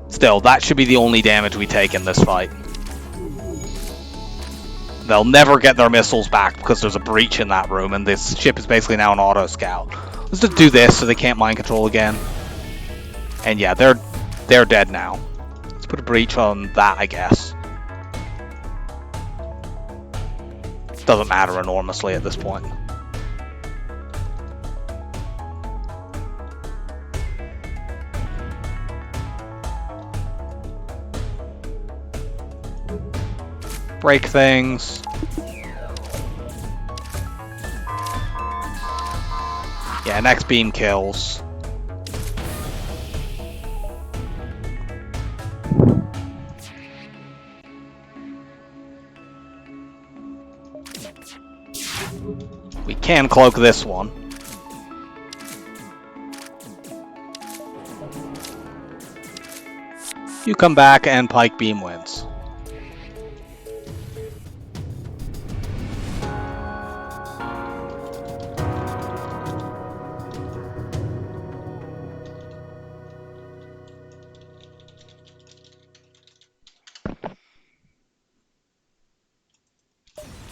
Still, that should be the only damage we take in this fight. They'll never get their missiles back because there's a breach in that room, and this ship is basically now an auto scout. Let's just do this so they can't mind control again. And yeah, they're dead now. Let's put a breach on that, I guess. Doesn't matter enormously at this point. Break things. Yeah, next beam kills. We can cloak this one. You come back and Pike Beam wins.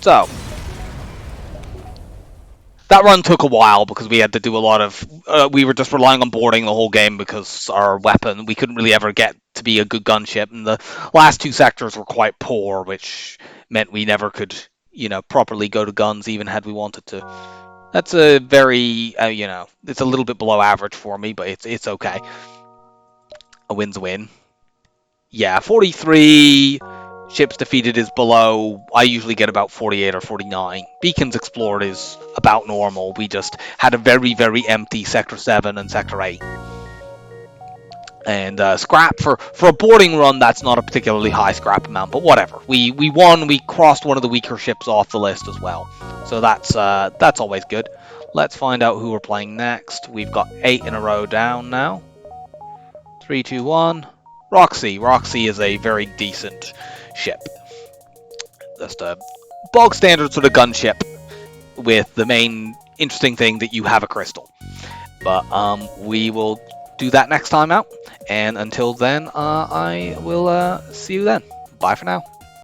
So, that run took a while because we had to do a lot of... we were just relying on boarding the whole game because our weapon, we couldn't really ever get to be a good gunship, and the last two sectors were quite poor, which meant we never could, you know, properly go to guns even had we wanted to. That's a very, you know, it's a little bit below average for me, but it's okay. A win's a win. Yeah, 43... ships defeated is below. I usually get about 48 or 49. Beacons explored is about normal. We just had a very, very empty Sector 7 and Sector 8. And scrap, for a boarding run, that's not a particularly high scrap amount, but whatever. We won, we crossed one of the weaker ships off the list as well. So that's always good. Let's find out who we're playing next. We've got 8 in a row down now. 3, 2, 1. Roxy. Roxy is a very decent ship. Just a bog standard sort of gunship with the main interesting thing that you have a crystal. But we will do that next time out. And until then, I will see you then. Bye for now.